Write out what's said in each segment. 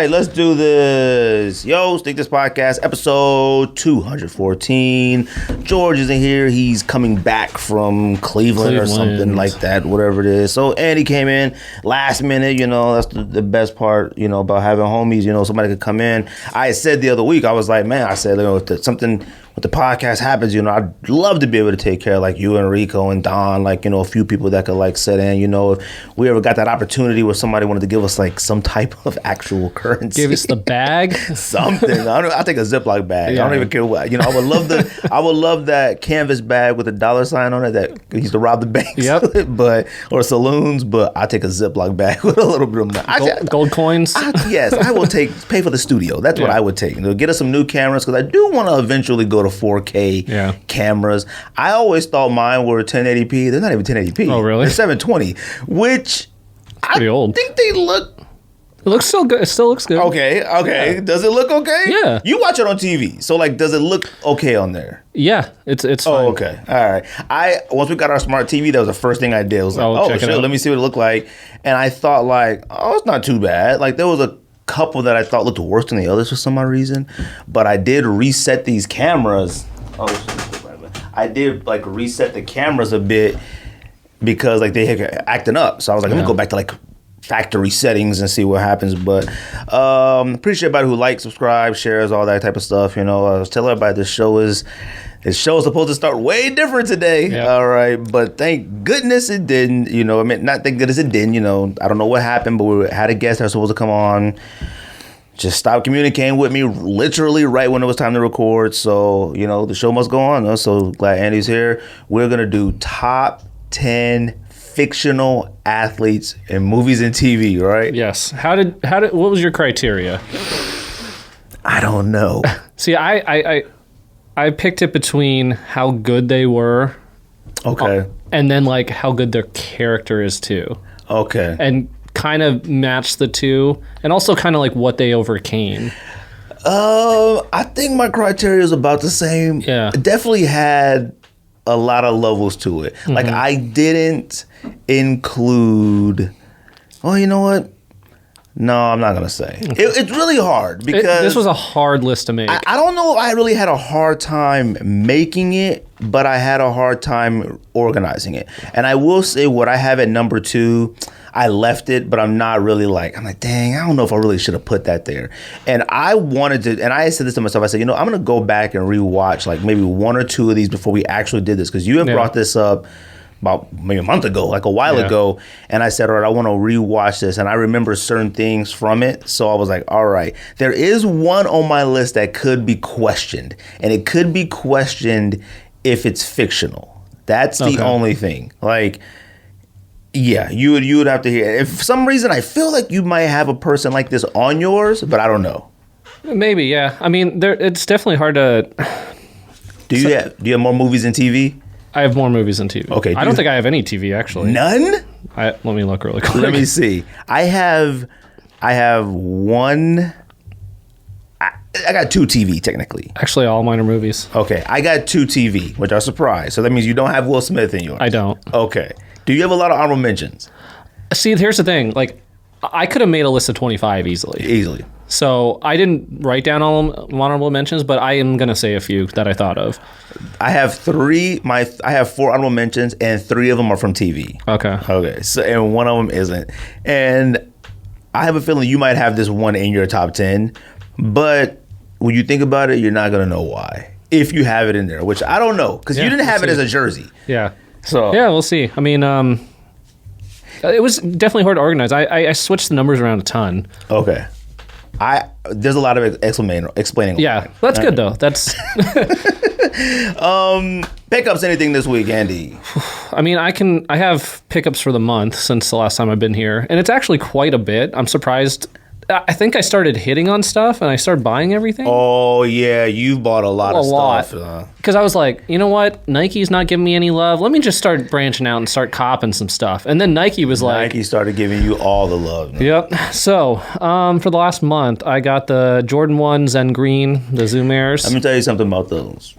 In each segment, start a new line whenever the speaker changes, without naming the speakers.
right, let's do this. Yo, Stick This Podcast, episode 214. George isn't here. He's coming back from Cleveland or something like that, whatever it is. So Andy came in last minute. You know, that's the best part, you know, about having homies. You know, somebody could come in. I said the other week, I was like, man, I said, you know, if something with the podcast happens, you know, I'd love to be able to take care of like you and Rico and Don, like, you know, a few people that could like sit in, you know, if we ever got that opportunity where somebody wanted to give us like some type of actual currency.
Give us the bag?
Something. I'll take a Ziploc bag. Yeah. I don't even care what, you know, I would love that canvas bag with a $sign on it that used to rob the banks.
Yep.
or saloons, but I take a Ziploc bag with a little bit of money.
Gold coins?
Yes, I will pay for the studio. That's what I would take. You know, get us some new cameras because I do want to eventually go to 4K cameras. I always thought mine were 1080p. They're not even 1080p.
Oh, really?
They're 720, which
pretty old.
I think they look...
It looks still good. It still looks good.
Okay. Yeah. Does it look okay?
Yeah.
You watch it on TV, so like, does it look okay on there?
Yeah, it's fine.
Oh, okay. All right. Once we got our smart TV, that was the first thing I did. I was like, shit, let me see what it looked like. And I thought like, oh, it's not too bad. Like there was a couple that I thought looked worse than the others for some odd reason, but I did reset these cameras. I did like reset the cameras a bit because like they had acting up. So I was like, let me go back to like factory settings and see what happens. But appreciate everybody who likes, subscribe, shares, all that type of stuff. You know, I was telling everybody this show is supposed to start way different today. Yep. All right, but thank goodness it didn't. You know, I mean, not thank goodness it didn't. You know, I don't know what happened, but we had a guest that was supposed to come on. Just stopped communicating with me literally right when it was time to record. So, you know, the show must go on. So glad Andy's here. We're going to do top 10 fictional athletes in movies and TV, right?
Yes. What was your criteria?
I don't know.
See, I picked it between how good they were.
Okay.
And then like how good their character is too.
Okay.
And kind of match the two, and also kind of like what they overcame.
I think my criteria is about the same.
Yeah.
It definitely had a lot of levels to it. Mm-hmm. Like I didn't include. Oh, you know what? No, I'm not gonna say. Okay. It's really hard because
this was a hard list to make.
I don't know if I really had a hard time making it, but I had a hard time organizing it. And I will say what I have at number 2, I left it, but I'm like, dang, I don't know if I really should have put that there. And I wanted to, and I said this to myself, I said, you know, I'm going to go back and rewatch like maybe 1 or 2 of these before we actually did this. Because you have brought this up about maybe a month ago, like a while ago. And I said, all right, I want to rewatch this. And I remember certain things from it. So I was like, all right, there is one on my list that could be questioned. And it could be questioned if it's fictional. That's the only thing. Like, yeah, you would have to hear. If for some reason I feel like you might have a person like this on yours, but I don't know.
Maybe, yeah. I mean, it's definitely hard to.
Do you have more movies than TV?
I have more movies than TV.
Okay.
I don't think I have any TV actually.
None?
Let me look really quick.
Let me see. I have one. I got 2 TV technically.
Actually, all mine are movies.
Okay, I got 2 TV, which I'm surprised. So that means you don't have Will Smith in yours.
I don't.
Okay. Do you have a lot of honorable mentions?
See, here's the thing. Like, I could have made a list of 25 easily. So I didn't write down all honorable mentions, but I am gonna say a few that I thought of.
I have 4 honorable mentions, and 3 of them are from TV.
Okay.
So and 1 of them isn't. And I have a feeling you might have this one in your top 10, but when you think about it, you're not gonna know why if you have it in there, which I don't know because you didn't have it as a jersey.
Yeah.
So
yeah, we'll see. I mean, it was definitely hard to organize. I switched the numbers around a ton.
Okay. There's a lot of explaining.
Yeah, that's good though. That's
pickups. Anything this week, Andy?
I mean, I have pickups for the month since the last time I've been here, and it's actually quite a bit. I'm surprised. I think I started hitting on stuff and I started buying everything.
Oh, yeah. You bought a lot of stuff.
Because I was like, you know what? Nike's not giving me any love. Let me just start branching out and start copping some stuff. And then Nike
started giving you all the love. Man.
Yep. So for the last month, I got the Jordan 1 Zen Green, the Zoom Airs.
Let me tell you something about those.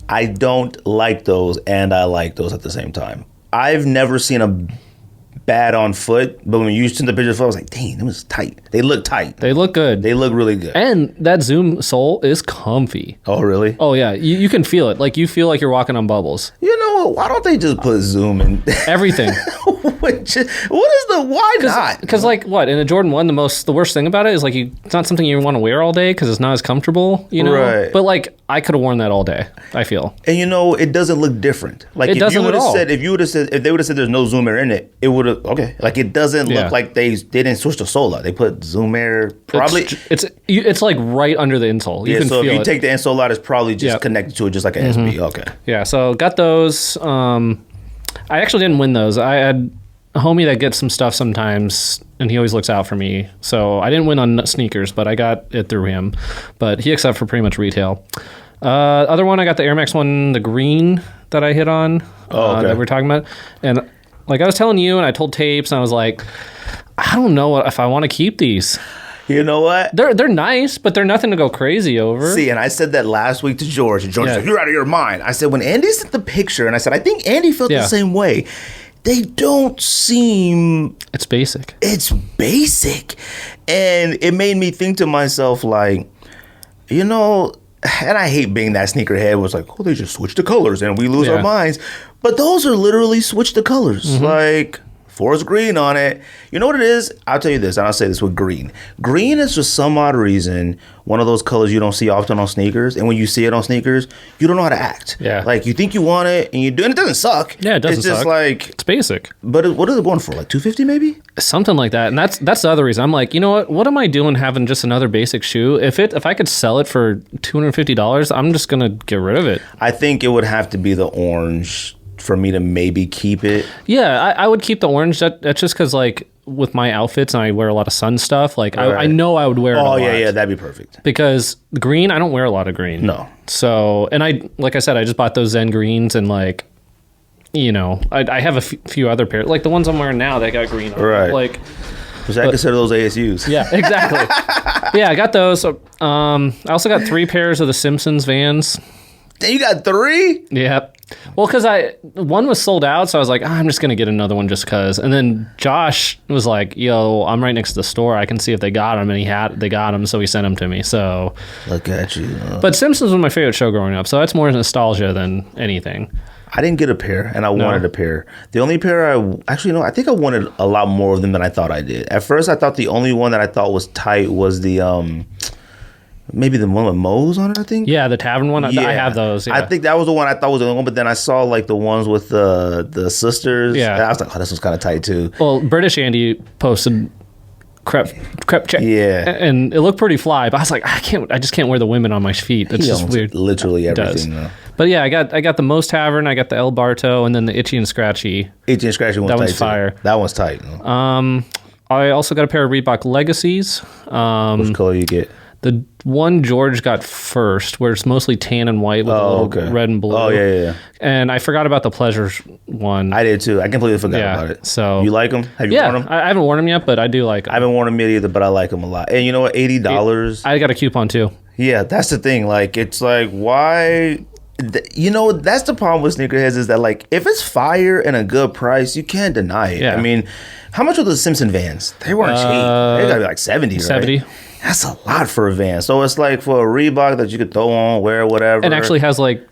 I don't like those and I like those at the same time. I've never seen bad on foot, but when you sent the picture of foot, I was like, dang, it was tight. They look tight.
They look good.
They look really good.
And that Zoom sole is comfy.
Oh, really?
Oh, yeah. You can feel it. Like, you feel like you're walking on bubbles.
You know, why don't they just put Zoom in
everything?
Why not?
Because, like, what? In a Jordan 1, the worst thing about it is, like, it's not something you want to wear all day because it's not as comfortable, you know? Right. But, like, I could have worn that all day, I feel.
And, you know, it doesn't look different. Like, if they would have said there's no Zoom Air in it, it would have, okay. Like, it doesn't look like they didn't switch the sole out. They put Zoom Air, probably.
It's like, right under the insole. You can
so
feel
if you take the insole out, it's probably just connected to it just like an SB. Okay.
Yeah, so got those. I actually didn't win those. I had a homie that gets some stuff sometimes, and he always looks out for me. So I didn't win on sneakers, but I got it through him. But he accepted for pretty much retail. Other one, I got the Air Max one, the green that I hit on that we're talking about. And like I was telling you, and I told Tapes, and I was like, I don't know if I want to keep these.
You know what?
They're nice, but they're nothing to go crazy over.
See, and I said that last week to George, and George said, you're out of your mind. I said, when Andy sent the picture, and I said, I think Andy felt the same way. They don't seem...
It's basic.
It's basic. And it made me think to myself, like, you know, and I hate being that sneakerhead where it's like, oh, they just switch the colors and we lose our minds. But those are literally switch the colors. Mm-hmm. Like... forest green on it. You know what it is? I'll tell you this, and I'll say this with green. Green is for some odd reason one of those colors you don't see often on sneakers, and when you see it on sneakers, you don't know how to act.
Yeah.
Like, you think you want it, and you do, and it doesn't suck.
Yeah, it doesn't suck.
It's just like...
It's basic.
But what is it going for? Like $250 maybe?
Something like that. And that's the other reason. I'm like, you know what? What am I doing having just another basic shoe? If I could sell it for $250, I'm just going to get rid of it.
I think it would have to be the orange for me to maybe keep it.
Yeah, I would keep the orange. That's just because, like, with my outfits and I wear a lot of sun stuff, like, I know I would wear it a lot.
Yeah, that'd be perfect.
Because the green, I don't wear a lot of green.
No.
So, and like I said, I just bought those Zen greens and, like, you know, I have a few other pairs. Like, the ones I'm wearing now, they got green on.
Right.
Like...
Which I consider those ASUs.
Yeah, exactly. Yeah, I got those. I also got 3 pairs of the Simpsons Vans.
You got 3?
Yeah. Well, because one was sold out, so I was like, I'm just going to get another one just because. And then Josh was like, yo, I'm right next to the store. I can see if they got them. And they got them, so he sent them to me. So
look at you.
But Simpsons was my favorite show growing up, so that's more nostalgia than anything.
I didn't get a pair, and I wanted a pair. The only pair I think I wanted a lot more of them than I thought I did. At first, I thought the only one that I thought was tight was the... maybe the one with Moe's on it, I think.
Yeah, the Tavern one. Yeah. I have those. Yeah.
I think that was the one I thought was the only one, but then I saw like the ones with the sisters. Yeah. And I was like, oh, this one's kind of tight too.
Well, British Andy posted crepe check.
Yeah.
And it looked pretty fly, but I was like, I just can't wear the women on my feet. It's just weird.
Literally everything. Though.
But yeah, I got the Moe's Tavern, I got the El Barto, and then the Itchy and Scratchy.
Itchy and Scratchy one's
tight. That one's
too.
fire.
That one's tight.
I also got a pair of Reebok Legacies.
Which color you get?
The one George got first, where it's mostly tan and white with a little red and blue.
Oh, yeah.
And I forgot about the Pleasures one.
I did too. I completely forgot about it.
So
you like them? Have you worn them?
I haven't worn them yet, but I do like them.
I haven't worn them yet either, but I like them a lot. And you know what? $80.
I got a coupon too.
Yeah, that's the thing. Like, it's like, why... You know, that's the problem with sneakerheads is that, like, if it's fire and a good price, you can't deny it. Yeah. I mean, how much were the Simpson Vans? They weren't cheap. They got to be like 70, right?
70.
That's a lot for a van. So it's like for a Reebok that you could throw on, wear, whatever.
It actually has like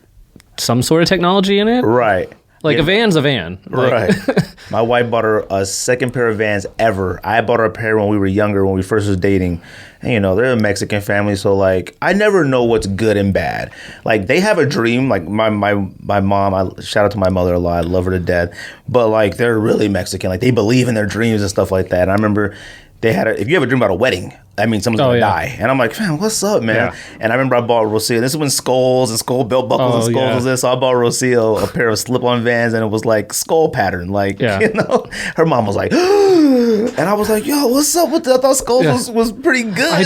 some sort of technology in it.
Right.
Like a van's a van. Like,
right. My wife bought her a second pair of Vans ever. I bought her a pair when we were younger, when we first was dating. And, you know, they're a Mexican family, so, like, I never know what's good and bad. Like, they have a dream. Like, my mom, I shout out to my mother a lot. I love her to death. But, like, they're really Mexican. Like, they believe in their dreams and stuff like that. And I remember they had if you have a dream about a wedding, that means someone's going to die. And I'm like, fam, what's up, man? Yeah. And I remember I bought Rocio. This is when skulls and skull belt buckles and skulls was this. So I bought Rocio a pair of slip-on Vans, and it was like skull pattern. Like, you know, her mom was like, and I was like, yo, what's up with that? I thought skulls was pretty good.
I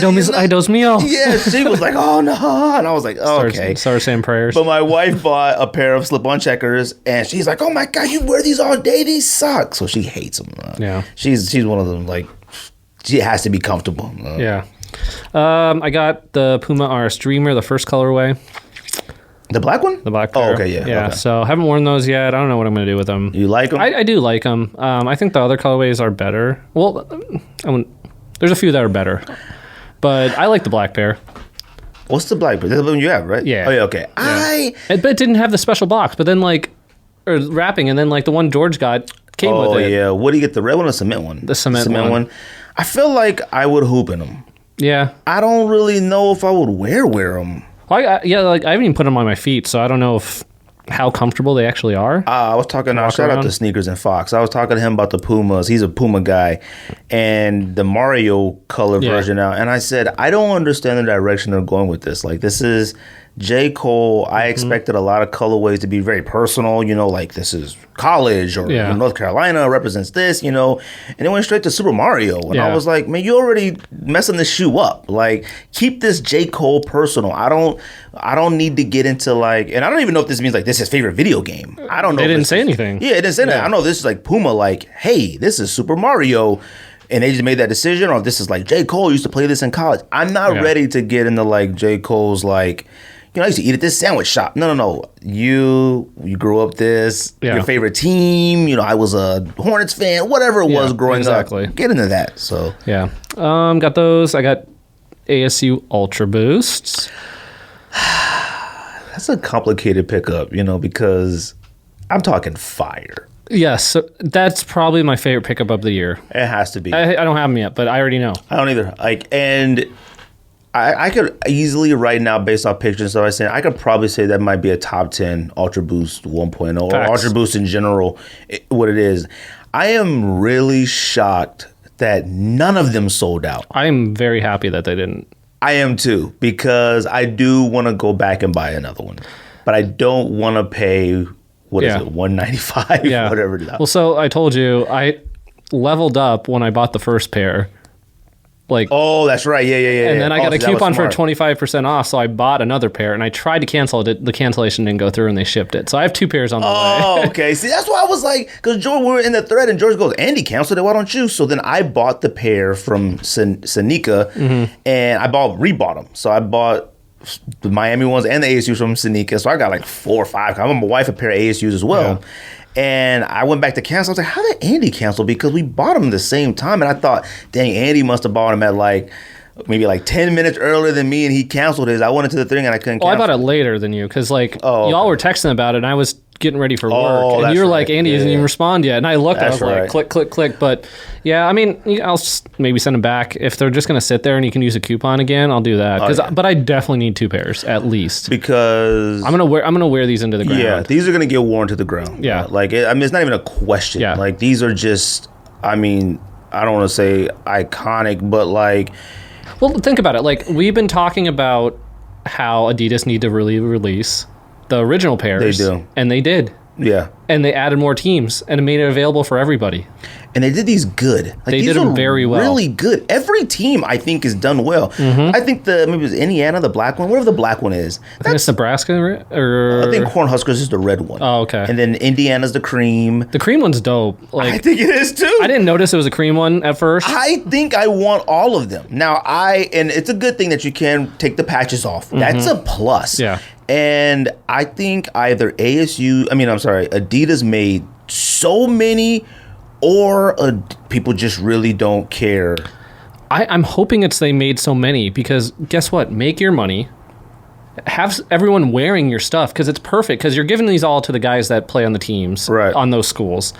dos mío.
Yeah, she was like, oh, no. And I was like, oh, okay.
Started saying prayers.
But my wife bought a pair of slip-on checkers, and she's like, oh, my God, you wear these all day? These suck. So she hates them.
Yeah.
She's one of them, like, she has to be comfortable.
Yeah. I got the Puma RS Dreamer, the first colorway.
The black one?
The black pair.
Oh, okay, yeah.
Yeah,
okay.
So I haven't worn those yet. I don't know what I'm going to do with them.
You like them?
I do like them. I think the other colorways are better. Well, there's a few that are better. But I like the black pair.
What's the black pair? That's the one you have, right?
Yeah.
Oh, yeah, okay.
Yeah. But it didn't have the special box. But then, or wrapping, and then, the one George got came with it.
Oh, yeah. What do you get, the red one or the cement one?
The cement one.
I feel like I would hoop in them.
Yeah.
I don't really know if I would wear them.
Well, I haven't even put them on my feet, so I don't know how comfortable they actually are.
I was talking, shout out to Sneakers and Fox. I was talking to him about the Pumas. He's a Puma guy. And the Mario color version now. And I said, I don't understand the direction they're going with this. Like, this is J. Cole. I expected a lot of colorways to be very personal, like this is college or North Carolina represents this, and it went straight to Super Mario. And I was like, man, you already messing this shoe up. Like, keep this J. Cole personal. I don't need to get into and I don't even know if this means this is his favorite video game. I don't know.
They didn't say anything.
Yeah, it didn't say that. I know this is Puma, hey, this is Super Mario. And they just made that decision, or this is J. Cole used to play this in college. I'm not ready to get into J. Cole's I used to eat at this sandwich shop. No. You grew up this, your favorite team. I was a Hornets fan, whatever it was growing up. Get into that. So
yeah. Got those. I got ASU Ultra Boosts.
That's a complicated pickup, because I'm talking fire.
Yes, so that's probably my favorite pickup of the year.
It has to be.
I don't have them yet, but I already know.
I don't either. And I could easily right now, based off pictures, so I could probably say that might be a top 10 Ultra Boost 1.0 or Ultra Boost in general, what it is. I am really shocked that none of them sold out.
I am very happy that they didn't.
I am too, because I do want to go back and buy another one, but I don't want to pay, what is it, $195, whatever it is.
Well, so I told you, I leveled up when I bought the first pair.
Oh, that's right. Yeah.
And then I got a coupon for 25% off, so I bought another pair, and I tried to cancel it. The cancellation didn't go through, and they shipped it. So I have 2 pairs on the way.
Oh, okay. See, that's why I was because George, we were in the thread, and George goes, Andy canceled it. Why don't you? So then I bought the pair from Seneca, and I rebought them. So I bought the Miami ones and the ASUs from Seneca. So I got 4 or 5. I bought my wife a pair of ASUs as well. Yeah. And I went back to cancel. I was like, how did Andy cancel? Because we bought them the same time. And I thought, dang, Andy must have bought them at maybe 10 minutes earlier than me, and he canceled his. I went into the thing and I couldn't cancel.
I bought it later than you because y'all were texting about it, and I was getting ready for work. And you were like, Andy doesn't even respond yet. And I looked, I was like, click. But yeah, I mean, I'll just maybe send them back. If they're just going to sit there and you can use a coupon again, I'll do that. But I definitely need 2 pairs at least.
Because
I'm gonna wear these into the ground.
Yeah, these are going to get worn to the ground.
Yeah.
It's not even a question. Yeah. These are just, I don't want to say iconic, but
well, think about it. We've been talking about how Adidas need to really release the original pairs.
They do.
And they did.
Yeah.
And they added more teams, and it made it available for everybody.
And they did these good.
They did them very well.
Really good. Every team, I think, is done well. Mm-hmm. I think maybe it was Indiana, the black one, whatever the black one is.
I think it's Nebraska, or
I think Cornhuskers is the red one.
Oh, okay.
And then Indiana's the cream.
The cream one's dope.
I think it is too.
I didn't notice it was a cream one at first.
I think I want all of them. Now, and it's a good thing that you can take the patches off. Mm-hmm. That's a plus.
Yeah.
And I think either Adidas made so many, or people just really don't care.
I'm hoping they made so many, because guess what? Make your money. Have everyone wearing your stuff, because it's perfect, because you're giving these all to the guys that play on the teams,
right,
on those schools.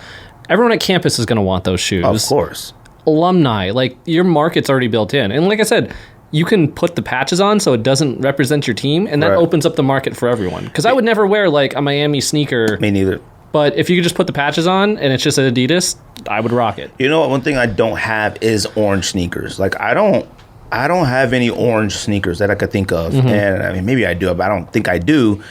Everyone at campus is going to want those shoes.
Of course.
Alumni, your market's already built in. And like I said, you can put the patches on so it doesn't represent your team, and that opens up the market for everyone. Because I would never wear a Miami sneaker.
Me neither.
But if you could just put the patches on and it's just an Adidas, I would rock it.
You know what? One thing I don't have is orange sneakers. I don't have any orange sneakers that I could think of. Mm-hmm. And maybe I do, but I don't think I do.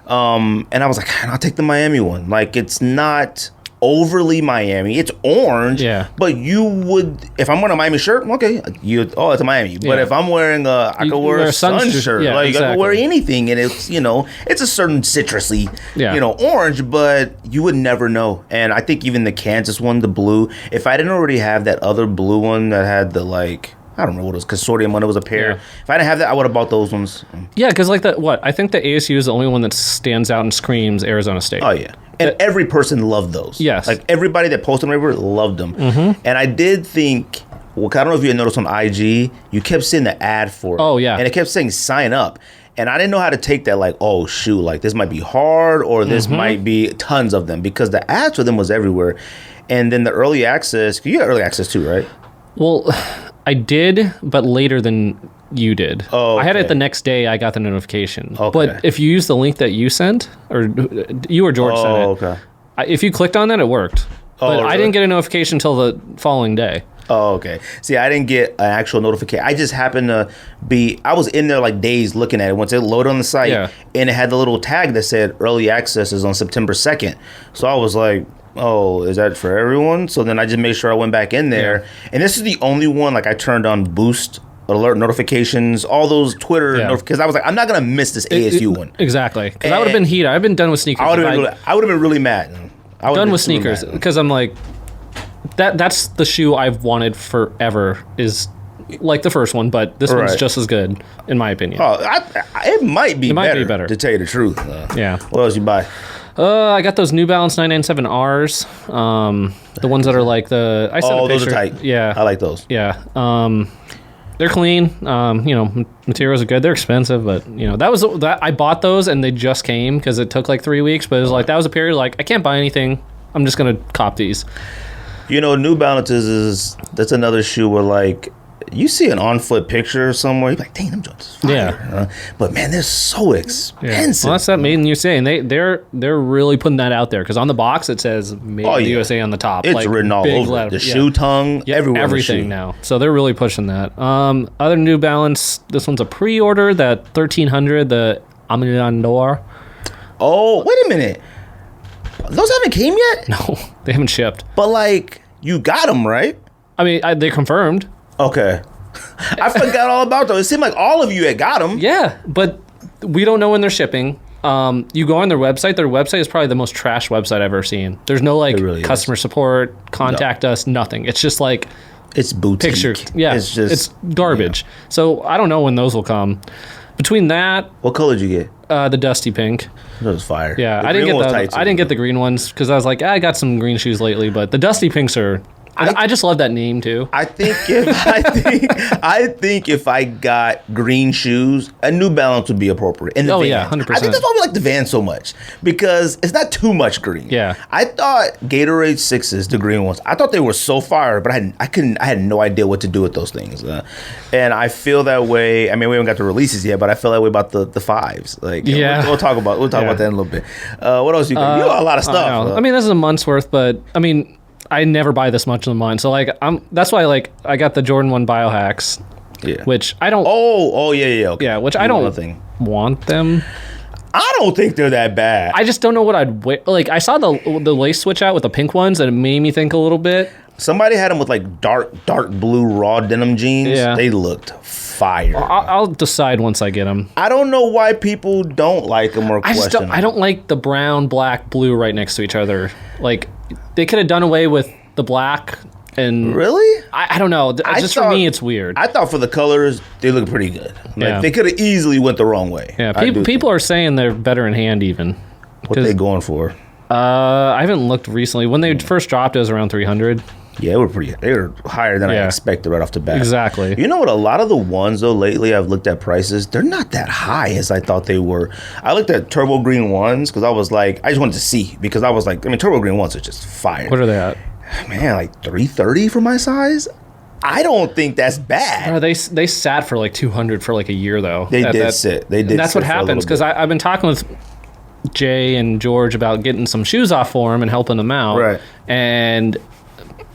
And I was like, I'll take the Miami one. It's not overly Miami. It's orange.
Yeah.
But you would, if I'm wearing a Miami shirt, okay, it's a Miami. Yeah. But if I'm wearing I could wear a sun shirt.
Yeah, exactly.
I could wear anything, and it's it's a certain citrusy, orange, but you would never know. And I think even the Kansas one, the blue, if I didn't already have that other blue one that had the I don't remember what it was, consortium when it was a pair.
Yeah.
If I didn't have that, I would have bought those ones.
Yeah, because like I think the ASU is the only one that stands out and screams Arizona State.
Oh yeah, and every person loved those.
Yes,
like everybody that posted them everywhere loved them. And I did think, well, I don't know if you had noticed on IG, you kept seeing the ad for it.
Oh yeah,
and it kept saying sign up. And I didn't know how to take that, like, oh, shoot, like, this might be hard or this might be tons of them, because the ads for them was everywhere. And then the early access, you got early access too, right?
Well, I did, but later than you did.
Oh, okay.
I had it the next day. I got the notification.
Okay.
But if you use the link that you sent, or you or George sent it,
okay.
If you clicked on that, it worked. But
really?
I didn't get a notification until the following day.
Oh, okay. See, I didn't get an actual notification. I just happened to I was in there like days looking at it. Once it loaded on the site, and it had the little tag that said early access is on September 2nd. So I was like, oh, is that for everyone? So then I just made sure I went back in there. Yeah. And this is the only one, like, I turned on boost alert notifications, all those Twitter because I was like, I'm not going to miss this ASU one.
Exactly. Because I would have been heated. I've been done with sneakers.
I would have been really mad.
Done with sneakers because I'm like, that's the shoe I've wanted forever, is like the first one, but this one's just as good, in my opinion.
Oh, it might be better, to tell you the truth.
Yeah.
What else you buy?
I got those New Balance 997Rs. The ones that are like I sent a picture.
Those are tight.
Yeah.
I like those.
Yeah. They're clean. Materials are good. They're expensive, but that I bought those and they just came because it took like 3 weeks. But it was like, that was a period like I can't buy anything. I'm just gonna cop these.
New Balances that's another shoe where, like, you see an on-foot picture somewhere, you're like, dang, them joints is fire.
Yeah.
But man, they're so expensive.
Well, that's that made in USA, and they're really putting that out there, because on the box it says made in the USA on the top.
It's like, written all over letter. The shoe tongue, everywhere.
Everything now. So they're really pushing that. Other New Balance, this one's a pre-order, that 1300, the Amilandor.
Oh, wait a minute. Those haven't came yet?
No, they haven't shipped.
But, like, you got them, right?
I mean, they confirmed.
Okay. I forgot all about those. It seemed like all of you had got them.
Yeah, but we don't know when they're shipping. You go on their website. Their website is probably the most trash website I've ever seen. There's no, like, customer support, contact us, nothing. It's just, like...
It's boutique.
Picture. Yeah, it's garbage. Yeah. So I don't know when those will come. Between that...
What color did you get?
The dusty pink.
That was fire.
Yeah, I didn't get the green ones because I was like, I got some green shoes lately, but the dusty pinks are... I just love that name too.
I think if I got green shoes, a New Balance would be appropriate. And the Vans.
100%.
I think that's why we like the Vans so much, because it's not too much green.
Yeah.
I thought Gatorade 6s, the green ones, I thought they were so fire, but I had no idea what to do with those things. And I feel that way. I mean, we haven't got the releases yet, but I feel that way about the 5s. Like, we'll talk about that in a little bit. What else you got? You got a lot of stuff.
I mean, this is a month's worth, but I mean, I never buy this much in a month, so like that's why, like, I got the Jordan 1 Biohacks, which I don't.
Okay.
Which I don't want them.
I don't think they're that bad.
I just don't know what I'd wear. Like, I saw the lace switch out with the pink ones, and it made me think a little bit.
Somebody had them with, like, dark blue raw denim jeans. Yeah. They looked fire.
I'll decide once I get them.
I don't know why people don't like them or question them.
I don't like the brown, black, blue right next to each other. Like, they could have done away with the black. And
really?
I don't know. For me, it's weird.
I thought for the colors, they look pretty good. Like, they could have easily went the wrong way.
Yeah, people are saying they're better in hand even.
What are they going for?
I haven't looked recently. When they first dropped, it was around 300.
Yeah, they were higher than I expected right off the bat.
Exactly.
You know what? A lot of the ones, though, lately I've looked at prices, they're not that high as I thought they were. I looked at turbo green ones because I was like, I just wanted to see, because I was like, I mean, turbo green ones are just fire.
What are they at?
Man, like $330 for my size? I don't think that's bad.
They sat for like $200 for like a year, though.
They did sit. And
that's what happens, because I've been talking with Jay and George about getting some shoes off for them and helping them out.
Right.
And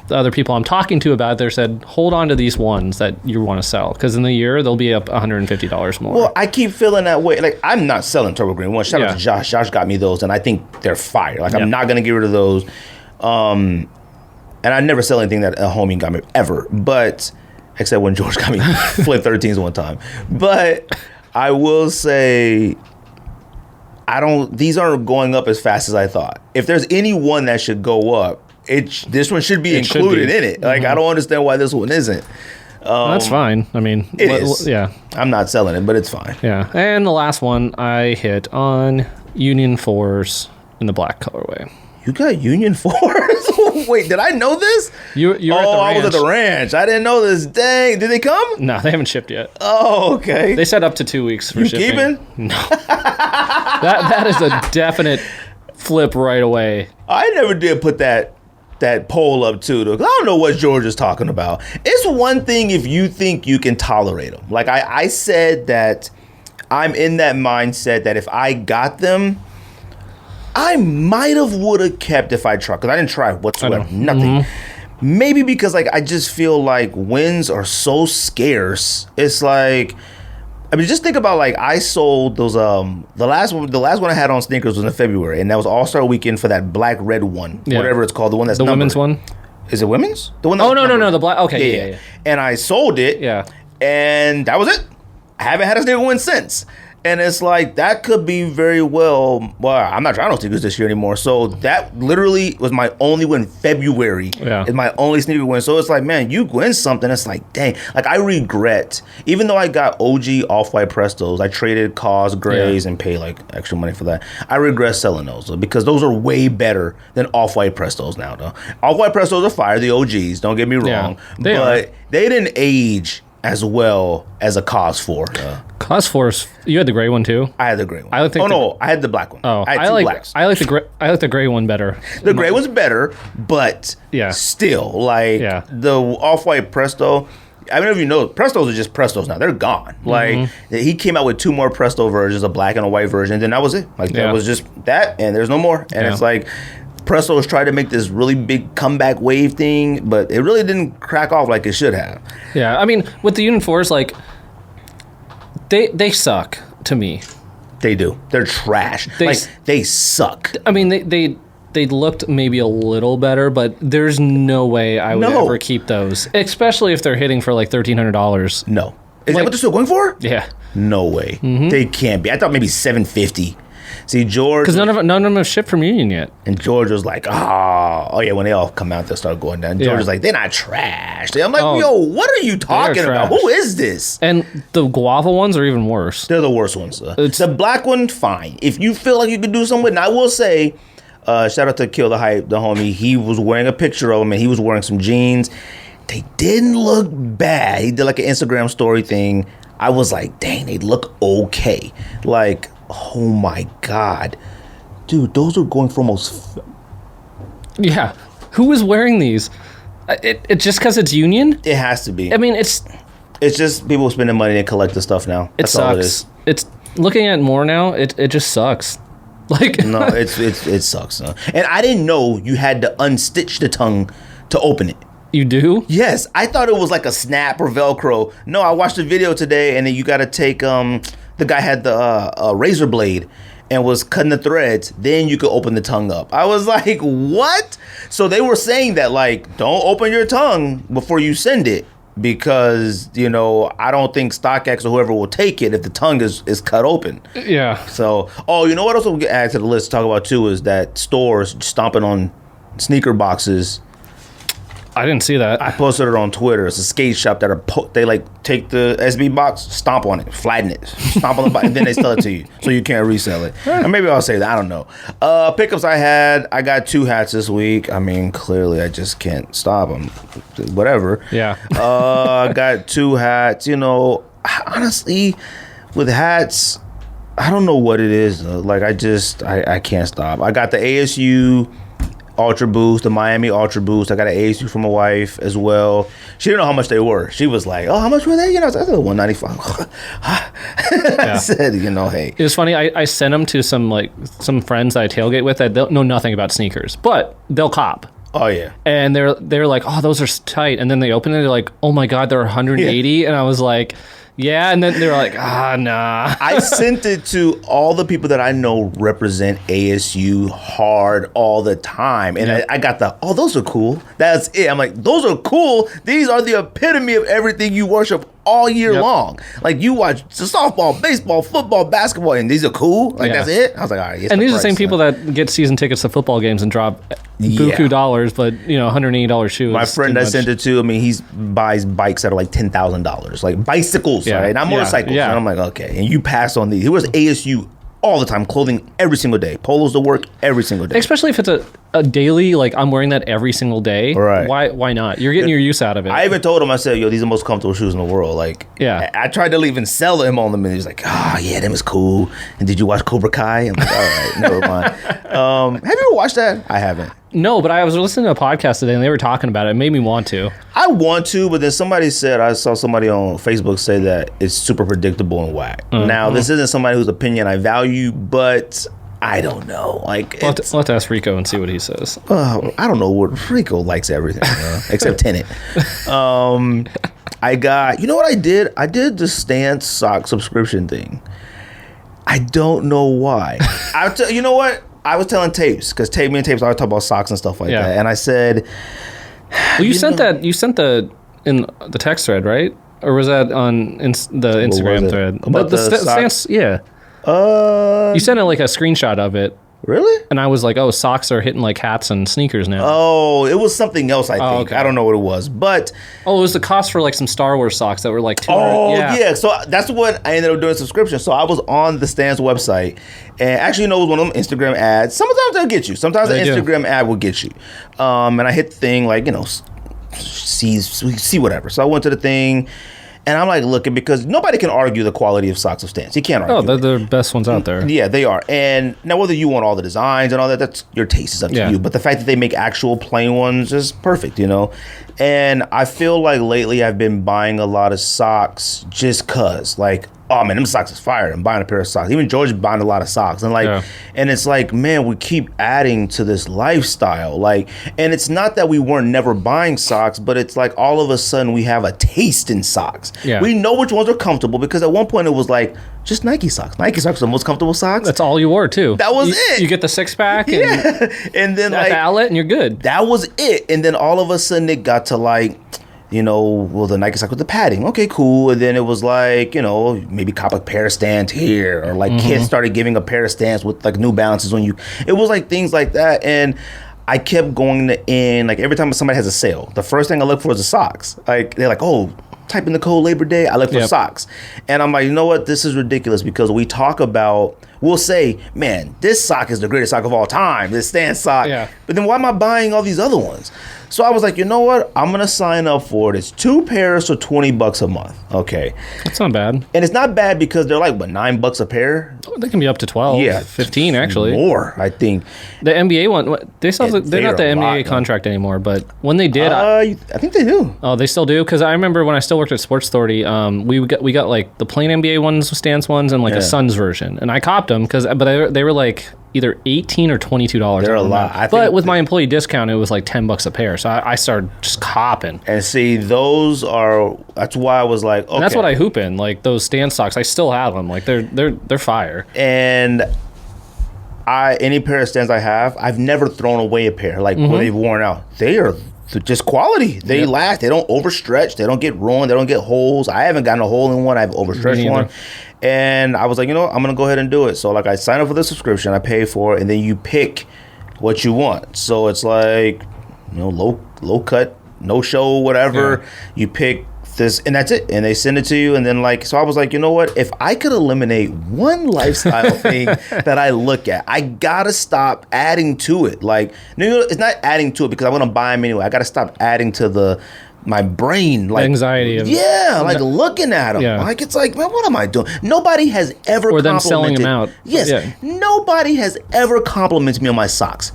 the other people I'm talking to about there said, hold on to these ones that you want to sell, because in the year they'll be up $150 more.
Well, I keep feeling that way. Like, I'm not selling turbo green ones. Shout out to Josh. Josh got me those, and I think they're fire. Like, I'm not going to get rid of those. And I never sell anything that a homie got me ever, but except when George got me flip 13s one time. But I will say, these aren't going up as fast as I thought. If there's any one that should go up, this one should be included in it. Like, I don't understand why this one isn't.
That's fine. I mean,
it is.
Yeah.
I'm not selling it, but it's fine.
Yeah. And the last one I hit on Union 4s in the black colorway.
You got Union 4s? Wait, did I know this?
You were at the ranch.
I was at the ranch. I didn't know this. Dang. Did they come?
No, they haven't shipped yet.
Oh, okay.
They said up to 2 weeks for shipping.
Keeping?
No. that is a definite flip right away.
I never did put that poll up too, though. I don't know what George is talking about. It's one thing if you think you can tolerate them. Like I said that I'm in that mindset that if I got them, I might have would have kept if I tried, because I didn't try whatsoever. Nothing. Mm-hmm. Maybe because like I just feel like wins are so scarce. It's like, I mean, just think about like I sold those the last one I had on sneakers was in February, and that was All-Star Weekend for that black red one, whatever it's called, the one that's
the
numbered.
women's one.
Is it women's? The one. That's
no, the black. Okay, yeah.
And I sold it.
Yeah.
And that was it. I haven't had a sneaker win since. And it's like, that could be very well, I'm not trying to sneakers this year anymore. So that literally was my only win. February is my only sneaker win. So it's like, man, you win something. It's like, dang. Like, I regret, even though I got OG Off-White Prestos, I traded Cause Grays and paid like extra money for that. I regret selling those though, because those are way better than Off-White Prestos now though. Off-White Prestos are fire, the OGs, don't get me wrong. But they didn't age as well as a Cause 4.
Cause 4, you had the gray one too?
I had the gray one. I had the black one.
Oh,
I had two blacks.
I like the gray one better.
The gray one's better, but still, like the Off-White Presto, I don't know if you know, Prestos are just Prestos now. They're gone. Like, he came out with 2 more Presto versions, a black and a white version, and then that was it. Like, that was just that, and there's no more. And it's like, Prestos tried to make this really big comeback wave thing, but it really didn't crack off like it should have.
Yeah, I mean, with the Union 4s, like, they suck to me.
They do. They're trash. They suck.
I mean, they looked maybe a little better, but there's no way I would ever keep those, especially if they're hitting for like $1,300.
No. Is that what they're still going for?
Yeah.
No way. They can't be. I thought maybe $750. See, George...
Because none of them have shipped from Union yet.
And George was like, oh yeah, when they all come out, they'll start going down. George was like, they're not trash. I'm like, yo, what are you talking about? Who is this?
And the guava ones are even worse.
They're the worst ones. The black one, fine. If you feel like you could do something with it, and I will say, shout out to Kill the Hype, the homie. He was wearing a picture of him, and he was wearing some jeans. They didn't look bad. He did like an Instagram story thing. I was like, dang, they look okay. Like, oh my God. Dude, those are going for almost...
Yeah. Who is wearing these? It just because it's Union?
It has to be.
I mean, it's
just people spending money to collect the stuff now. That's all it is.
It's looking at it more now, it just sucks. Like
no, it sucks. And I didn't know you had to unstitch the tongue to open it.
You do?
Yes. I thought it was like a snap or Velcro. No, I watched the video today, and then you got to take... the guy had the razor blade and was cutting the threads. Then you could open the tongue up. I was like, what? So they were saying that, like, don't open your tongue before you send it, because, you know, I don't think StockX or whoever will take it if the tongue is cut open.
Yeah.
So, you know what else we'll get added to the list to talk about too is that stores stomping on sneaker boxes.
I didn't see that.
I posted it on Twitter. It's a skate shop that they like take the SB box, stomp on it, flatten it, stomp on the box, and then they sell it to you, so you can't resell it. Or maybe I'll say that. I don't know. Pickups I got 2 hats this week. I mean, clearly I just can't stop them. Whatever.
Yeah.
I got 2 hats. You know, honestly, with hats, I don't know what it is. Like I can't stop. I got the ASU Ultra Boost, the Miami Ultra Boost. I got an ASU from my wife as well. She didn't know how much they were. She was like, "Oh, how much were they?" You know, I said $195. I said, you know, hey.
It was funny. I sent them to some friends that I tailgate with that don't know nothing about sneakers, but they'll cop.
Oh yeah.
And they're like, "Oh, those are tight." And then they open it, they're like, "Oh my God, they're 180." Yeah. And I was like, yeah, and then they're like, nah.
I sent it to all the people that I know represent ASU hard all the time. And I got those are cool. That's it. I'm like, those are cool. These are the epitome of everything you worship all year long. Like you watch softball, baseball, football, basketball, and these are cool. Like that's it. I was like, all right.
And these are the same people that get season tickets to football games and drop buku dollars, but $180 shoes.
My friend I sent it to, I mean, he buys bikes that are like $10,000, like bicycles, right? Not motorcycles. And I'm like, okay. And you pass on these. He was ASU all the time, clothing every single day, polos to work every single day.
Especially if it's a daily, like I'm wearing that every single day.
Right.
Why not? You're getting your use out of it.
I even told him, I said, yo, these are the most comfortable shoes in the world. Like, I tried to even sell him on them, and he's like, them is cool. And did you watch Cobra Kai? I'm like, all right, never mind. Have you ever watched that? I haven't.
No, but I was listening to a podcast today, and they were talking about it. It made me want to.
I want to, but then somebody said, I saw somebody on Facebook say that it's super predictable and whack. Now, this isn't somebody whose opinion I value, but I don't know. Like,
let's ask Rico and see what he says.
I don't know what Rico likes everything, except Tenet. I got, you know what I did? I did the Stance sock subscription thing. I don't know why. You know what? I was telling Tapes, because me and Tapes always talk about socks and stuff like that. And I said,
well, you sent in the text thread, right? Or was that on the Instagram thread?
About the
Stance, you sent it like a screenshot of it.
Really?
And I was like, oh, socks are hitting like hats and sneakers now.
Oh, it was something else, I think. Okay. I don't know what it was, but...
Oh, it was the cost for like some Star Wars socks that were like $200.
Oh, yeah. So that's what I ended up doing, subscription. So I was on the Stance website, and actually, it was one of them Instagram ads. Sometimes they'll get you. Sometimes the Instagram ad will get you. And I hit the thing, like, see whatever. So I went to the thing, and I'm like looking, because nobody can argue the quality of socks of Stance. You can't argue.
Oh, they're the best ones out there.
Yeah, they are. And now whether you want all the designs and all that, that's your taste, is up to you. But the fact that they make actual plain ones is perfect, And I feel like lately I've been buying a lot of socks just cause, like, oh man, them socks is fire. I'm buying a pair of socks. Even George is buying a lot of socks. And and it's like, man, we keep adding to this lifestyle. Like, and it's not that we weren't never buying socks, but it's like all of a sudden we have a taste in socks. Yeah. We know which ones are comfortable, because at one point it was like, just Nike socks. Nike socks are the most comfortable socks.
That's all you wore too.
That was it.
You get the 6-pack and,
and then
at the outlet and you're good.
That was it. And then all of a sudden it got to like, the Nike sock with the padding. Okay, cool. And then it was like, maybe cop a pair of stands here, or like kids started giving a pair of stands with like New Balances on you. It was like things like that. And I kept going like every time somebody has a sale, the first thing I look for is the socks. Like they're like, oh, type in the code Labor Day. I look for socks. And I'm like, you know what? This is ridiculous, because we talk about, we'll say, man, this sock is the greatest sock of all time, this Stance sock. Yeah. But then why am I buying all these other ones? So I was like, you know what? I'm going to sign up for it. It's 2 pairs for $20 a month. Okay.
That's not bad.
And it's not bad, because they're like, $9 a pair?
Oh, they can be up to 12. Yeah. 15, actually.
More, I think.
The NBA one, they're not the NBA contract anymore, but when they did...
I think they do.
Oh, they still do? Because I remember when I still worked at Sports Authority, we got like the plain NBA ones, Stance ones, and like a Suns version. And I copped them, but they were like either $18 or $22.
They're a lot.
But with my employee discount, it was like $10 a pair. So I started just copping.
And see, that's why I was like, okay.
And that's what I hoop in, like those Stance socks. I still have them. Like they're fire.
And any pair of Stance I have, I've never thrown away a pair like when they've worn out. They are just quality. They last. They don't overstretch. They don't get ruined. They don't get holes. I haven't gotten a hole in one. I've overstretched one. And I was like, I'm going to go ahead and do it. So like I signed up for the subscription. I pay for it. And then you pick what you want. So it's like, low cut, no show, whatever. Yeah. You pick this, and that's it. And they send it to you. And then so I was like, you know what? If I could eliminate one lifestyle thing that I look at, I got to stop adding to it. Like, it's not adding to it because I'm going to buy them anyway. I got to stop adding to my brain, like
anxiety of
like looking at them. Yeah. Like it's like, man, what am I doing? Nobody has ever
or them selling them out.
Yes, nobody has ever complimented me on my socks,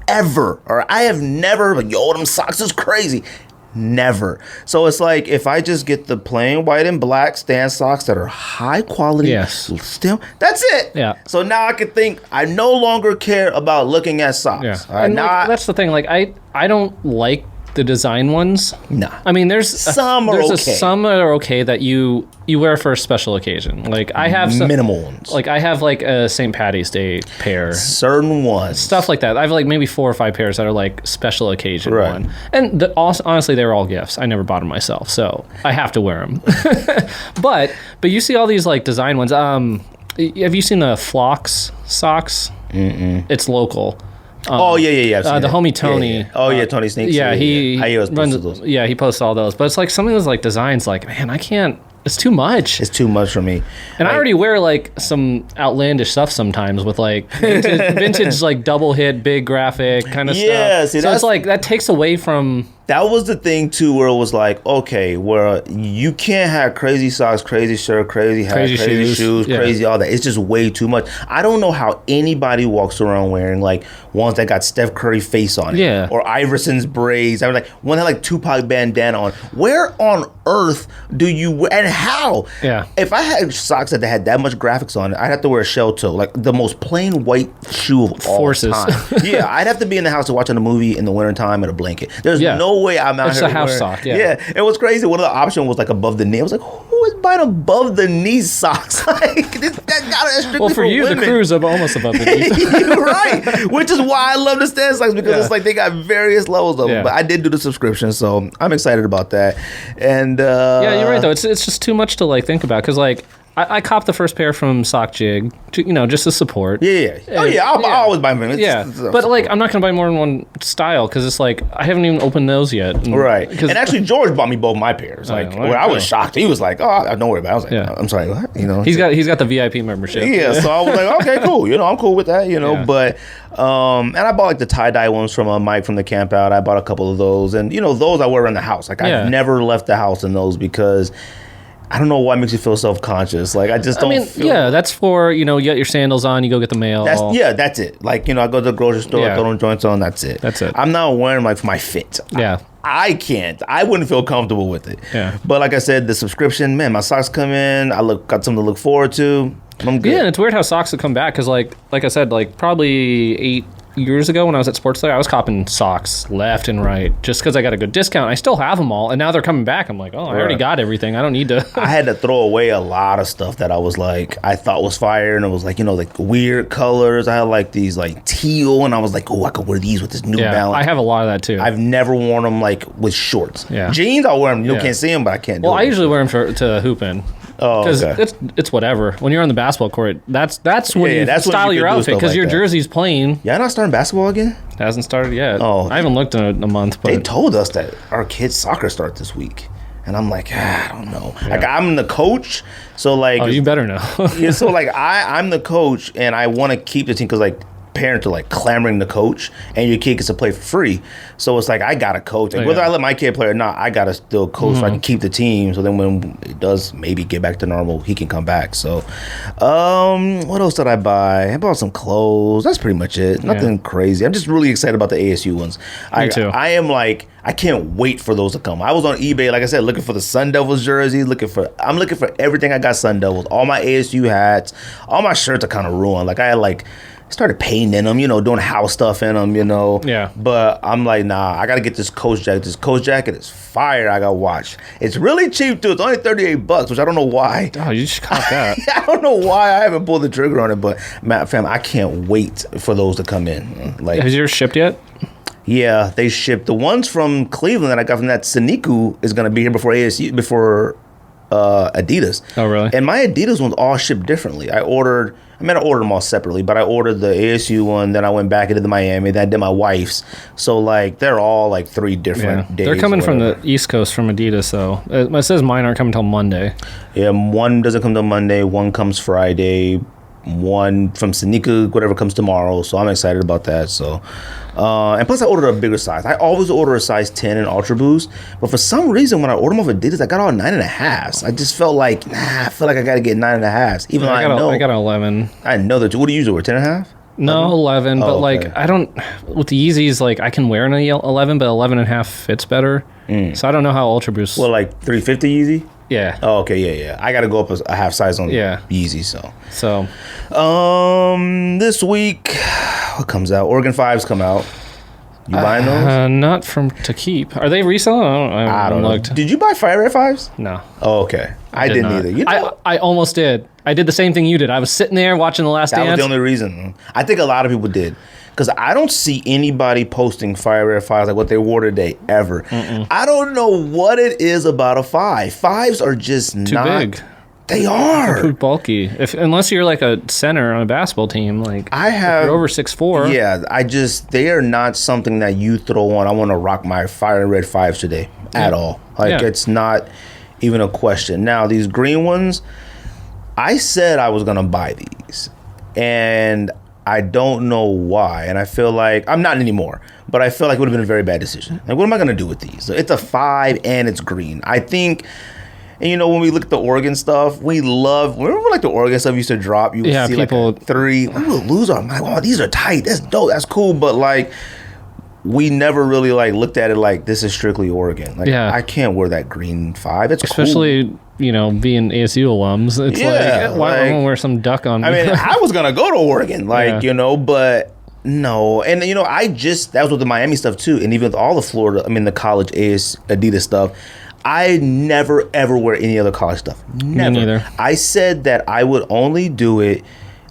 ever. Or I have never like, yo, them socks is crazy. Never. So it's like if I just get the plain white and black Stance socks that are high quality, still, that's it.
Yeah.
So now I can think I no longer care about looking at socks.
Yeah. And that's the thing. Like I don't like the design ones.
Nah.
I mean, there's
some
some that are okay that you wear for a special occasion. Like I have some
minimal ones.
Like I have like a St. Patty's Day pair.
Certain ones.
Stuff like that. I have like maybe 4 or 5 pairs that are like special occasion one. And honestly, they were all gifts. I never bought them myself, so I have to wear them. but you see all these like design ones. Have you seen the Phlox socks?
Mm-mm.
It's local.
Yeah.
The homie Tony.
Yeah. Oh yeah, Tony Sneaks.
Yeah, he
runs those.
Yeah, he posts all those. But it's like some of those like designs. Like, man, I can't. It's too much.
It's too much for me.
And I already wear like some outlandish stuff sometimes with like vintage like double hit, big graphic kind of stuff. Yeah, see, so it's like that takes away from.
That was the thing too, where it was like, okay, where you can't have crazy socks, crazy shirt, crazy hat, crazy shoes, crazy all that. It's just way too much. I don't know how anybody walks around wearing like ones that got Steph Curry face on it, or Iverson's braids. I was like, one had like Tupac bandana on. Where on earth do you wear, and how?
Yeah.
If I had socks that had that much graphics on it, I'd have to wear a shell toe, like the most plain white shoe of all time. Yeah, I'd have to be in the house to watching a movie in the wintertime in a blanket. There's no way I'm out here.
It's a house sock,
Yeah, it was crazy. One of the options was like above the knee. I was like, who is buying above the knee socks? Like, that's
well, for you,
women.
The crew's almost above the knee.
You're right, which is why I love the Stan socks, because it's like they got various levels of them. But I did do the subscription, so I'm excited about that. And
yeah, you're right though. It's just too much to like think about, because like I copped the first pair from Sock Jig, just to support.
Yeah. Oh yeah, I'll always buy them.
But like I'm not gonna buy more than one style, because it's like I haven't even opened those yet.
Right. And actually, George bought me both my pairs. Like I was shocked. He was like, "Oh, don't worry about it." I was like, "I'm sorry, what?"
He's got the VIP membership.
Yeah. So I was like, "Okay, cool. I'm cool with that." But and I bought like the tie-dye ones from Mike from the camp out. I bought a couple of those, and those I wear around the house. Like I've never left the house in those, because I don't know why it makes you feel self-conscious. Like I just don't feel...
that's for, you get your sandals on, you go get the mail.
That's it. Like, I go to the grocery store, throw them joints on, that's it.
That's it.
I'm not wearing like for my fit.
Yeah.
I can't. I wouldn't feel comfortable with it.
Yeah.
But like I said, the subscription, man, my socks come in, got something to look forward to. I'm good.
Yeah, and it's weird how socks have come back, because like I said, like probably 8 years ago when I was at Sports Center, I was copping socks left and right just because I got a good discount. I still have them all, and now they're coming back. I'm like, I already got everything. I don't need to.
I had to throw away a lot of stuff that I was like, I thought was fire, and it was like, like weird colors. I had like these like teal, and I was like, I could wear these with this New Balance.
I have a lot of that too.
I've never worn them like with shorts.
Yeah.
Jeans, I'll wear them. You can't see them, but I can't do
I usually wear them to hoop in.
Oh,
because
okay.
it's whatever. When you're on the basketball court, that's when you style your outfit, because your jersey's plain.
Y'all not starting basketball again?
It hasn't started yet.
Oh,
I haven't looked in a month. But
they told us that our kids' soccer start this week, and I'm like, I don't know. Yeah. Like I'm the coach, so like,
you better know.
Yeah, so like I'm the coach, and I want to keep the team, because like parents are like clamoring to coach, and your kid gets to play for free. So it's like I gotta coach. Like, whether I let my kid play or not, I gotta still coach so I can keep the team. So then when it does maybe get back to normal, he can come back. So what else did I buy? I bought some clothes. That's pretty much it. Nothing crazy. I'm just really excited about the ASU ones.
Me too.
I am like, I can't wait for those to come. I was on eBay, like I said, looking for the Sun Devils jersey, I'm looking for everything. I got Sun Devils, all my ASU hats, all my shirts are kind of ruined. Like I had started painting them, doing house stuff in them,
Yeah.
But I'm like, nah, I got to get this Coach jacket. This Coach jacket is fire. I got to watch. It's really cheap, too. It's only $38, which I don't know why.
Oh, you just caught that.
I don't know why I haven't pulled the trigger on it, but man, fam, I can't wait for those to come in. Like,
has yours shipped yet?
Yeah, they shipped. The ones from Cleveland that I got from that Saniku is going to be here before Adidas.
Oh, really?
And my Adidas ones all shipped differently. I ordered them all separately, but I ordered the ASU one, then I went back into the Miami, then I did my wife's. So, like, they're all, like, 3 different days.
They're coming from the East Coast from Adidas, though. It says mine aren't coming until Monday.
Yeah, one doesn't come till Monday, one comes Friday, one from Sanika, whatever comes tomorrow. So I'm excited about that. So, and plus I ordered a bigger size. I always order a size 10 in Ultra Boost, but for some reason when I ordered them off Adidas, I got all 9.5s. I just felt like, I feel like I got to get 9.5s. Even though I got an 11. I know that. What do you usually wear? 10.5?
No, 11. But like I don't with the Yeezys. Like I can wear an 11, but 11.5 fits better. So I don't know how Ultra Boost.
Well, like 350 Yeezy.
Yeah.
Oh, okay, yeah. I got to go up a half size on Yeezy,
So,
this week, what comes out? Oregon 5s come out. You buying those?
Not from to keep. Are they resale? I don't know.
Did you buy Fire Red 5s?
No.
Oh, okay. I didn't either. You know,
I almost did. I did the same thing you did. I was sitting there watching The Last Dance.
That was the only reason. I think a lot of people did. Because I don't see anybody posting Fire Red 5s like what they wore today ever. Mm-mm. I don't know what it is about a 5. 5s are just
too big.
They are
too bulky. Unless you're like a center on a basketball team, like if you're over 6'4".
Yeah, they are not something that you throw on. I want to rock my Fire Red 5s today at all. Like it's not even a question. Now these green ones, I said I was gonna buy these, and I don't know why. And I feel like I'm not anymore. But I feel like it would have been a very bad decision. Like, what am I gonna do with these? It's a 5 and it's green. I think. And you know, when we look at the Oregon stuff, remember like the Oregon stuff used to drop? You would see people, like a 3. We would lose them. I'm like, oh, these are tight. That's dope. That's cool. But like, we never really like looked at it like this is strictly Oregon. Like, I can't wear that green 5. It's
especially
cool.
You know, being ASU alums. It's like, why am I gonna wear some duck on me?
I mean, I was gonna go to Oregon, you know, but. No, and you know, that was with the Miami stuff too, and even with all the Florida, the college Adidas stuff. I never ever wear any other college stuff. Never.
Me neither.
I said that I would only do it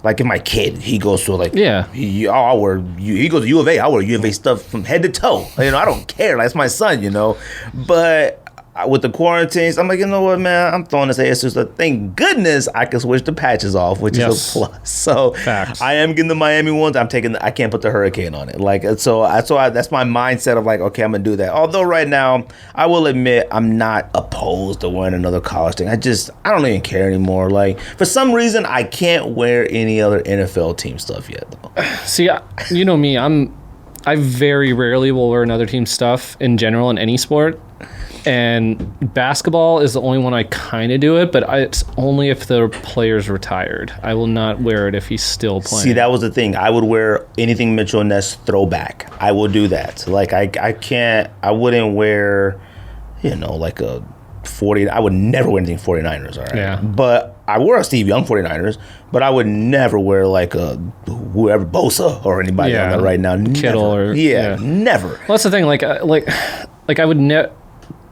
like if my kid he goes to like I'll wear he goes to U of A. I'll wear U of A stuff from head to toe. You know, I don't care. That's my son. You know, but. With the quarantines, I'm like, you know what, man? I'm throwing this ASU stuff. Thank goodness I can switch the patches off, which is a plus. So
facts.
I am getting the Miami ones. I can't put the Hurricane on it. Like that's my mindset of like, okay, I'm gonna do that. Although right now, I will admit I'm not opposed to wearing another college thing. I don't even care anymore. Like for some reason, I can't wear any other NFL team stuff yet. Though.
See, you know me. I very rarely will wear another team's stuff in general in any sport. And basketball is the only one I kind of do it, but it's only if the player's retired. I will not wear it if he's still playing.
See, that was the thing. I would wear anything Mitchell and Ness throwback. I will do that. Like, I wouldn't wear, you know, like a 40. I would never wear anything 49ers, all right? Yeah. But I wore a Steve Young 49ers, but I would never wear like a whoever, Bosa or anybody on that right now.
Kittle or...
never.
Well, that's the thing. Like I would never...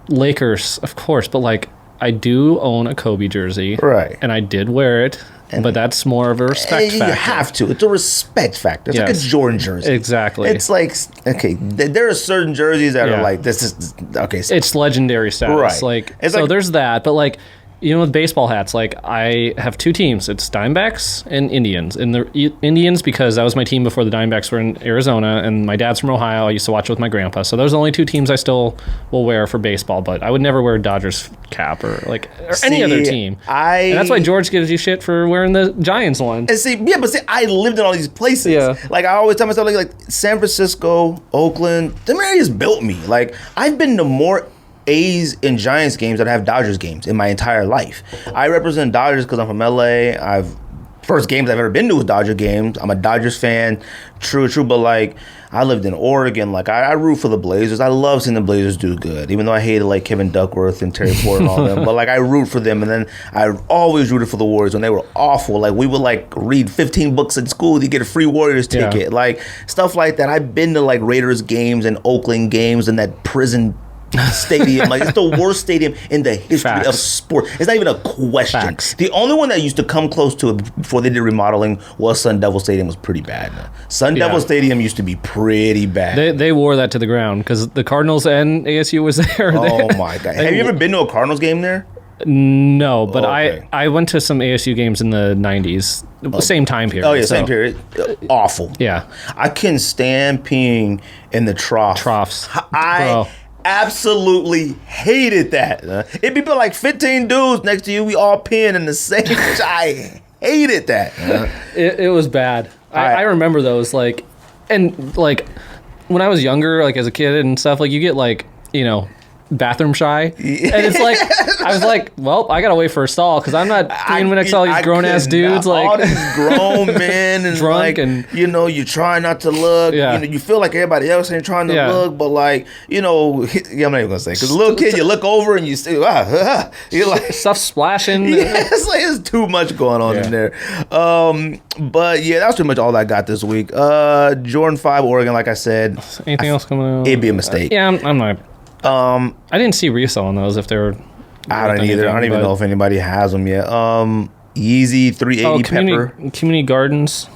Lakers, of course, but like I do own a Kobe jersey,
right? And
I did wear it, but that's more of a respect factor.
You have to. It's a respect factor. It's like a Jordan jersey.
Exactly.
It's like there are certain jerseys that are like this is okay. So.
It's legendary status, right? Like so, there's that, but like. You know, with baseball hats, like I have 2 teams. It's Diamondbacks and Indians. And the Indians, because that was my team before the Diamondbacks were in Arizona, and my dad's from Ohio. I used to watch it with my grandpa. So those are the only 2 teams I still will wear for baseball. But I would never wear a Dodgers cap or any other team. And that's why George gives you shit for wearing the Giants one.
And I lived in all these places. Yeah. Like I always tell myself, like San Francisco, Oakland, them areas built me. Like I've been to more A's and Giants games that have Dodgers games in my entire life. I represent Dodgers because I'm from LA. First games I've ever been to was Dodger games. I'm a Dodgers fan, true. But like I lived in Oregon. Like I root for the Blazers. I love seeing the Blazers do good, even though I hated like Kevin Duckworth and Terry Ford and all them. But like I root for them, and then I always rooted for the Warriors when they were awful. Like we would like read 15 books in school to get a free Warriors ticket, like stuff like that. I've been to like Raiders games and Oakland games and that prison stadium. Like it's the worst stadium in the history of sport. It's not even a question. Facts. The only one that used to come close to it before they did remodeling was Sun Devil Stadium. Was pretty bad. Sun Devil Stadium used to be pretty bad.
They wore that to the ground because the Cardinals and ASU was there.
Oh my god! Have you ever been to a Cardinals game there?
No, but I went to some ASU games in the 90s. Same time period.
Oh yeah, same period. Awful.
Yeah.
I couldn't stand peeing in the troughs.
Bro.
Absolutely hated that. It'd be like 15 dudes next to you. We all peeing in the same. I hated that.
It was bad. I remember those. Like, and like when I was younger, like as a kid and stuff, like you get like, you know, bathroom shy, and it's like I was like, well, I gotta wait for a stall because I'm not doing next to all these grown ass dudes, like
all these grown men and
drunk,
like,
and
you try not to look.
Yeah.
You feel like everybody else ain't trying to look, but like, I'm not even gonna say because a little kid, you look over and you see, you're like
stuff splashing.
Yeah, it's like it's too much going on in there. But yeah, that's pretty much all I got this week. Jordan 5 Oregon, like I said.
Anything else coming out?
It'd be a mistake.
Yeah, I'm not. I didn't see resale on those if they were.
I don't either. I don't even know if anybody has them yet. Yeezy 380 Pepper.
Community Gardens.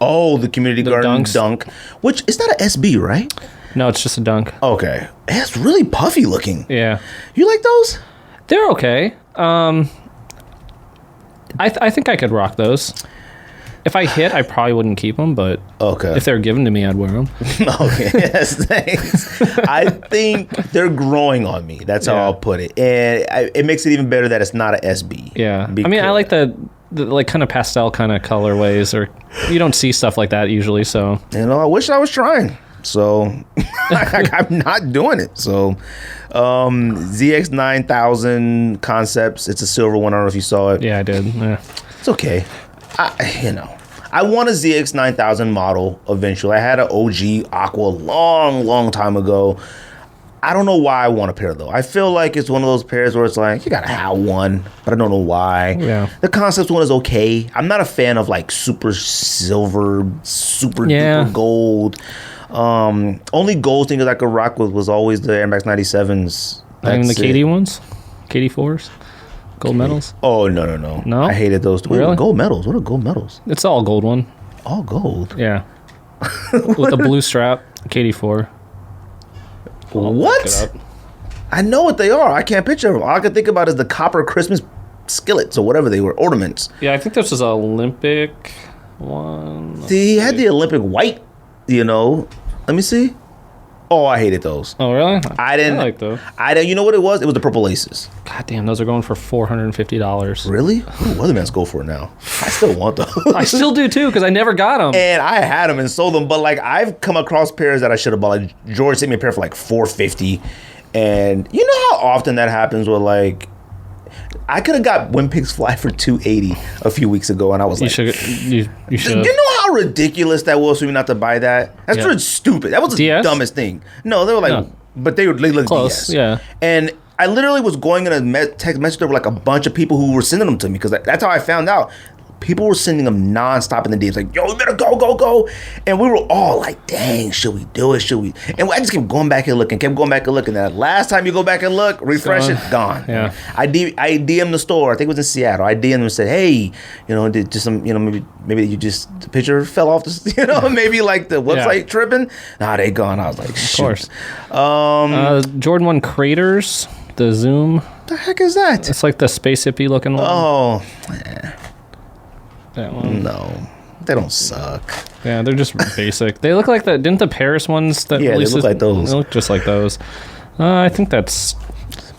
Oh, the Community Gardens Dunk. Which, is that an SB, right?
No, it's just a dunk.
Okay. It's really puffy looking.
Yeah.
You like those?
They're okay. I think I could rock those. If I hit, I probably wouldn't keep them, but if they were given to me, I'd wear them.
Okay, yes, thanks. I think they're growing on me. That's how I'll put it. And it makes it even better that it's not an SB.
Yeah. I mean, I like the like kind of pastel kind of colorways, or you don't see stuff like that usually, so.
I wish I was trying. So, I'm not doing it. So, ZX 9000 Concepts. It's a silver one. I don't know if you saw it.
Yeah, I did. Yeah.
It's okay. I want a ZX 9000 model eventually. I had an OG Aqua long time ago. I don't know why I want a pair, though. I feel like it's one of those pairs where it's like, you gotta have one, but I don't know why.
Yeah.
The Concepts one is okay. I'm not a fan of like super silver, super duper gold. Only gold thing that I could rock with was always the Air Max 97s.
And the KD ones? KD4s? Gold medals?
Oh, no.
No?
I hated those too.
Really?
Gold medals? What are gold medals?
It's all gold one.
All gold?
Yeah. With a blue strap, KD4.
What? I know what they are. I can't picture them. All I can think about is the copper Christmas skillets or whatever they were, ornaments.
Yeah, I think this was an Olympic one.
See, he had the Olympic white, Let me see. Oh, I hated those.
Oh, really?
I didn't
like those.
You know what it was? It was the purple laces.
God damn, those are going for $450.
Really? What do Weathermans go for now? I still want those.
I still do too, because I never got them.
And I had them and sold them, but like I've come across pairs that I should have bought. Like George sent me a pair for like $450, and you know how often that happens with like. I could have got When Pigs Fly for $280 a few weeks ago, and I was like,
you should.
You know how ridiculous that was for me not to buy that? That's really stupid. That was the dumbest thing. No, they were like, but they looked
close.
DS.
Yeah.
And I literally was going in a text message. There were like a bunch of people who were sending them to me because that's how I found out. People were sending them nonstop in the DMs, like, yo, we better go. And we were all like, dang, should we do it? Should we? And I just kept going back and looking, And that last time you go back and look, refresh it, gone.
Yeah.
I DM'd the store. I think it was in Seattle. I DM'd them and said, hey, did just some, maybe you just, the picture fell off the, maybe like the website tripping. Nah, they gone. I was like, shoot.
Of course. Jordan 1 Craters, the Zoom.
The heck is that?
It's like the space hippie looking one.
Oh,
that one.
No, they don't suck.
Yeah, they're just basic. They look like the. Didn't the Paris ones that?
Yeah, they look like those.
They look just like those. I think that's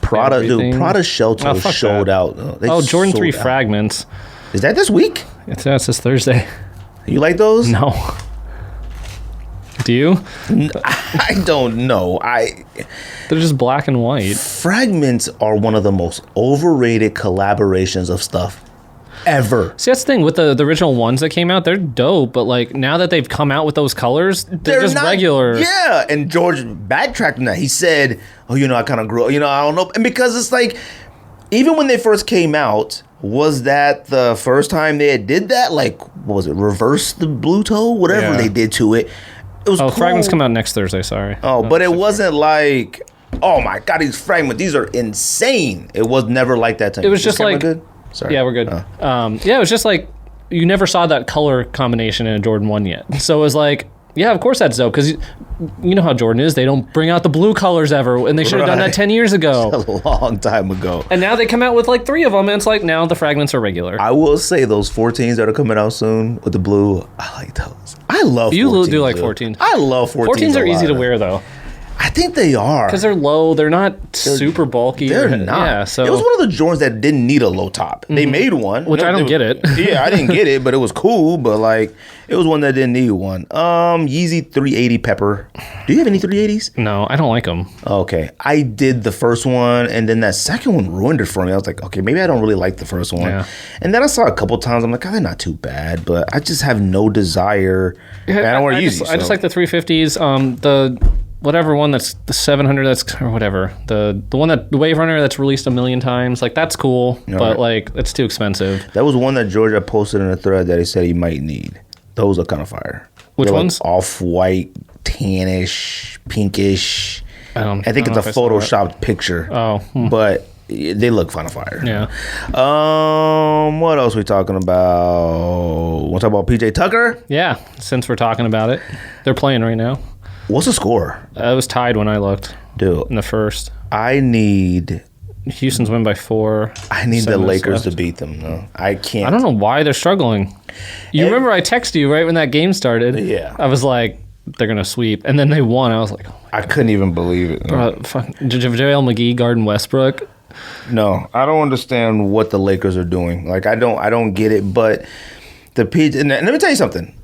Prada.
everything.
Dude, Prada shell toes showed out.
Jordan 3 Fragments.
Is that this week?
It's this Thursday.
You like those?
No. Do you?
I don't know.
They're just black and white.
Fragments are one of the most overrated collaborations of stuff ever.
See, that's the thing with the original ones that came out. They're dope, but like now that they've come out with those colors, they're just not regular.
Yeah, and George backtracked on that. He said, "Oh, I kind of grew. I don't know." And because it's like, even when they first came out, was that the first time they did that? Like, what was it? Reverse the blue toe, whatever they did to it. It was cool.
Fragments come out next Thursday. Sorry.
Oh, but it wasn't like, oh my god, these fragments, these are insane. It was never like that to me.
It was just like.
Good? Sorry.
Yeah, we're good. It was just like you never saw that color combination in a Jordan 1 yet. So it was like, yeah, of course that's dope because you know how Jordan is. They don't bring out the blue colors ever, and they should have done that 10 years ago.
A long time ago.
And now they come out with like 3 of them, and it's like now the fragments are regular.
I will say those 14s that are coming out soon with the blue, I like those. I love 14s.
You do like 14s.
I love 14s.
14s are easy to wear though.
I I think they are.
Because they're low. They're not super bulky.
They're not.
Yeah, so
it was one of the Jordans that didn't need a low top. They made one.
Which I don't get it.
Yeah, I didn't get it, but it was cool. But like, it was one that didn't need one. Yeezy 380 Pepper. Do you have any 380s?
No, I don't like them.
Okay. I did the first one, and then that second one ruined it for me. I was like, okay, maybe I don't really like the first one. Yeah. And then I saw it a couple times. I'm like, oh, they're not too bad, but I just have no desire. I don't wear Yeezy.
I just like the 350s. The whatever one that's the 700, that's or whatever. The one that the Wave Runner that's released a million times. Like that's cool, but like it's too expensive.
That was one that Georgia posted in a thread that he said he might need. Those are kind of fire.
Which ones?
Like off-white, tannish, pinkish. I think it's a photoshopped picture. But they look kind of fire.
Yeah.
What else are we talking about? Want to talk about PJ Tucker?
Yeah, since we're talking about it. They're playing right now.
What's the score?
It was tied when I looked.
Dude.
In the first.
I need...
Houston's win by 4.
I need the Lakers to beat them. No, I can't.
I don't know why they're struggling. Remember I texted you right when that game started?
Yeah.
I was like, they're going to sweep. And then they won. I was like, oh
I couldn't even believe it. No.
JaVale McGee guarding Westbrook.
No, I don't understand what the Lakers are doing. Like, I don't get it. But the PJ, and let me tell you something.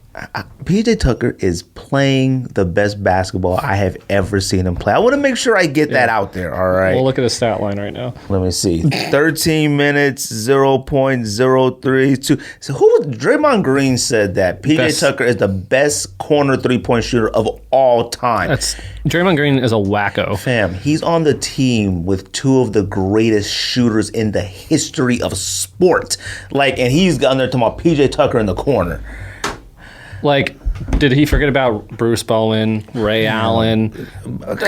PJ Tucker is playing the best basketball I have ever seen him play. I want to make sure I get that out there, all right?
We'll look at the stat line right now.
Let me see. 13 minutes, 0.032. So Draymond Green said that PJ Tucker is the best corner three-point shooter of all time.
Draymond Green is a wacko.
Fam, he's on the team with two of the greatest shooters in the history of sport. Like, and he's on there talking about PJ Tucker in the corner.
Like, did he forget about Bruce Bowen, Ray Allen?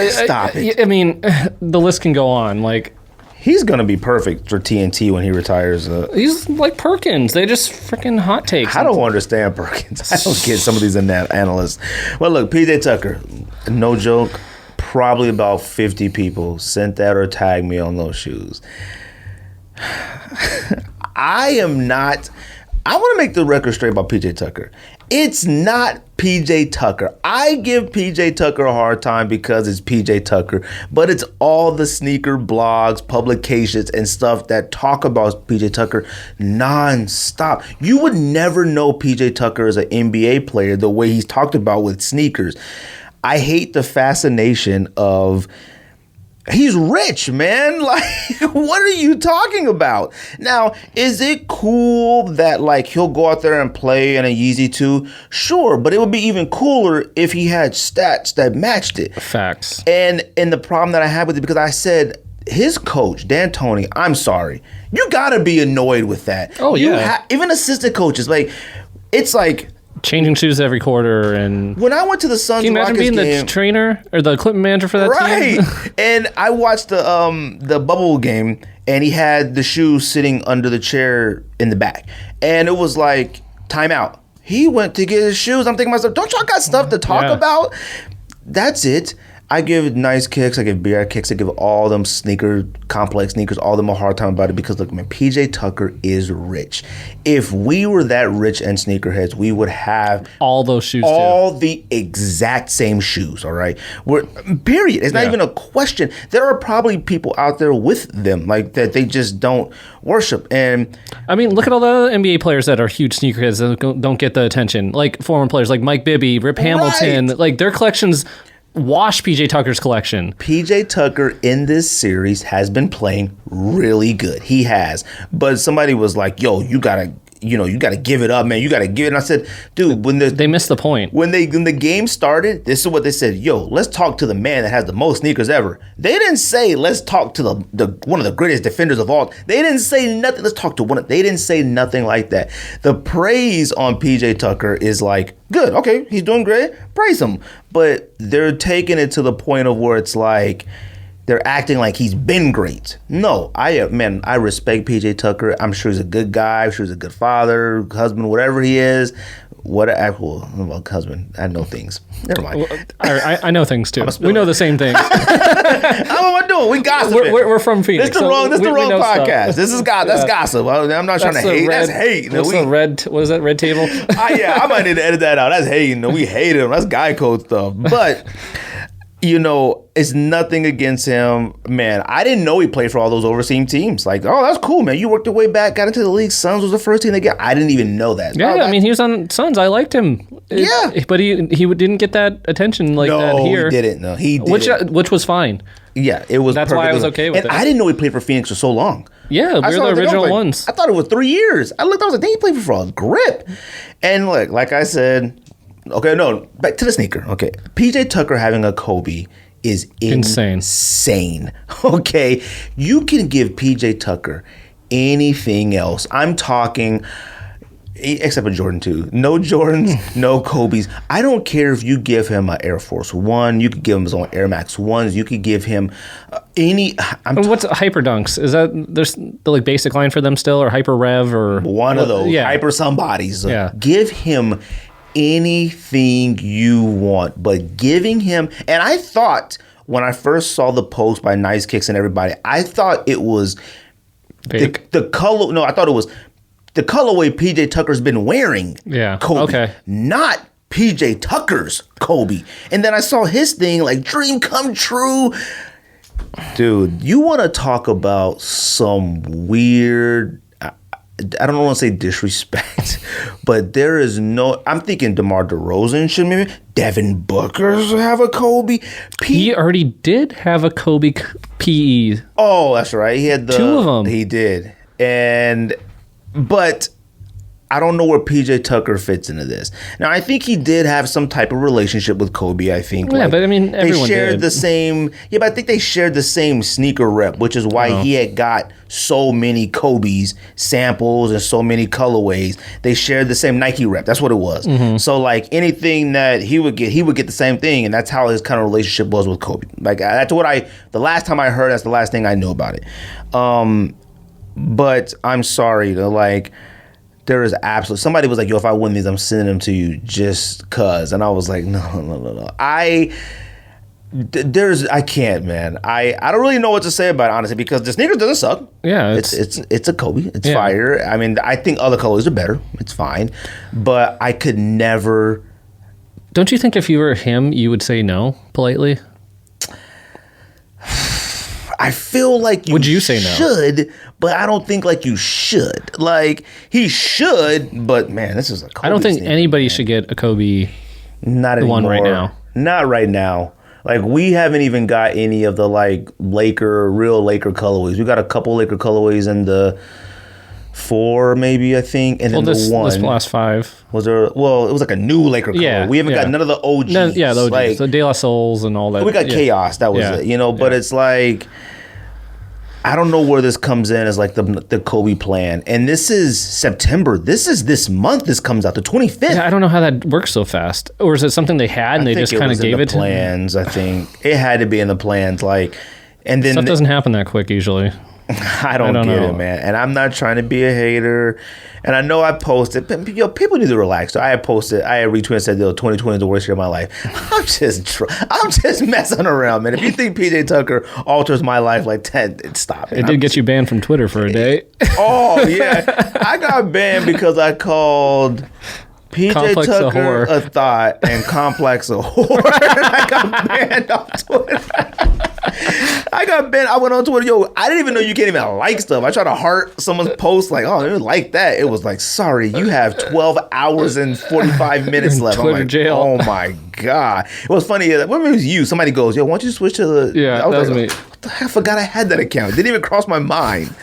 Stop it.
I mean, the list can go on. Like,
he's gonna be perfect for TNT when he retires.
He's like Perkins. They just freaking hot takes.
I don't understand Perkins. I don't get some of these analysts. Well, look, PJ Tucker, no joke. Probably about 50 people sent that or tagged me on those shoes. I want to make the record straight about PJ Tucker. It's not PJ Tucker. I give PJ Tucker a hard time because it's PJ Tucker, but it's all the sneaker blogs, publications, and stuff that talk about PJ Tucker nonstop. You would never know PJ Tucker as an NBA player the way he's talked about with sneakers. I hate the fascination of... He's rich, man. Like, what are you talking about? Now, is it cool that, like, he'll go out there and play in a Yeezy 2? Sure, but it would be even cooler if he had stats that matched it.
Facts.
And the problem that I have with it, because I said, his coach, Dan Toney, I'm sorry. You got to be annoyed with that.
Oh, yeah.
Even assistant coaches, like, it's like...
Changing shoes every quarter, and
when I went to the Suns,
can you imagine being the trainer or the equipment manager for that team?
Right. And I watched the bubble game, and he had the shoes sitting under the chair in the back, and it was like timeout. He went to get his shoes. I'm thinking to myself, don't y'all got stuff to talk about? That's it. I give nice kicks. I give BR kicks. I give all them complex sneakers, all them a hard time about it because, look, man, PJ Tucker is rich. If we were that rich and sneakerheads, we would have
all those shoes,
the exact same shoes, all right? Period. It's not even a question. There are probably people out there with them, like, that they just don't worship. And
I mean, look at all the other NBA players that are huge sneakerheads that don't get the attention. Like former players like Mike Bibby, Rip Hamilton, like their collections wash PJ Tucker's collection.
PJ Tucker in this series has been playing really good. He has. But somebody was like, yo, you gotta give it up, man. You gotta give it. And I said, dude, they
missed the point.
When the game started, this is what they said. Yo, let's talk to the man that has the most sneakers ever. They didn't say, let's talk to the one of the greatest defenders of all. They didn't say nothing. Let's talk to they didn't say nothing like that. The praise on PJ Tucker is like, good, okay, he's doing great. Praise him. But they're taking it to the point of where it's like, they're acting like he's been great. No, I respect PJ Tucker. I'm sure he's a good guy. I'm sure he's a good father, husband, whatever he is. Husband, I know things. Never mind.
I know things too. We know the same things.
What am I doing? We gossip.
We're from Phoenix.
This the wrong podcast. This is that's gossip. I'm not trying to hate. That's hate.
What's the red? What is that? Red table?
I might need to edit that out. That's hating. We hate him. That's guy code stuff. But it's nothing against him. Man, I didn't know he played for all those overseas teams. Like, oh, that's cool, man. You worked your way back, got into the league. Suns was the first team they got. I didn't even know that.
Yeah, I mean, he was on Suns. I liked him.
Yeah.
But he didn't get that attention that here.
No, he didn't. No, he didn't.
Which was fine.
Yeah, it was.
That's why I was okay with it.
And I didn't know he played for Phoenix for so long.
Yeah, we're the original ones.
I thought it was 3 years. I was like, he played for a grip. And look, like I said, okay, no, back to the sneaker. Okay, PJ Tucker having a Kobe is insane. Okay, you can give PJ Tucker anything else. I'm talking, except for Jordan 2. No Jordans, no Kobe's. I don't care if you give him an Air Force One. You could give him his own Air Max Ones. You could give him
what's Hyper Dunks? Is that there's the basic line for them still, or Hyper Rev, or
one of those? Yeah. Hyper somebodies.
Yeah.
Give him anything you want, but giving him, and I thought when I first saw the post by Nice Kicks and everybody, I thought it was the color. No, I thought it was the colorway PJ Tucker's been wearing.
Yeah.
Kobe.
Okay.
Not PJ Tucker's Kobe. And then I saw his thing, like dream come true. Dude, you want to talk about some weird, I don't want to say disrespect, but there is no, I'm thinking DeMar DeRozan should maybe, Devin Booker should have a Kobe.
He already did have a Kobe PE.
Oh, that's right. He had
2 of them.
He did. But I don't know where PJ Tucker fits into this. Now, I think he did have some type of relationship with Kobe, I think.
Yeah, but I mean, everyone
they shared
did.
the same. Yeah, but I think they shared the same sneaker rep, which is why he had got so many Kobe's samples and so many colorways. They shared the same Nike rep. That's what it was. Mm-hmm. So, like, anything that he would get the same thing, and that's how his kind of relationship was with Kobe. Like, that's what the last time I heard, that's the last thing I knew about it. But I'm sorry, there is absolutely, somebody was like, yo, if I win these, I'm sending them to you just cuz. And I was like, no. I can't, man. I don't really know what to say about it, honestly, because the sneakers doesn't suck.
Yeah.
It's a Kobe. It's fire. I mean, I think other colors are better. It's fine. But I could never.
Don't you think if you were him, you would say no politely?
I feel like
would you say no?
Should, but I don't think like you should. Like he should, but man, this is a Kobe
I don't think
sneaker,
anybody should get a Kobe.
Not anymore.
One right now.
Not right now. Like we haven't even got any of the real Laker colorways. We got a couple Laker colorways in the 4, maybe, I think, and then the 1.
This last 5
was there. Well, it was like a new Laker color.
Yeah,
we haven't got none of the OGs.
the OGs, the De La Souls and all that.
We got Chaos. That was it. But it's like, I don't know where this comes in as like the Kobe plan. And this is September. This is this month. This comes out the 25th.
Yeah, I don't know how that works so fast. Or is it something they had and they just kind of gave it to
plans? I think it had to be in the plans. And then
stuff doesn't happen that quick usually.
I don't get it, man. And I'm not trying to be a hater. And I know I posted, but people need to relax. So I had retweeted and said, 2020 is the worst year of my life. I'm just messing around, man. If you think PJ Tucker alters my life like 10, stop it.
It did get you banned from Twitter for a day.
Oh, yeah. I got banned because I called PJ
Complex
Tucker a thought and Complex a whore. I got banned off Twitter. I got banned. I went on Twitter. Yo, I didn't even know you can't even like stuff. I tried to heart someone's post like, oh, I didn't like that. It was like, sorry, you have 12 hours and 45 minutes left.
Twitter
I'm like,
jail.
Oh my God. It was funny. When it was you, somebody goes, yo, why don't you switch to the...
Yeah, that was me.
What the heck? I forgot I had that account. It didn't even cross my mind.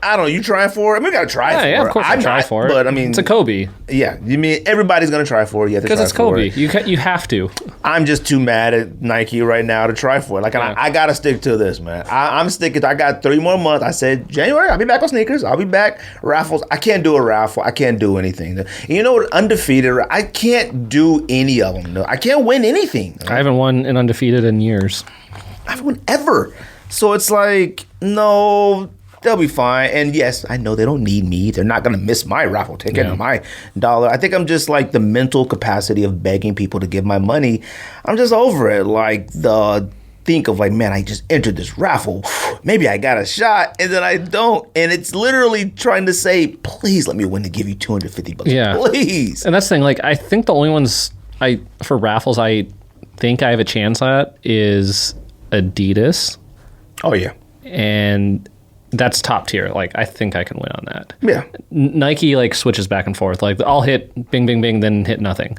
I don't know. You trying for it? I mean, we got to try for it.
Yeah, of course I'm try for it.
But I mean...
It's a Kobe.
Yeah. You mean everybody's going to try for it.
Because it's Kobe. You have to.
I'm just too mad at Nike right now to try for it. Like, I got to stick to this, man. I'm sticking. I got 3 more months. I said, January, I'll be back on sneakers. I'll be back. Raffles. I can't do a raffle. I can't do anything. You know what? Undefeated. I can't do any of them. I can't win anything.
I haven't won an Undefeated in years.
I haven't won ever. So it's like, no... They'll be fine. And yes, I know they don't need me. They're not going to miss my raffle ticket and my dollar. I think I'm just like the mental capacity of begging people to give my money. I'm just over it. Like think of like, man, I just entered this raffle. Maybe I got a shot and then I don't. And it's literally trying to say, please let me win to give you $250.
Yeah.
Please.
And that's the thing. Like, I think the only ones for raffles I think I have a chance at is Adidas.
Oh, yeah.
And that's top tier. Like, I think I can win on that.
Yeah.
Nike, like, switches back and forth. Like, I'll hit bing, bing, bing, then hit nothing.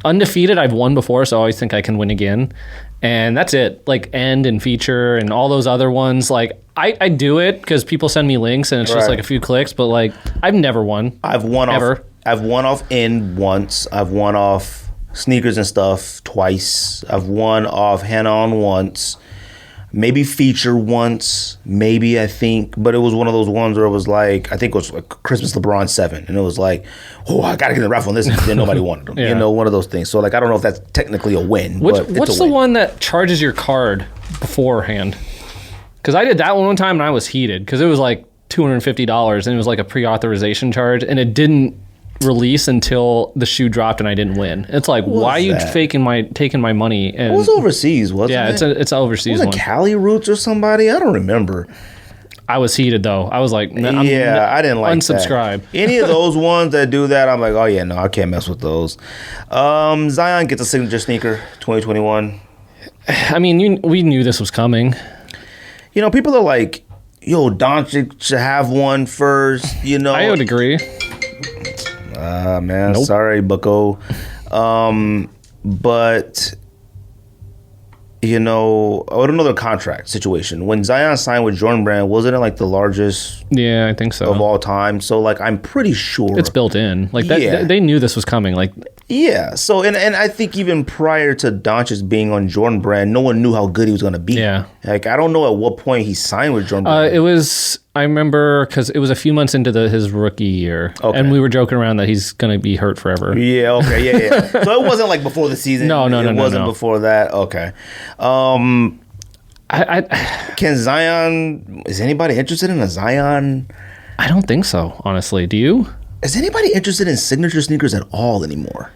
Undefeated, I've won before, so I always think I can win again. And that's it. Like, End and Feature and all those other ones. Like, I do it because people send me links and it's just like a few clicks, but, like, I've never won.
I've won off End once. I've won off Sneakers and Stuff twice. I've won off Head-On once. Maybe Feature once, maybe, I think. But it was one of those ones where it was like, I think it was like Christmas LeBron 7. And it was like, oh, I got to get the raffle on this. And then nobody wanted them. You know, one of those things. So, like, I don't know if that's technically a win.
What's the one that charges your card beforehand? Because I did that one time and I was heated. Because it was like $250 and it was like a pre-authorization charge. And it didn't release until the shoe dropped and I didn't win. It's like, why are you taking my money? And
it was overseas, wasn't it?
Yeah, it's an overseas one.
Was it Cali Roots or somebody? I don't remember.
I was heated though. I was like,
I didn't like
unsubscribe.
That. Any of those ones that do that, I'm like, oh yeah, no, I can't mess with those. Zion gets a signature sneaker 2021.
I mean, we knew this was coming.
You know, people are like, yo, Doncic should have one first. You know,
I would agree.
Man, nope. Sorry, bucko. But, you know, another contract situation. When Zion signed with Jordan Brand, wasn't it like the largest?
Yeah, I think so.
Of all time. So, like, I'm pretty sure
it's built in. Like that, they knew this was coming. Like,
yeah. So, and I think even prior to Doncic being on Jordan Brand, no one knew how good he was going to be.
Yeah.
Like, I don't know at what point he signed with Jordan Brand.
It was. I remember because it was a few months into his rookie year, and we were joking around that he's going to be hurt forever.
Yeah, okay, yeah. So it wasn't like before the season.
No.
It wasn't before that. Okay. Can Zion? Is anybody interested in a Zion?
I don't think so. Honestly, do you?
Is anybody interested in signature sneakers at all anymore?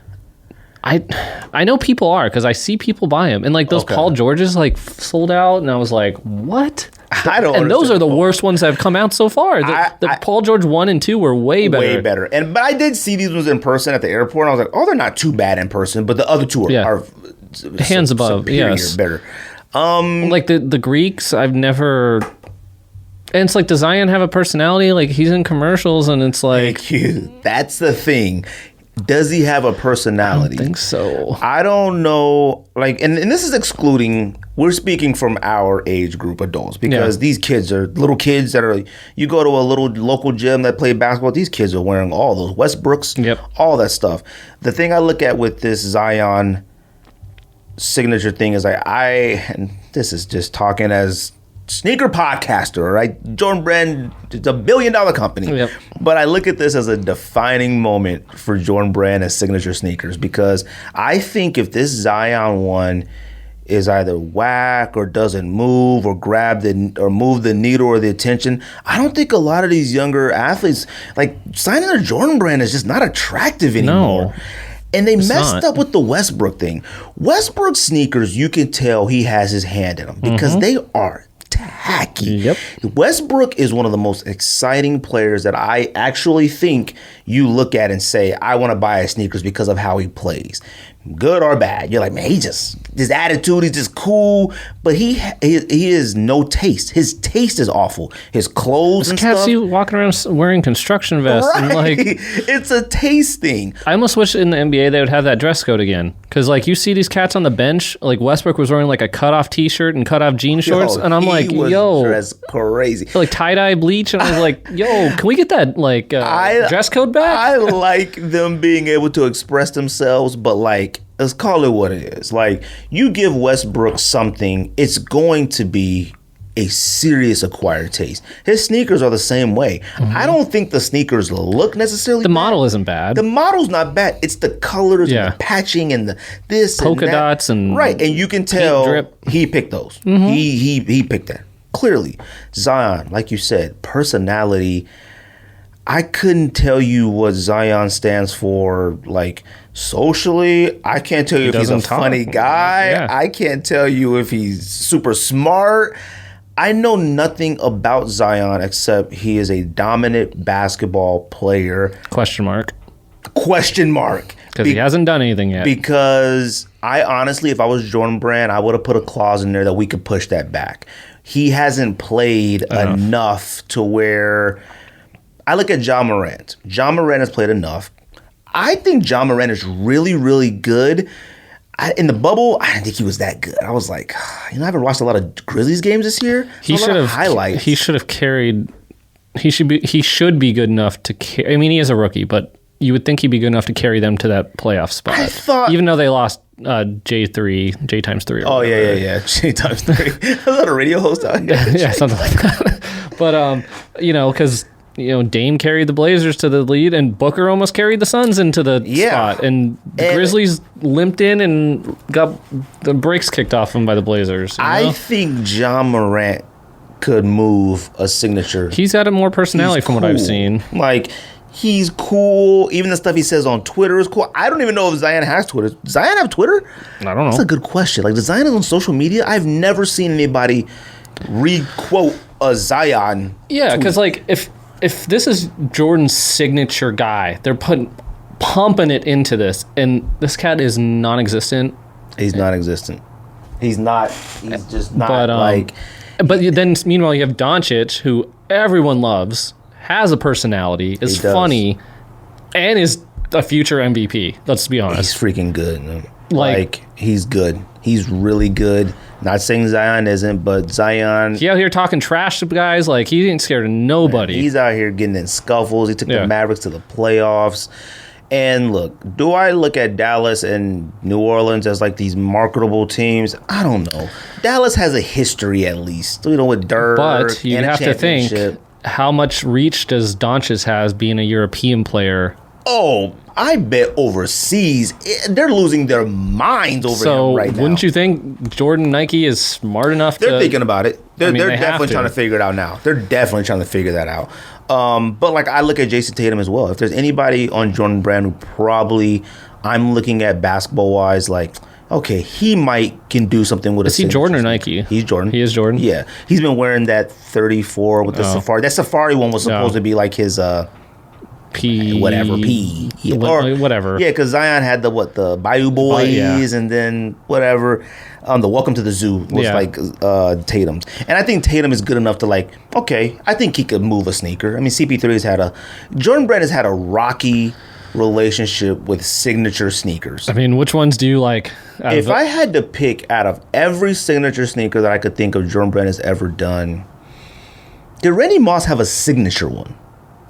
I know people are because I see people buy them, and like those Paul Georges like sold out, and I was like, what?
I don't.
And those are the worst ones that have come out so far. The Paul George 1 and 2 were way better.
Way better. But I did see these ones in person at the airport, and I was like, oh, they're not too bad in person, but the other two are
hands above.
Superior,
yes,
better.
Like the Greeks, I've never. And it's like, does Zion have a personality? Like, he's in commercials, and it's like,
thank you. That's the thing. Does he have a personality?
I don't think so.
I don't know. Like, and this is excluding, we're speaking from our age group, adults, because these kids are little kids that are, you go to a little local gym that play basketball, these kids are wearing all those Westbrooks, all that stuff. The thing I look at with this Zion signature thing is like, and this is just talking as sneaker podcaster, right? Jordan Brand, it's $1 billion company. But I look at this as a defining moment for Jordan Brand as signature sneakers, because I think if this Zion one is either whack or doesn't move or move the needle or the attention, I don't think a lot of these younger athletes, like, signing a Jordan Brand is just not attractive anymore. No. And they messed up with the Westbrook thing. Westbrook sneakers, you can tell he has his hand in them because they are tacky. Westbrook is one of the most exciting players that I actually think you look at and say, I want to buy his sneakers because of how he plays. Good or bad. You're like, man, his attitude, he's just cool, but he has no taste. His taste is awful. His clothes and stuff.
See walking around wearing construction vests.
Right.
And like,
it's a taste thing.
I almost wish in the NBA they would have that dress code again. Because like, you see these cats on the bench, like Westbrook was wearing like a cutoff t-shirt and cutoff jean shorts, and I'm like, yo,
dressed crazy.
Like tie-dye bleach, and I was like, yo, can we get that like dress code back?
I like them being able to express themselves, but like, let's call it what it is. Like, you give Westbrook something, it's going to be a serious acquired taste. His sneakers are the same way. I don't think the sneakers look necessarily
The
bad.
model isn't bad.
The model's not bad. It's the colors and the patching and the this
polka
and that.
dots and
right. And you can tell
drip.
He picked those. He picked that. Clearly. Zion, like you said, personality. I couldn't tell you what Zion stands for, like, socially. I can't tell you if he's a funny guy. I can't tell you if he's super smart. I know nothing about Zion except he is a dominant basketball player.
Question mark.
Question mark.
Because he hasn't done anything yet.
Because I honestly, if I was Jordan Brand, I would have put a clause in there that we could push that back. He hasn't played enough to where I look at John Morant. John Morant has played enough. I think John Morant is really, really good. In the bubble, I didn't think he was that good. I was like, I haven't watched a lot of Grizzlies games this year.
He should have highlights. He should have carried. He should be good enough to carry. I mean, he is a rookie, but you would think he'd be good enough to carry them to that playoff spot.
I thought,
even though they lost J times 3.
Oh yeah, J times 3. Was that a radio host out here?
Yeah, something like that. But because Dame carried the Blazers to the lead, and Booker almost carried the Suns into the spot, and the Grizzlies limped in and got the brakes kicked off them by the Blazers.
I think John Morant could move a signature.
He's got a more personality from what I've seen.
Like, he's cool. Even the stuff he says on Twitter is cool. I don't even know if Zion has Twitter. Does Zion have Twitter?
I don't know.
That's a good question. Like, does Zion is on social media? I've never seen anybody re-quote a Zion.
Yeah, because like if this is Jordan's signature guy, they're pumping it into this, and this cat is non-existent.
He's non-existent. He's not. He's just not
But then, meanwhile, you have Doncic, who everyone loves, has a personality, is funny, and is a future MVP. Let's be honest.
He's freaking good. Like, he's good. He's really good. Not saying Zion isn't, but Zion...
He out here talking trash to guys. Like, he ain't scared of nobody.
Man, he's out here getting in scuffles. He took the Mavericks to the playoffs. And look, do I look at Dallas and New Orleans as like these marketable teams? I don't know. Dallas has a history at least, with Dirk.
But you have to think, how much reach does Doncic has being a European player?
Oh, I bet overseas they're losing their minds over him right now.
So wouldn't you think Jordan Nike is smart enough?
They're thinking about it. They're definitely trying to figure it out now. They're definitely trying to figure that out. But like, I look at Jason Tatum as well. If there's anybody on Jordan Brand who probably I'm looking at basketball wise, like, okay, he can do something with.
Is he Jordan or Nike?
He's Jordan.
He is Jordan.
Yeah, he's been wearing that 34 with the Safari. That Safari one was supposed to be like his
P
or
whatever.
Yeah, because Zion had the Bayou Boys, and then whatever. The Welcome to the Zoo was like Tatum's, and I think Tatum is good enough to like. Okay, I think he could move a sneaker. I mean, CP3 Jordan Brand has had a rocky relationship with signature sneakers.
I mean, which ones do you like?
If I had to pick out of every signature sneaker that I could think of Jordan Brand has ever done, did Randy Moss have a signature one?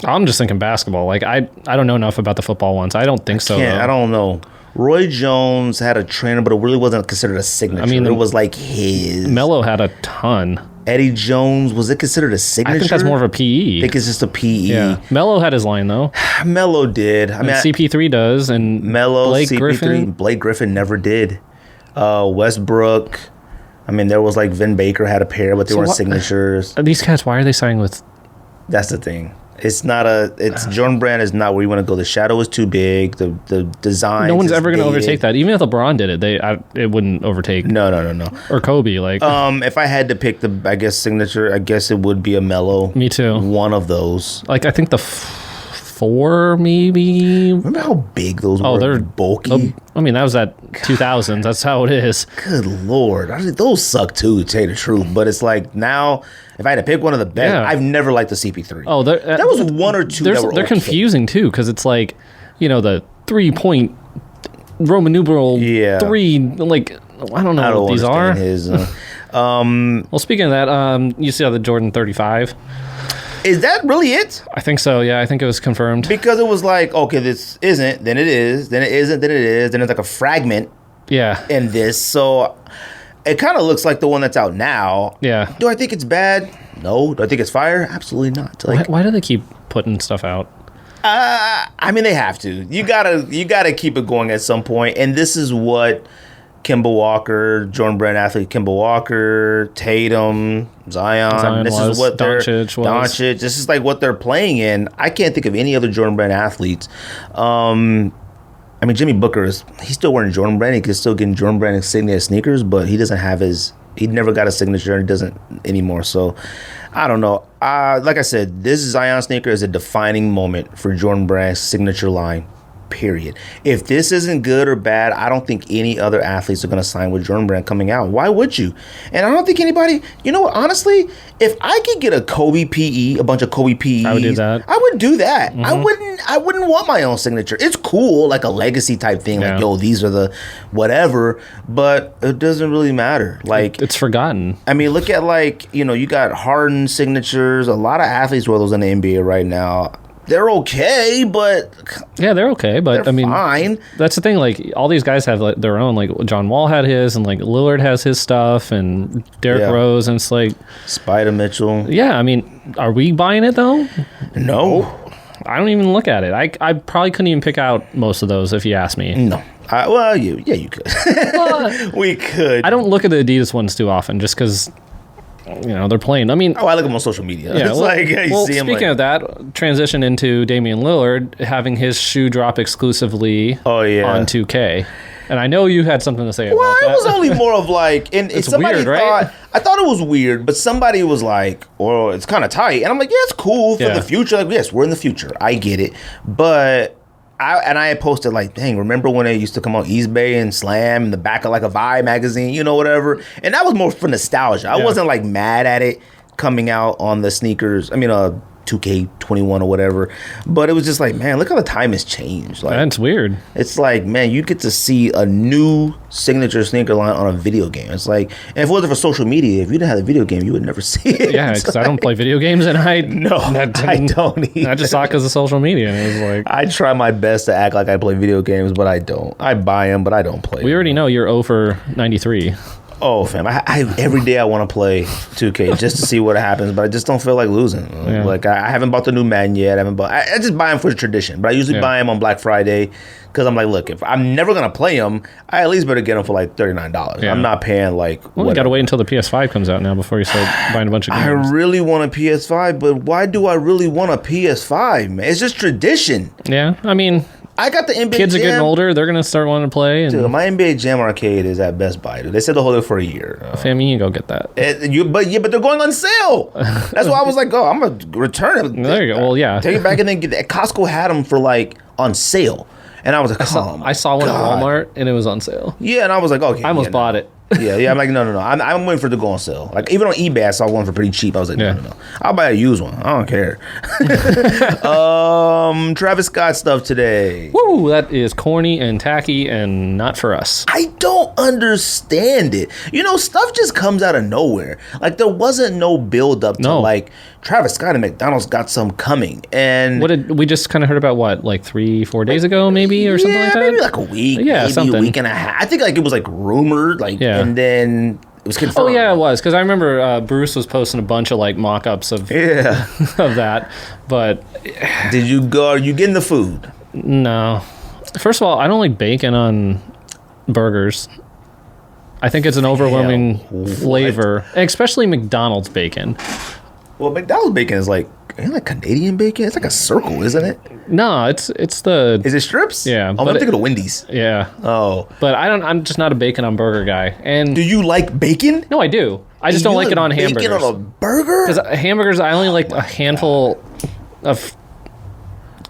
I'm just thinking basketball. Like, I don't know enough about the football ones. I don't think so.
I don't know. Roy Jones had a trainer, but it really wasn't considered a signature. I mean, it was like his.
Melo had a ton.
Eddie Jones, was it considered a signature?
I think that's more of a PE.
I think it's just a PE.
Yeah. Melo had his line, though.
Melo did. I mean,
CP3 does, and
Melo,
Blake
CP3,
Griffin.
Blake Griffin never did. Westbrook. I mean, there was like Vin Baker had a pair, but they weren't signatures.
These guys, why are they signing with?
That's the thing. It's not Jordan Brand is not where you want to go. The shadow is too big. The design.
No one's ever going to overtake that. Even if LeBron did it, it wouldn't overtake.
No.
Or Kobe, like.
If I had to pick signature, I guess it would be a Melo.
Me too.
One of those.
Like, I think the 4 maybe.
Remember how big those were?
They're
bulky.
I mean, that was at 2000s. That's how it is.
Good Lord. Those suck too, to tell you the truth. But it's like now, if I had to pick one of the best, I've never liked the CP3.
Oh,
that was one or two that were
They're confusing too, because it's like, the 3-point Roman numeral 3, like, I don't know what these are. Well, speaking of that, you see how the Jordan 35?
Is that really it?
I think so, yeah. I think it was confirmed.
Because it was like, okay, this isn't, then it is, then it isn't, then it is, then it's like a fragment in this. So it kind of looks like the one that's out now.
Yeah.
Do I think it's bad? No. Do I think it's fire? Absolutely not. Like,
why do they keep putting stuff out?
I mean, they have to. You gotta keep it going at some point. And this is what Kemba Walker, Jordan Brand athlete Kemba Walker, Tatum, Zion this is what Doncic. This is like what they're playing in. I can't think of any other Jordan Brand athletes. I mean, Jimmy Booker he's still wearing Jordan Brand. He can still get Jordan Brand insignia sneakers, but he doesn't have he never got a signature and he doesn't anymore. So I don't know. Like I said, this Zion sneaker is a defining moment for Jordan Brand's signature line. period. If this isn't good or bad, I don't think any other athletes are going to sign with Jordan Brand coming out. Why would you? And I don't think anybody, you know what, honestly, if I could get a Kobe PE, a bunch of Kobe PEs,
I would do that.
I would do that. I wouldn't want my own signature. It's cool, like a legacy type thing, like, yo, these are the whatever, but it doesn't really matter. Like,
it's forgotten.
I mean, look at, like, you know, you got Harden signatures. A lot of athletes wear those in the NBA right now. They're okay, but
they're okay. But I mean,
fine.
That's the thing. Like, all these guys have, like, their own. Like, John Wall had his, and, like, Lillard has his stuff, and Derrick Rose, and it's like
Spider Mitchell.
Yeah, I mean, are we buying it though?
No,
I don't even look at it. I probably couldn't even pick out most of those if you asked me.
No. You could. We could.
I don't look at the Adidas ones too often, just because. You know, they're playing. I mean...
I look at them on social media.
Yeah,
it's like, you see them.
Speaking of that, transition into Damian Lillard having his shoe drop exclusively on 2K. And I know you had something to say about that.
Well, it was only more of like... And
it's
somebody
weird, right?
I thought it was weird, but somebody was like, well, it's kind of tight. And I'm like, yeah, it's cool for the future. Like, yes, we're in the future. I get it. But... I had posted like, dang, remember when it used to come on eBay and Slam in the back of like a Vibe magazine, you know, whatever. And that was more for nostalgia. I wasn't like mad at it coming out on the sneakers. I mean, 2K21 or whatever. But it was just like, man, look how the time has changed. Like,
that's weird.
It's like, man, you get to see a new signature sneaker line on a video game. It's like, and if it wasn't for social media, if you didn't have a video game, you would never see it.
Yeah, because I don't play video games, and I don't either. I just saw it because of social media, and it was like,
I try my best to act like I play video games, but I don't. I buy them, but I don't play.
We already know you're 0 for 93.
Oh, fam! I every day I want to play 2K just to see what happens, but I just don't feel like losing. Yeah. Like I haven't bought the new Madden yet. I just buy them for tradition, but I usually buy them on Black Friday because I'm like, look, if I'm never gonna play them, I at least better get them for like $39. Yeah. I'm not paying like.
Well, you gotta wait until the PS5 comes out now before you start buying a bunch of games.
I really want a PS5, but why do I really want a PS5, man? It's just tradition.
Yeah, I mean.
I got the NBA
Kids
Jam.
are getting older. They're going to start wanting to play. And
dude, my NBA Jam arcade is at Best Buy. Dude. They said they'll hold it for a year.
Fam, you can go get that.
But they're going on sale. That's why I was like, oh, I'm going to return it.
There you go. Well, yeah.
Take it back and then get it. Costco had them for like on sale. And I was like,
I saw one at Walmart and it was on sale.
Yeah, and I was like, okay.
I almost bought it.
Yeah. I'm like, no. I'm waiting for it to go on sale. Like, even on eBay, I saw one for pretty cheap. I was like, no. I'll buy a used one. I don't care. Travis Scott stuff today.
Woo, that is corny and tacky and not for us.
I don't understand it. You know, stuff just comes out of nowhere. Like, there wasn't no build up to like Travis Scott and McDonald's got some coming. And
what did we just kind of heard about? What, like 3-4 days ago, maybe, or something like that?
Maybe like a week.
Yeah,
maybe
something.
A week and a half. I think like it was like rumored. Like, and then it was confirmed.
Oh yeah, it was, because I remember Bruce was posting a bunch of like mock-ups of of that. But
did you go? Are you getting the food?
No. First of all, I don't like bacon on burgers. I think it's an overwhelming flavor, especially McDonald's bacon.
Well, McDonald's bacon is like, ain't like Canadian bacon? It's like a circle, isn't it?
No, it's the.
Is it strips?
Yeah.
I'm thinking of Wendy's.
Yeah.
Oh.
But I'm just not a bacon on burger guy. And
do you like bacon?
No, I do. I just don't like it on hamburgers.
Bacon on a burger?
Because hamburgers, I only like a handful of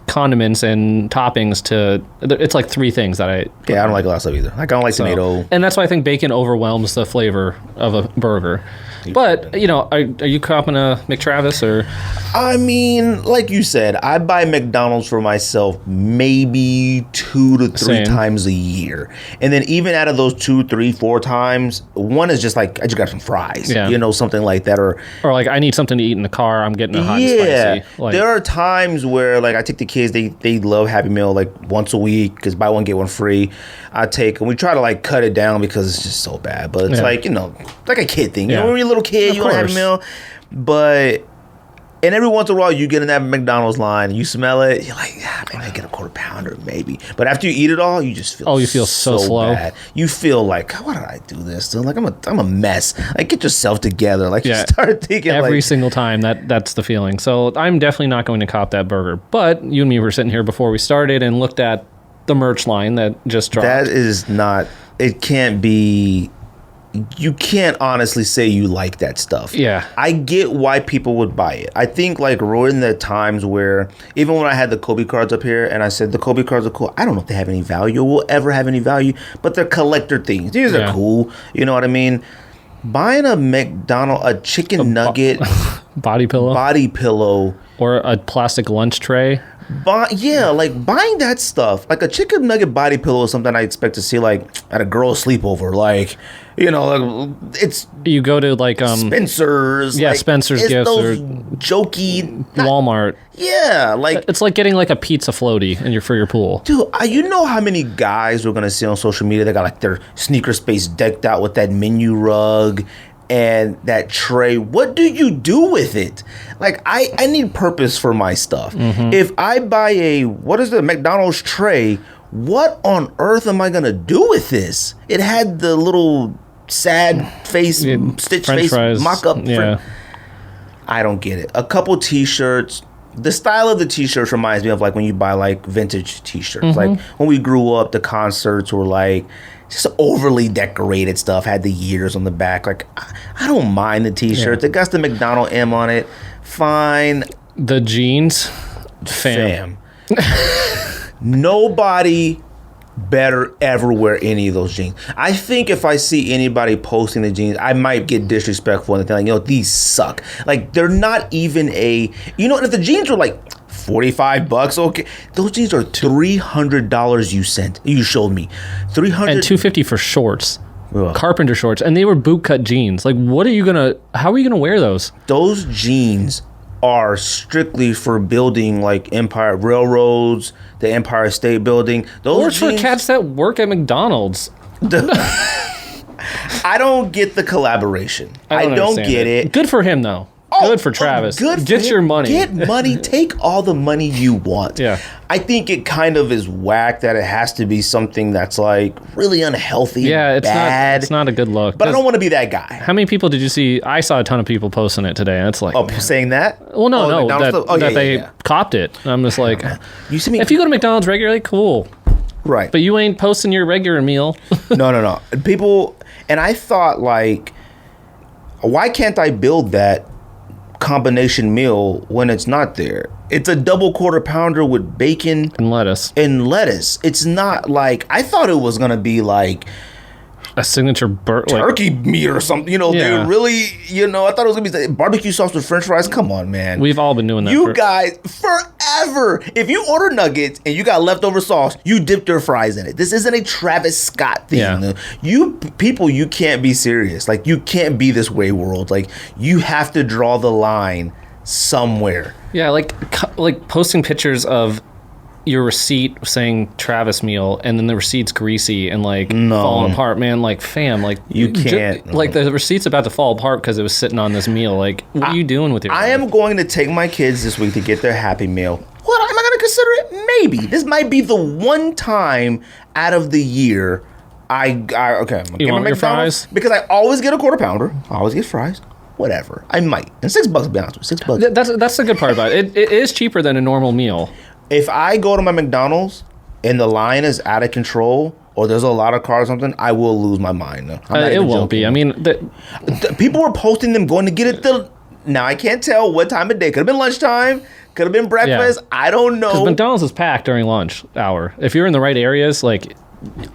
condiments and toppings to. It's like 3 things that I.
Yeah, I don't like a lot of stuff either. Like, I don't like tomato.
And that's why I think bacon overwhelms the flavor of a burger. But, you know, are you copping a McTravis or?
I mean, like you said, I buy McDonald's for myself maybe 2 to 3 times a year. And then even out of those 2, 3, 4 times, one is just like, I just got some fries. Yeah. You know, something like that. Or
like, I need something to eat in the car. I'm getting a hot and spicy. Like,
there are times where, like, I take the kids, they love Happy Meal, like, once a week, because buy one, get one free. And we try to, like, cut it down because it's just so bad. But it's like, you know, like a kid thing. You know, when you're a little kid, you want to have a meal. But, and every once in a while, you get in that McDonald's line, you smell it, you're like, maybe I get a quarter pounder, maybe. But after you eat it all, you just feel
you feel so slow.
Bad. You feel like, why did I do this? Dude? Like, I'm a mess. Like, get yourself together. Like, you start thinking
every single time that's the feeling. So I'm definitely not going to cop that burger. But you and me were sitting here before we started and looked at the merch line that just dropped.
That is not, it can't be. you can't honestly say you like that stuff.
Yeah.
I get why people would buy it. I think like we're in the times where even when I had the Kobe cards up here and I said the Kobe cards are cool, I don't know if they have any value or will ever have any value, but they're collector things. These are cool. You know what I mean? Buying a McDonald, a chicken nugget.
Body pillow. Or a plastic lunch tray.
Like buying that stuff, like a chicken nugget body pillow is something I expect to see like at a girl's sleepover. Like, you know, it's
you go to like
Spencer's.
Yeah,
like,
Spencer's gifts or
jokey
Walmart.
Yeah, like
it's like getting like a pizza floaty for your pool.
Dude, you know how many guys we're gonna see on social media that got like their sneaker space decked out with that menu rug and that tray. What do you do with it? Like, I need purpose for my stuff. Mm-hmm. If I buy a McDonald's tray, what on earth am I gonna do with this? It had the little sad face, stitch French face fries. Mock-up.
Yeah.
I don't get it. A couple t-shirts. The style of the t-shirts reminds me of like when you buy like vintage t-shirts. Mm-hmm. Like when we grew up, the concerts were like just overly decorated stuff, had the years on the back. Like, I don't mind the t-shirts. It got the McDonald M on it. Fine.
The jeans. Fam.
Nobody better ever wear any of those jeans. I think if I see anybody posting the jeans, I might get disrespectful and think, like, these suck. Like, they're not even if the jeans were like $45, okay. Those jeans are $300 you showed me. $300
and $250 for shorts.
Ugh.
Carpenter shorts, and they were bootcut jeans. Like, how are you gonna wear those?
Those jeans are strictly for building like Empire Railroads, the Empire State Building.
Or for cats that work at McDonald's.
I don't get the collaboration. I don't get it.
Good for him though. Good for Travis. Get your money.
Get money. Take all the money you want.
Yeah.
I think it kind of is whack that it has to be something that's like really unhealthy.
Yeah,
it's bad.
It's not a good look.
But I don't want to be that guy.
How many people did you see? I saw a ton of people posting it today, and it's like,
saying that?
Well, no, that they copped it. I'm just like,
you see me?
If you go to McDonald's regularly, cool.
Right.
But you ain't posting your regular meal.
No. People, and I thought like, why can't I build that combination meal when it's not there? It's a double quarter pounder with bacon
and lettuce.
It's not like, I thought it was gonna be like
a signature
turkey meat or something. They really, I thought it was gonna be barbecue sauce with French fries. Come on, man.
We've all been doing that.
You guys, forever. If you order nuggets and you got leftover sauce, you dip your fries in it. This isn't a Travis Scott thing. Yeah. You can't be serious. Like, you can't be this way, world. Like, you have to draw the line somewhere.
Yeah, like posting pictures of your receipt saying Travis meal, and then the receipt's greasy and falling apart, man. Like, fam, like
you can't.
Like, the receipt's about to fall apart because it was sitting on this meal. Like, what are you doing with your life?
I am going to take my kids this week to get their Happy Meal. What am I going to consider it? Maybe this might be the one time out of the year I'm gonna
you want your fries?
Because I always get a quarter pounder. I always get fries. Whatever, I might. And $6, to be honest with you, $6.
That's the good part about it. It is cheaper than a normal meal.
If I go to my McDonald's and the line is out of control or there's a lot of cars or something, I will lose my mind.
It won't be. I mean,
people were posting them going to get it. Now, I can't tell what time of day. Could have been lunchtime. Could have been breakfast. Yeah. I don't know.
Because McDonald's is packed during lunch hour. If you're in the right areas, like,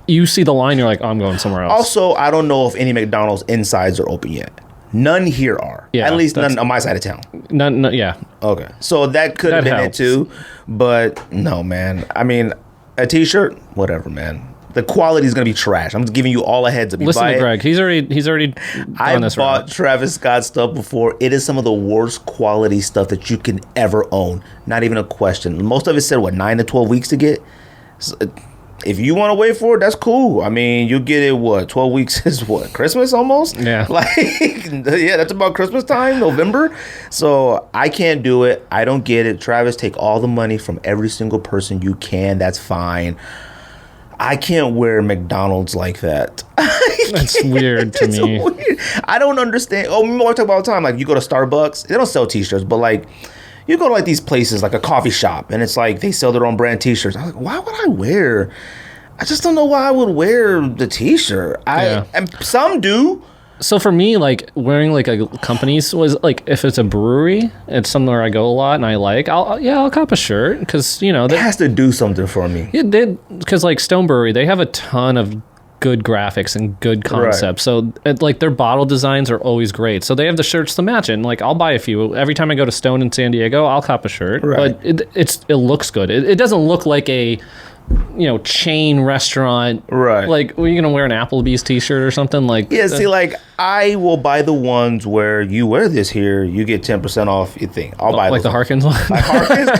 you see the line, you're like, oh, I'm going somewhere else.
Also, I don't know if any McDonald's insides are open yet. None here are. Yeah, at least none on my side of town.
None, yeah.
Okay. So that could have been helps. It too. But no, man. I mean, a t-shirt, whatever, man. The quality is going to be trash. I'm just giving you all a heads up.
Listen to Greg. He's already
I bought Travis Scott stuff before. It is some of the worst quality stuff that you can ever own. Not even a question. Most of it said, 9 to 12 weeks to get? So, if you want to wait for it, that's cool. I mean, you get it, 12 weeks is Christmas almost?
Yeah.
That's about Christmas time, November. So I can't do it. I don't get it. Travis, take all the money from every single person you can. That's fine. I can't wear McDonald's like that.
That's weird to me.
Weird. I don't understand. We talk about all the time. Like, you go to Starbucks, they don't sell t-shirts, but like, you go to these places like a coffee shop and it's like they sell their own brand t-shirts. I was like, why would I wear? I just don't know why I would wear the T-shirt. And some do.
So for me, like wearing like a company's was like if it's a brewery, it's somewhere I go a lot and I like. I'll cop a shirt because it
has to do something for me.
Yeah, because like Stone Brewery, they have a ton of good graphics and good concepts. Right. So like their bottle designs are always great. So they have the shirts to match it. And like I'll buy a few every time I go to Stone in San Diego. I'll cop a shirt, but it looks good. It doesn't look like a chain restaurant, right? Like, are you gonna wear an Applebee's T-shirt or something? Like,
yeah. See, like, I will buy the ones where you wear this here, you get 10% off your thing. I'll buy
like
those
the Harkins one,
like Harkins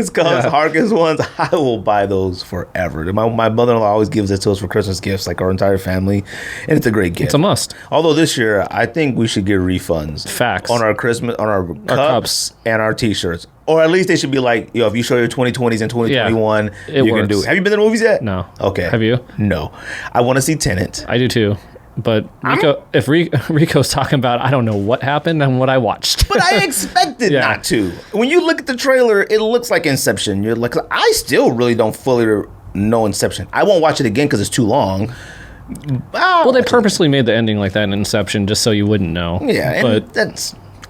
cups, Harkins ones. I will buy those forever. My mother-in-law always gives it to us for Christmas gifts, like our entire family, and it's a great gift.
It's a must.
Although this year, I think we should get refunds.
Facts
on our Christmas, on our cups and our T-shirts. Or at least they should be like, if you show your 2020s and 2021, you can do it. Have you been to the movies yet?
No.
Okay.
Have you?
No. I want to see Tenet.
I do too. But if Rico's talking about, I don't know what happened and what I watched.
But I expected not to. When you look at the trailer, it looks like Inception. You're like, I still really don't fully know Inception. I won't watch it again because it's too long.
Well, they purposely made the ending like that in Inception just so you wouldn't know.
Yeah,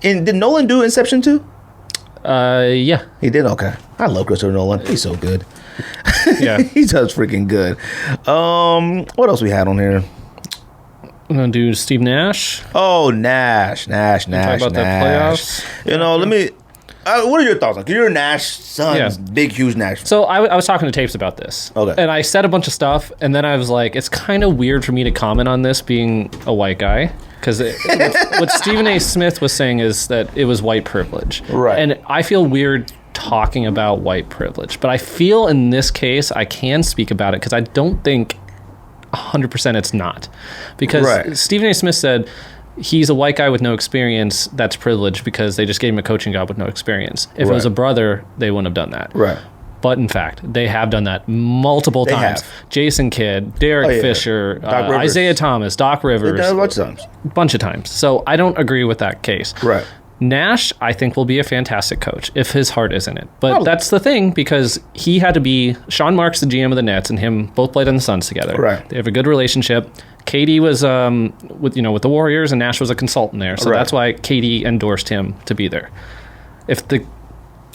and did Nolan do Inception too?
Yeah.
He did? Okay. I love Christopher Nolan. He's so good.
Yeah.
He does freaking good. What else we had on here?
I'm going to do Steve Nash.
Oh, Nash.
Talk about the playoffs.
Let me... what are your thoughts on? You're a Nash son, big, huge Nash fan.
So I was talking to Tapes about this.
Okay.
And I said a bunch of stuff, and then I was like, it's kind of weird for me to comment on this being a white guy. Because what Stephen A. Smith was saying is that it was white privilege.
Right.
And I feel weird talking about white privilege. But I feel in this case, I can speak about it because I don't think 100% it's not. Because Stephen A. Smith said he's a white guy with no experience, that's privilege because they just gave him a coaching job with no experience. If it was a brother, they wouldn't have done that.
Right.
But in fact, they have done that multiple times. Jason Kidd, Derek Fisher, Isaiah Thomas, Doc Rivers.
They've done it a bunch of times.
Bunch of times. So I don't agree with that case.
Right.
Nash, I think, will be a fantastic coach if his heart is in it. But that's the thing because he had to be... Sean Marks, the GM of the Nets, and him both played on the Suns together.
Right.
They have a good relationship. KD was with the Warriors, and Nash was a consultant there. So that's why KD endorsed him to be there. If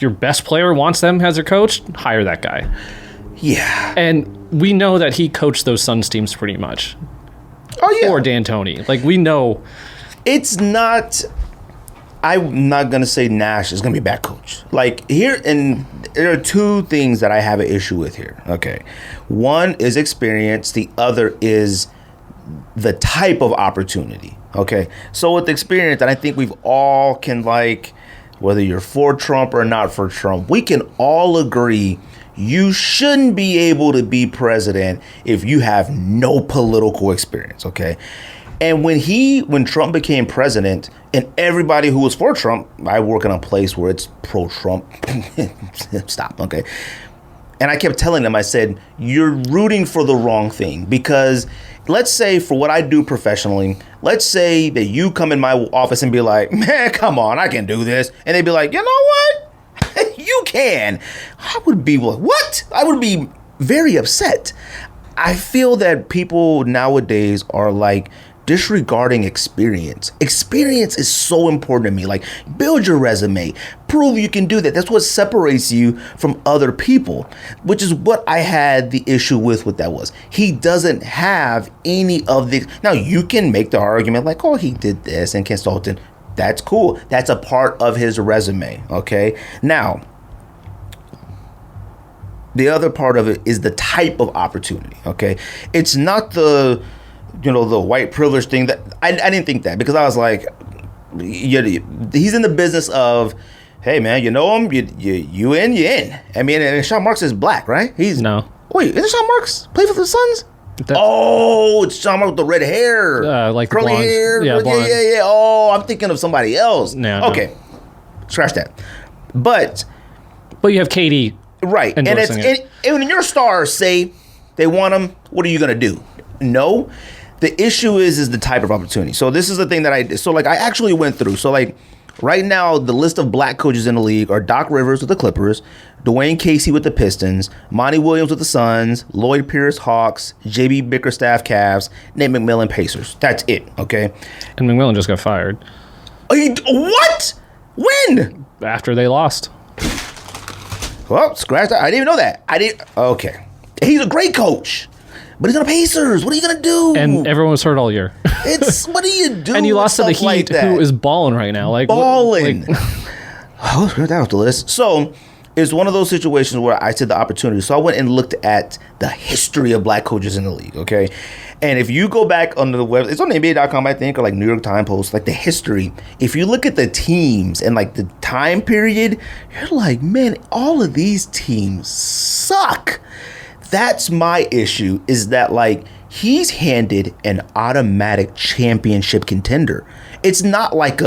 your best player wants them as their coach, hire that guy.
Yeah.
And we know that he coached those Suns teams pretty much.
Oh, yeah.
Or D'Antoni. Like, we know.
It's not... I'm not going to say Nash is going to be a bad coach. Like, here, and there are two things that I have an issue with here. Okay. One is experience. The other is the type of opportunity. Okay. So with experience, and I think we've all can, like, whether you're for Trump or not for Trump, we can all agree you shouldn't be able to be president if you have no political experience. Okay. And when Trump became president, and everybody who was for Trump, I work in a place where it's pro-Trump. Stop, okay? And I kept telling them, I said, you're rooting for the wrong thing. Because let's say for what I do professionally, let's say that you come in my office and be like, man, come on, I can do this. And they'd be like, you know what? You can. I would be like, what? I would be very upset. I feel that people nowadays are like, disregarding experience. Experience is so important to me. Like, build your resume. Prove you can do that. That's what separates you from other people, which is what I had the issue with what that was. He doesn't have any of the... Now, you can make the argument like, oh, he did this and consulted. That's cool. That's a part of his resume, okay? Now, the other part of it is the type of opportunity, okay? It's not the white privilege thing. That I didn't think that, because I was like, he's in the business of, hey man, you know him, you in. I mean, and Sean Marks is black, right?
No.
Wait, isn't Sean Marks play for the Suns? It's Sean Marks with the red hair,
like
curly
blonde.
hair.
Yeah, blonde.
Yeah. Oh, I'm thinking of somebody else.
No.
Okay, scratch that. But
you have Katie,
right? And when your stars say they want him, what are you gonna do? No. The issue is the type of opportunity. So this is the thing that I actually went through. So like Right now, the list of black coaches in the league are Doc Rivers with the Clippers, Dwayne Casey with the Pistons, Monty Williams with the Suns, Lloyd Pierce Hawks, J.B. Bickerstaff Cavs, Nate McMillan Pacers. That's it, okay?
And McMillan just got fired.
What? When?
After they lost.
Well, scratch that. I didn't even know that. Okay. He's a great coach. But he's on the Pacers. What are you going to do?
And everyone was hurt all year.
What do you do?
And you lost to the Heat, who is balling right now.
Balling. Oh, that off the list. So it's one of those situations where I said the opportunity. So I went and looked at the history of black coaches in the league, okay? And if you go back on the web, it's on NBA.com, I think, or like New York Times Post, like the history. If you look at the teams and like the time period, you're like, man, all of these teams suck. That's my issue, is that like he's handed an automatic championship contender. It's not like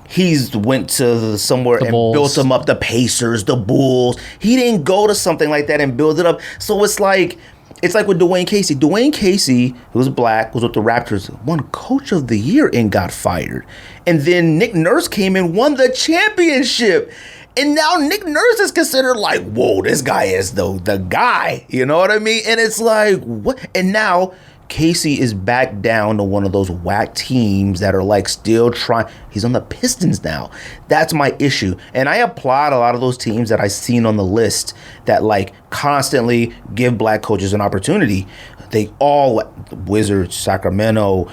he's went to somewhere and
Bulls.
built them up, the Pacers, the Bulls. He didn't go to something like that and build it up. So it's like with Dwayne Casey. Dwayne Casey, who was black, was with the Raptors, won Coach of the Year and got fired. And then Nick Nurse came and won the championship. And now Nick Nurse is considered like, whoa, this guy is the guy. You know what I mean? And it's like, what? And now Casey is back down to one of those whack teams that are like still trying. He's on the Pistons now. That's my issue. And I applaud a lot of those teams that I've seen on the list that like constantly give black coaches an opportunity. They all, Wizards, Sacramento,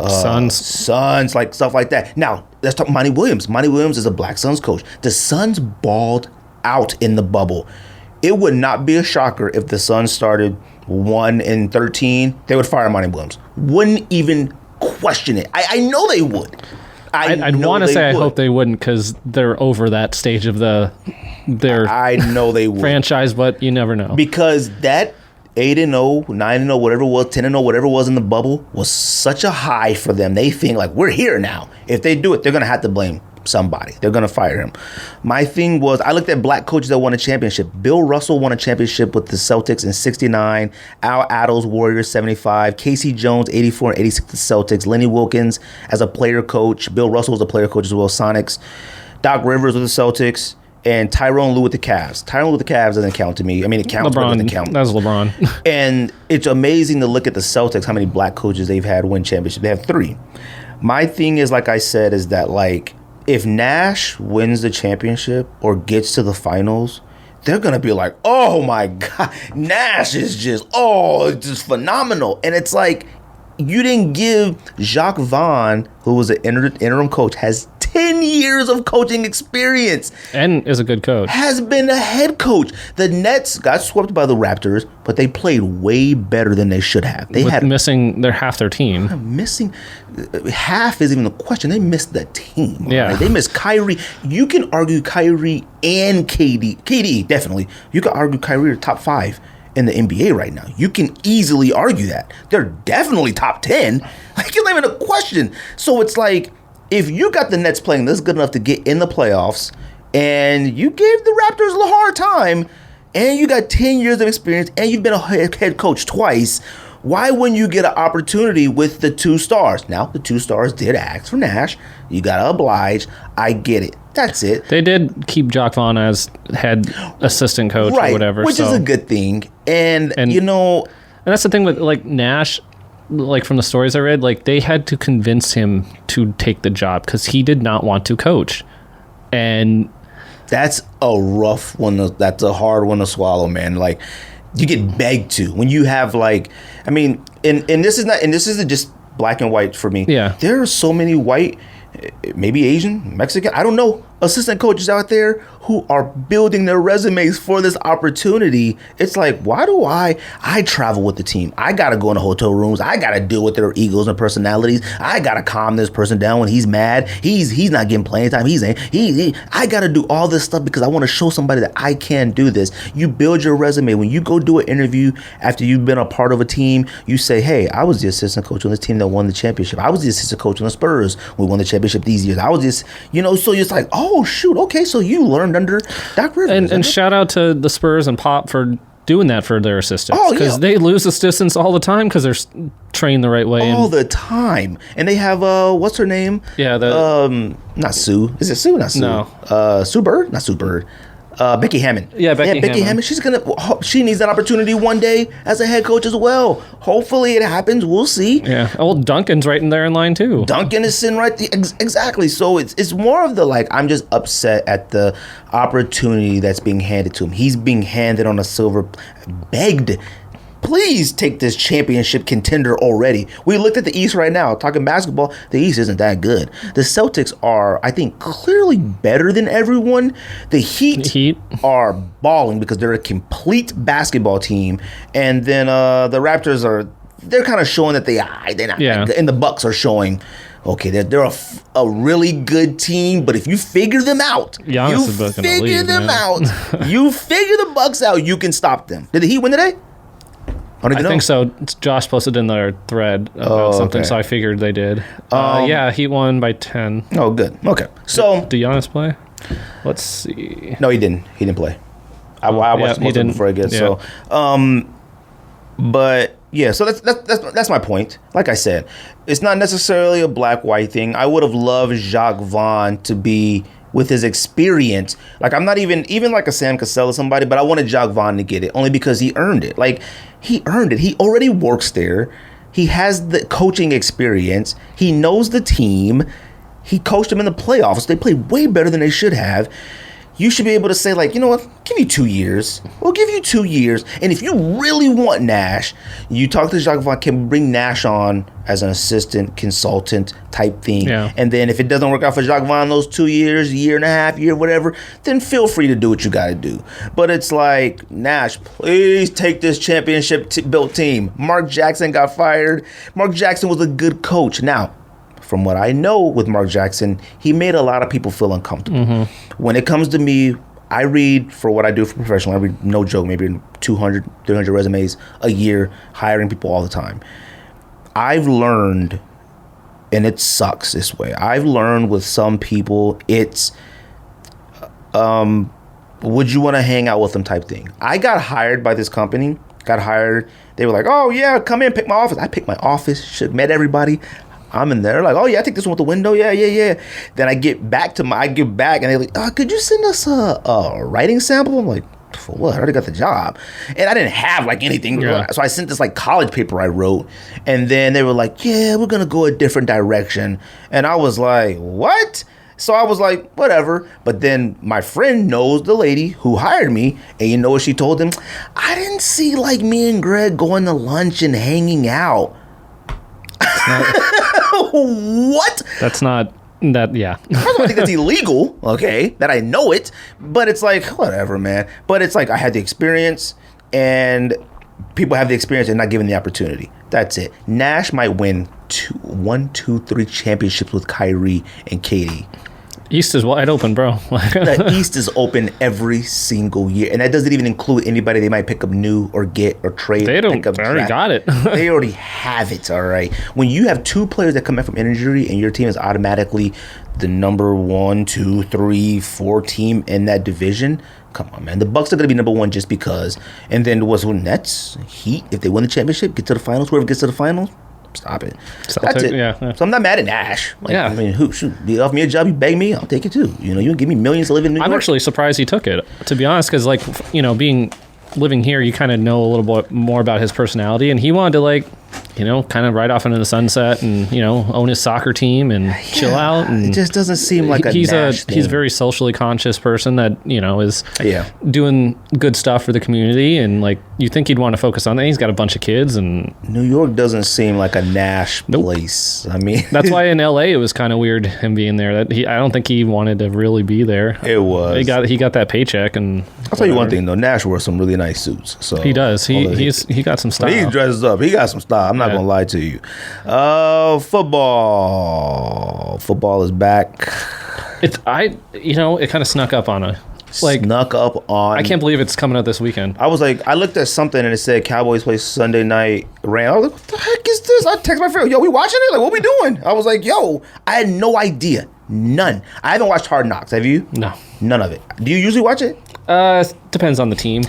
Suns, like stuff like that. Now, let's talk Monty Williams. Monty Williams is a black Suns coach. The Suns balled out in the bubble. It would not be a shocker if the Suns started 1-13. They would fire Monty Williams. Wouldn't even question it. I know they would.
I'd want to say I hope they wouldn't, because they're over that stage of their
I know they would.
franchise, but you never know.
Because that 8-0, 9-0, whatever it was, 10-0, whatever it was in the bubble was such a high for them. They think like, we're here now. If they do it, they're going to have to blame somebody. They're going to fire him. My thing was, I looked at black coaches that won a championship. Bill Russell won a championship with the Celtics in 69. Al Attles, Warriors, 75. Casey Jones, 84 and 86 the Celtics. Lenny Wilkins as a player coach. Bill Russell was a player coach as well, Sonics. Doc Rivers with the Celtics. And Tyrone Lue with the Cavs. Tyrone Lue with the Cavs doesn't count to me. I mean, it counts, but it doesn't count.
That was LeBron.
And it's amazing to look at the Celtics, how many black coaches they've had win championships. They have 3. My thing is, like I said, is that, like, if Nash wins the championship or gets to the finals, they're going to be like, oh, my God, Nash is just, it's just phenomenal. And it's like, you didn't give Jacques Vaughn, who was an interim coach, has 10 years of coaching experience.
And is a good coach.
Has been a head coach. The Nets got swept by the Raptors, but they played way better than they should have. They had
missing half their team.
Missing half isn't even the question. They missed the team.
Yeah.
Right? They missed Kyrie. You can argue Kyrie and KD. KD, definitely. You can argue Kyrie are top 5 in the NBA right now. You can easily argue that. They're definitely top 10. Like, it's not even a question. So it's like, if you got the Nets playing this good enough to get in the playoffs, and you gave the Raptors a hard time, and you got 10 years of experience, and you've been a head coach twice, why wouldn't you get an opportunity with the 2 stars? Now, the 2 stars did ask for Nash. You got to oblige. I get it. That's it.
They did keep Jacques Vaughn as head assistant coach or whatever.
Which is a good thing. And, you know...
And that's the thing with, like, Nash... Like, from the stories I read, like, they had to convince him to take the job because he did not want to coach. And
that's a rough one. That's a hard one to swallow, man. Like, you get begged to when you have, like, I mean, and this isn't just black and white for me.
Yeah.
There are so many white, maybe Asian, Mexican, I don't know, assistant coaches out there who are building their resumes for this opportunity. It's like, why do I travel with the team? I got to go in the hotel rooms. I got to deal with their egos and personalities. I got to calm this person down when he's mad. He's not getting playing time. I got to do all this stuff because I want to show somebody that I can do this. You build your resume. When you go do an interview after you've been a part of a team, you say, hey, I was the assistant coach on this team that won the championship. I was the assistant coach on the Spurs. We won the championship these years. I was just, so it's like, oh, shoot, okay, so you learned under Doc Rivers.
And shout out to the Spurs and Pop for doing that for their assistants.
Oh,
because they lose assistants all the time because they're trained the right way.
All the time. And they have, what's her name?
Yeah.
Not Sue. Is it Sue? Not Sue.
No.
Sue Bird? Not Sue Bird. Becky Hammond.
Yeah, Becky
Hammond. She needs that opportunity one day as a head coach as well. Hopefully it happens. We'll see.
Yeah. Old Duncan's right in there in line too.
Duncan is sitting right exactly. So it's more of the I'm just upset at the opportunity that's being handed to him. He's being handed on a silver, begged. Please take this championship contender already. We looked at the East right now. Talking basketball, the East isn't that good. The Celtics are, I think, clearly better than everyone. The Heat are balling because they're a complete basketball team. And then the Raptors they're kind of showing that they're not that good. And the Bucks are showing, okay, they're a really good team, but if you figure them out, you figure the Bucks out, you can stop them. Did the Heat win today? I
think so. Josh posted in their thread about something, okay. So I figured they did. He won by 10.
Oh, good. Okay. So
did Giannis play? Let's see.
No, he didn't. He didn't play. I watched most of it before I get. Yeah. So, but yeah. So that's my point. Like I said, it's not necessarily a black-white thing. I would have loved Jacques Vaughn to be, with his experience, I'm not even like a Sam Cassell or somebody, but I wanted Jacques Vaughn to get it only because he earned it. He earned it. He already works there. He has the coaching experience. He knows the team. He coached them in the playoffs. They played way better than they should have. You should be able to say, you know what, give me 2 years. We'll give you 2 years. And if you really want Nash, you talk to Jacques Vaughn, can bring Nash on as an assistant, consultant type thing. Yeah. And then if it doesn't work out for Jacques Vaughn those 2 years, year and a half, year, whatever, then feel free to do what you got to do. But it's Nash, please take this championship-built team. Mark Jackson got fired. Mark Jackson was a good coach. Now, from what I know with Mark Jackson, he made a lot of people feel uncomfortable. Mm-hmm. When it comes to me, I read, for what I do for professional, I read, no joke, maybe 200, 300 resumes a year, hiring people all the time. I've learned, and it sucks this way, I've learned with some people, it's, would you want to hang out with them type thing. I got hired by this company, they were like, oh yeah, come in, pick my office. I picked my office, met everybody. I'm in there oh yeah, I take this one with the window, yeah. Then I get back, and they're like, could you send us a writing sample? I'm like, for what? I already got the job. And I didn't have anything. Yeah. So I sent this college paper I wrote. And then they were like, yeah, we're going to go a different direction. And I was like, what? So I was like, whatever. But then my friend knows the lady who hired me. And you know what she told him? I didn't see me and Greg going to lunch and hanging out. What?
That's not that. Yeah.
First of all, I think that's illegal. Okay, that I know it, but it's whatever, man. But it's I had the experience, and people have the experience and not given the opportunity. That's it. Nash might win 1, 2, 3 championships with Kyrie and KD.
East is wide open, bro.
The East is open every single year, and that doesn't even include anybody they might pick up new or get or trade.
They already got it.
They already have it. All right. When you have 2 players that come back from injury, and your team is automatically the number 1, 2, 3, 4 team in that division, come on, man. The Bucks are going to be number 1 just because. And then what's Nets, Heat? If they win the championship, get to the finals. Whoever gets to the finals. Stop it. That's it. Yeah. So I'm not mad at Nash.
Yeah.
I mean, you offer me a job, you beg me, I'll take it too. You can give me millions to live in New York.
I'm actually surprised he took it, to be honest, because living here, you kind of know a little bit more about his personality, and he wanted to kind of ride off into the sunset and own his soccer team and chill out. And
it just doesn't seem like he's a
very socially conscious person that is doing good stuff for the community, and you think he'd want to focus on that. He's got a bunch of kids, and
New York doesn't seem like a Nash place. I mean,
that's why in LA it was kind of weird him being there. I don't think he wanted to really be there.
It was.
He got that paycheck, and
I'll tell you one thing though. Nash wears some really nice suits. So
he does. He got some style.
He dresses up. He got some style. I'm not gonna lie to you. Football is back.
It kind of snuck up on I can't believe it's coming out this weekend.
I looked at something and it said Cowboys play Sunday night. I was like, what the heck is this? I text my friend, yo, we watching it? What we doing? I was like, yo, I had no idea. None. I haven't watched Hard Knocks. Have you?
No.
None of it. Do you usually watch it?
Depends on the team.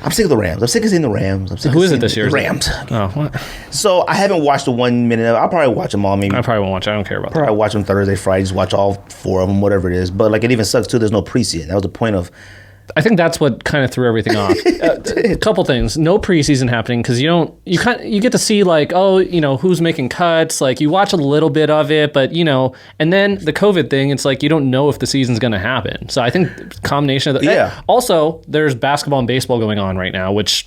I'm sick of the Rams. I'm sick of seeing the Rams.
Who is it this year?
Rams.
Oh, what?
So I haven't watched the 1 minute. I'll probably watch them all. Maybe
I probably won't watch it. I don't care about that.
Probably watch them Thursday, Friday. Just watch all 4 of them, whatever it is. But like, it even sucks too. There's no preseason. That was the point of.
I think that's what kind of threw everything off. A couple things. No preseason happening because you get to see like, oh, who's making cuts. Like you watch a little bit of it, but and then the COVID thing, it's like you don't know if the season's going to happen. So I think combination of Also, there's basketball and baseball going on right now, which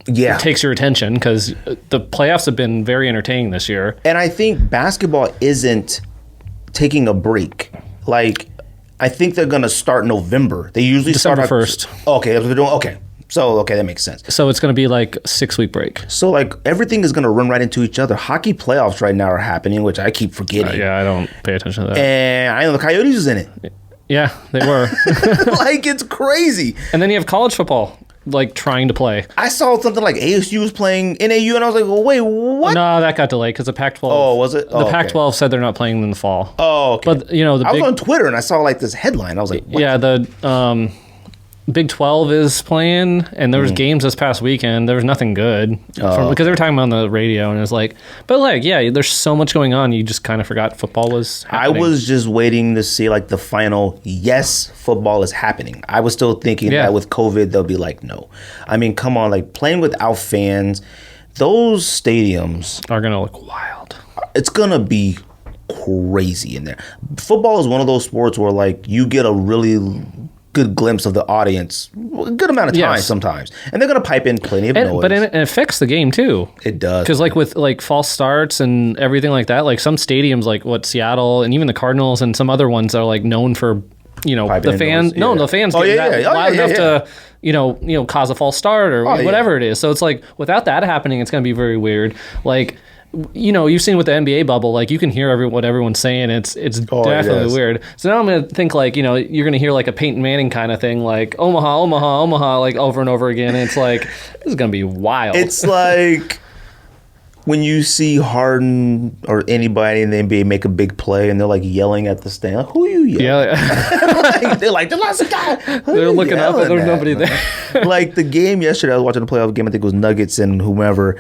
takes your attention because the playoffs have been very entertaining this year.
And I think basketball isn't taking a break. Like, I think they're going to start November. They usually
December
start
1st.
Okay, that's what they're doing. Okay. So, that makes sense.
So it's going to be like a 6-week break.
So, like, everything is going to run right into each other. Hockey playoffs right now are happening, which I keep forgetting.
I don't pay attention to that.
And I know the Coyotes is in it.
Yeah, they were.
Like, it's crazy.
And then you have college football, like, trying to play.
I saw something like ASU was playing NAU, and I was like, well, wait, what?
No, that got delayed because the Pac-12.
Oh, was it?
The Pac-12 said they're not playing in the fall.
Oh, okay.
But,
I was on Twitter, and I saw, like, this headline. I was like, what?
Yeah, the Big 12 is playing, and there was games this past weekend. There was nothing good because they were talking about on the radio, and it was like, but like, yeah, there's so much going on. You just kind of forgot football was happening.
I was just waiting to see like the final. Yes, football is happening. I was still thinking that with COVID they'll be like, no. I mean, come on, like playing without fans, those stadiums
are gonna look wild.
It's gonna be crazy in there. Football is one of those sports where like you get a really good glimpse of the audience a good amount of time sometimes, and they're going to pipe in plenty of noise.
But it affects the game too.
It does,
because like with like false starts and everything like that, like some stadiums like Seattle and even the Cardinals and some other ones are like known for the fans. The fans getting loud enough to cause a false start or whatever it is. So it's like without that happening, it's going to be very weird. Like. You've seen with the NBA bubble, like you can hear what everyone's saying. It's definitely weird. So now I'm gonna think like you're gonna hear like a Peyton Manning kind of thing, like Omaha, Omaha, Omaha, like over and over again. And it's like this is gonna be wild.
It's like when you see Harden or anybody in the NBA make a big play and they're like yelling at the stand, like, who are you yelling? Yeah, they're like, there's lots of guys.
They're looking up and there's nobody there.
Like the game yesterday, I was watching the playoff game. I think it was Nuggets and whomever.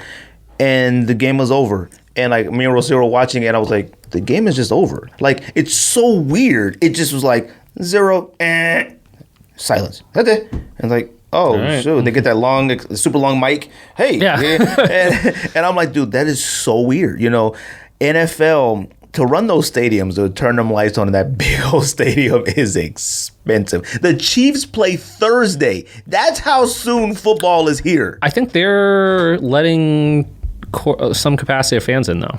And the game was over. And like me and Rosie were watching it, and I was like, the game is just over. Like, it's so weird. It just was like 0, silence. That's it. And like, shoot. They get that super long mic. Hey.
Yeah.
And I'm like, dude, that is so weird. NFL, to run those stadiums, to turn them lights on in that big old stadium is expensive. The Chiefs play Thursday. That's how soon football is here.
I think they're letting some capacity of fans in though.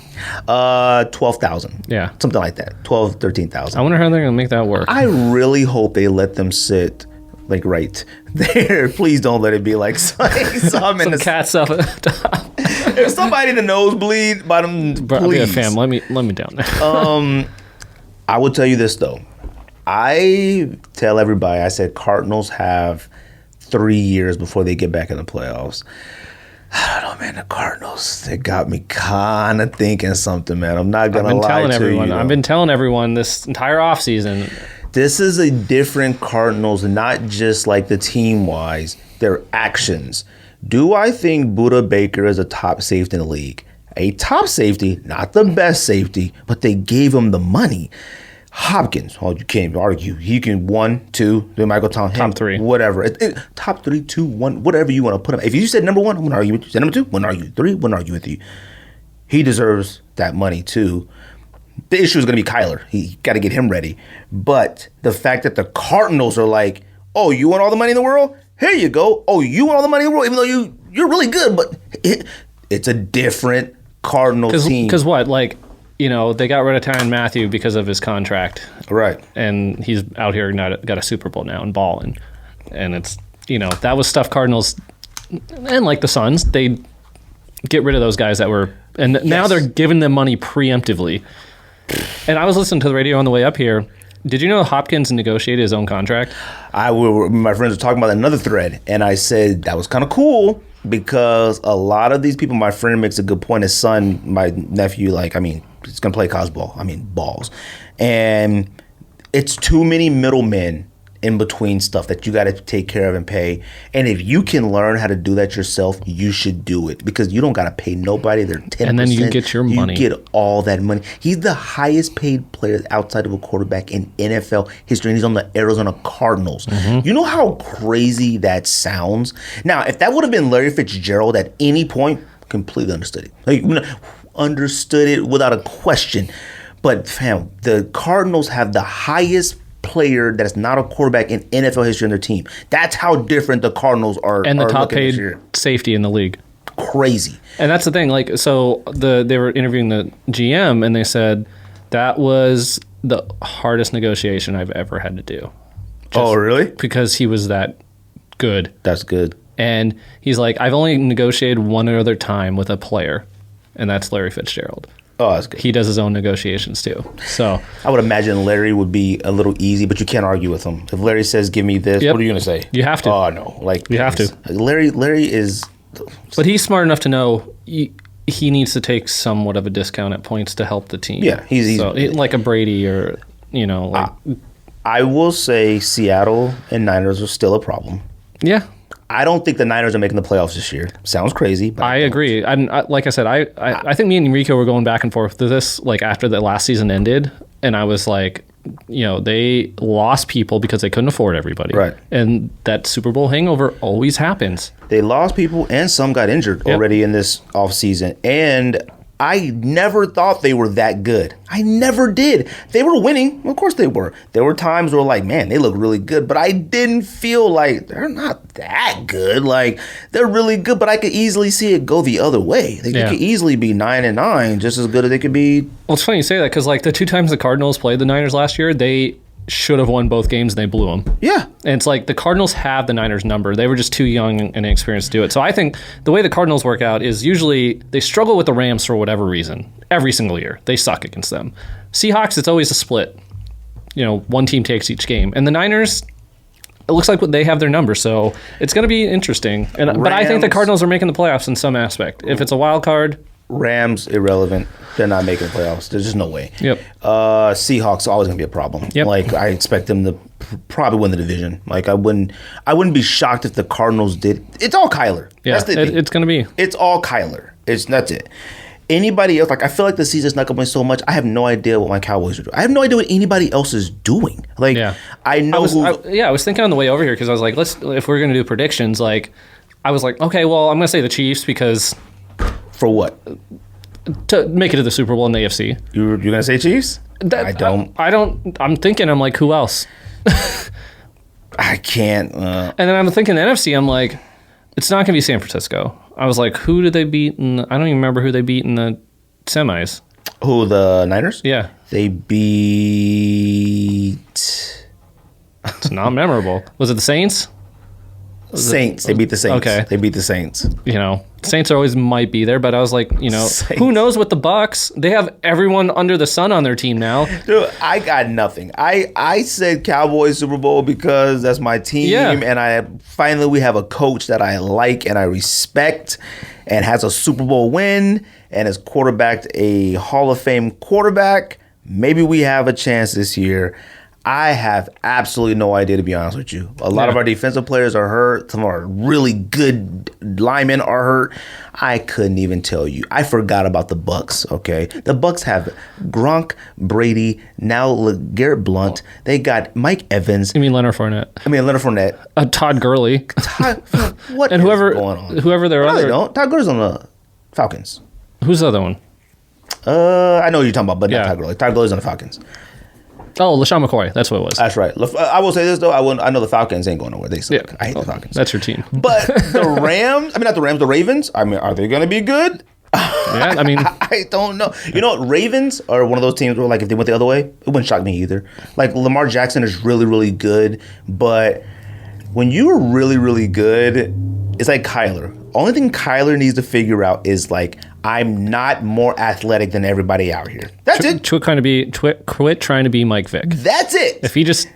12,000.
Yeah.
Something like that. 12, 13,000.
I wonder how they're going to make that work.
I really hope they let them sit like right there. Please don't let it be like some
cats up at the top.
If somebody in the nosebleed, please.
Fam, let me down there.
I will tell you this though. I tell everybody, I said Cardinals have 3 years before they get back in the playoffs. I don't know, man. The Cardinals, they got me kind of thinking something, man. I'm not going to lie to you.
I've been telling everyone this entire offseason.
This is a different Cardinals, not just like the team-wise, their actions. Do I think Budda Baker is a top safety in the league? A top safety, not the best safety, but they gave him the money. Hopkins, you can't argue. He can 1, 2, then Michael Thomas.
Top 3.
Whatever. Top 3, 2, 1, whatever you want to put him. If you said number 1, I'm going to argue with you. Said number 2, I'm going to argue. 3, I'm going to argue with you. He deserves that money too. The issue is going to be Kyler. He got to get him ready. But the fact that the Cardinals are like, oh, you want all the money in the world? Here you go. Oh, you want all the money in the world? Even though you're really good, but it's a different Cardinals team.
Because what? Like, they got rid of Tyrann Mathieu because of his contract.
Right.
And he's out here got a Super Bowl now and balling. And it's, that was stuff Cardinals, and like the Suns, they get rid of those guys that were, and now they're giving them money preemptively. And I was listening to the radio on the way up here. Did you know Hopkins negotiated his own contract?
My friends were talking about another thread, and I said that was kind of cool because a lot of these people, my friend makes a good point. His son, my nephew, he's going to play college ball. Balls. And it's too many middlemen in between stuff that you got to take care of and pay. And if you can learn how to do that yourself, you should do it because you don't got to pay nobody. They're 10%.
And then you get your money.
You get all that money. He's the highest paid player outside of a quarterback in NFL history, and he's on the Arizona Cardinals. Mm-hmm. You know how crazy that sounds? Now, if that would have been Larry Fitzgerald at any point, completely understood it. Like, understood it without a question. But, fam, the Cardinals have the highest player that is not a quarterback in NFL history on their team. That's how different the Cardinals are.
And the top paid safety in the league.
Crazy.
And that's the thing. Like, so they were interviewing the GM, and they said that was the hardest negotiation I've ever had to do.
Oh, really?
Because he was that good.
That's good.
And he's like, I've only negotiated one other time with a player, and that's Larry Fitzgerald.
Oh, that's good.
He does his own negotiations too. So
I would imagine Larry would be a little easy, but you can't argue with him. If Larry says, "Give me this," what are you going to say?
You have to.
Oh no, like
you have to.
Larry is.
But he's smart enough to know he needs to take somewhat of a discount at points to help the team.
Yeah, he's
like a Brady or like.
I will say Seattle and Niners are still a problem.
Yeah.
I don't think the Niners are making the playoffs this year. Sounds crazy, but
I agree. Like I said, I think me and Enrico were going back and forth to this like after the last season ended, and I was like, they lost people because they couldn't afford everybody.
Right.
And that Super Bowl hangover always happens.
They lost people, and some got injured already in this offseason. And I never thought they were that good. I never did. They were winning. Of course they were. There were times where like, man, they look really good. But I didn't feel like they're not that good. Like, they're really good, but I could easily see it go the other way. They could easily be 9-9, just as good as they could be.
Well, it's funny you say that because like the two times the Cardinals played the Niners last year, they should have won both games and they blew them.
Yeah.
And it's like the Cardinals have the Niners number. They were just too young and inexperienced to do it. So I think the way the Cardinals work out is usually they struggle with the Rams for whatever reason. Every single year. They suck against them. Seahawks, it's always a split. One team takes each game. And the Niners, it looks like they have their number. So it's going to be interesting. But I think the Cardinals are making the playoffs in some aspect. If it's a wild card,
Rams, irrelevant. They're not making the playoffs. There's just no way.
Yep.
Seahawks always gonna be a problem.
Yep.
Like I expect them to probably win the division. Like I wouldn't be shocked if the Cardinals did. It's all Kyler.
Yeah,
that's the thing.
It's gonna be.
It's all Kyler. That's it. Anybody else? Like I feel like the season's not going so much. I have no idea what my Cowboys are doing. I have no idea what anybody else is doing. Like I know.
I was thinking on the way over here because I was like, if we're gonna do predictions, like I was like, okay, well I'm gonna say the Chiefs because.
For what?
To make it to the Super Bowl in the AFC.
You're going to say Chiefs? I don't.
I'm thinking, I'm like, who else?
I can't.
And then I'm thinking the NFC, I'm like, it's not going to be San Francisco. I was like, who did they beat? I don't even remember who they beat in the semis.
Who, the Niners?
Yeah.
They beat...
It's not memorable. Was it the Saints?
Saints. They beat the Saints.
Okay.
They beat the Saints.
Saints always might be there, but I was like,
Saints.
Who knows with the Bucks? They have everyone under the sun on their team now.
Dude, I got nothing. I said Cowboys Super Bowl because that's my team, and finally we have a coach that I like and I respect and has a Super Bowl win and has quarterbacked a Hall of Fame quarterback. Maybe we have a chance this year. I have absolutely no idea, to be honest with you. A lot of our defensive players are hurt. Some of our really good linemen are hurt. I couldn't even tell you. I forgot about the Bucks, okay? The Bucks have Gronk, Brady, now Garrett Blunt. They got Mike Evans.
You mean Leonard Fournette?
Leonard Fournette.
Todd Gurley.
What
and
is going on?
Whoever their other...
Todd Gurley's on the Falcons.
Who's the other one?
I know what you're talking about, but not Todd Gurley. Todd Gurley's on the Falcons.
Oh, LaShawn McCoy. That's what it was.
That's right. I will say this, though. I know the Falcons ain't going nowhere. They suck. Yeah. I hate the Falcons.
That's your team.
But the Rams, not the Rams, the Ravens, are they going to be good?
Yeah,
I don't know. Ravens are one of those teams where, like, if they went the other way, it wouldn't shock me either. Like, Lamar Jackson is really, really good. But when you're really, really good, it's like Kyler. Only thing Kyler needs to figure out is, like, I'm not more athletic than everybody out here. That's it.
Quit trying to be Mike Vick.
That's it.
If you just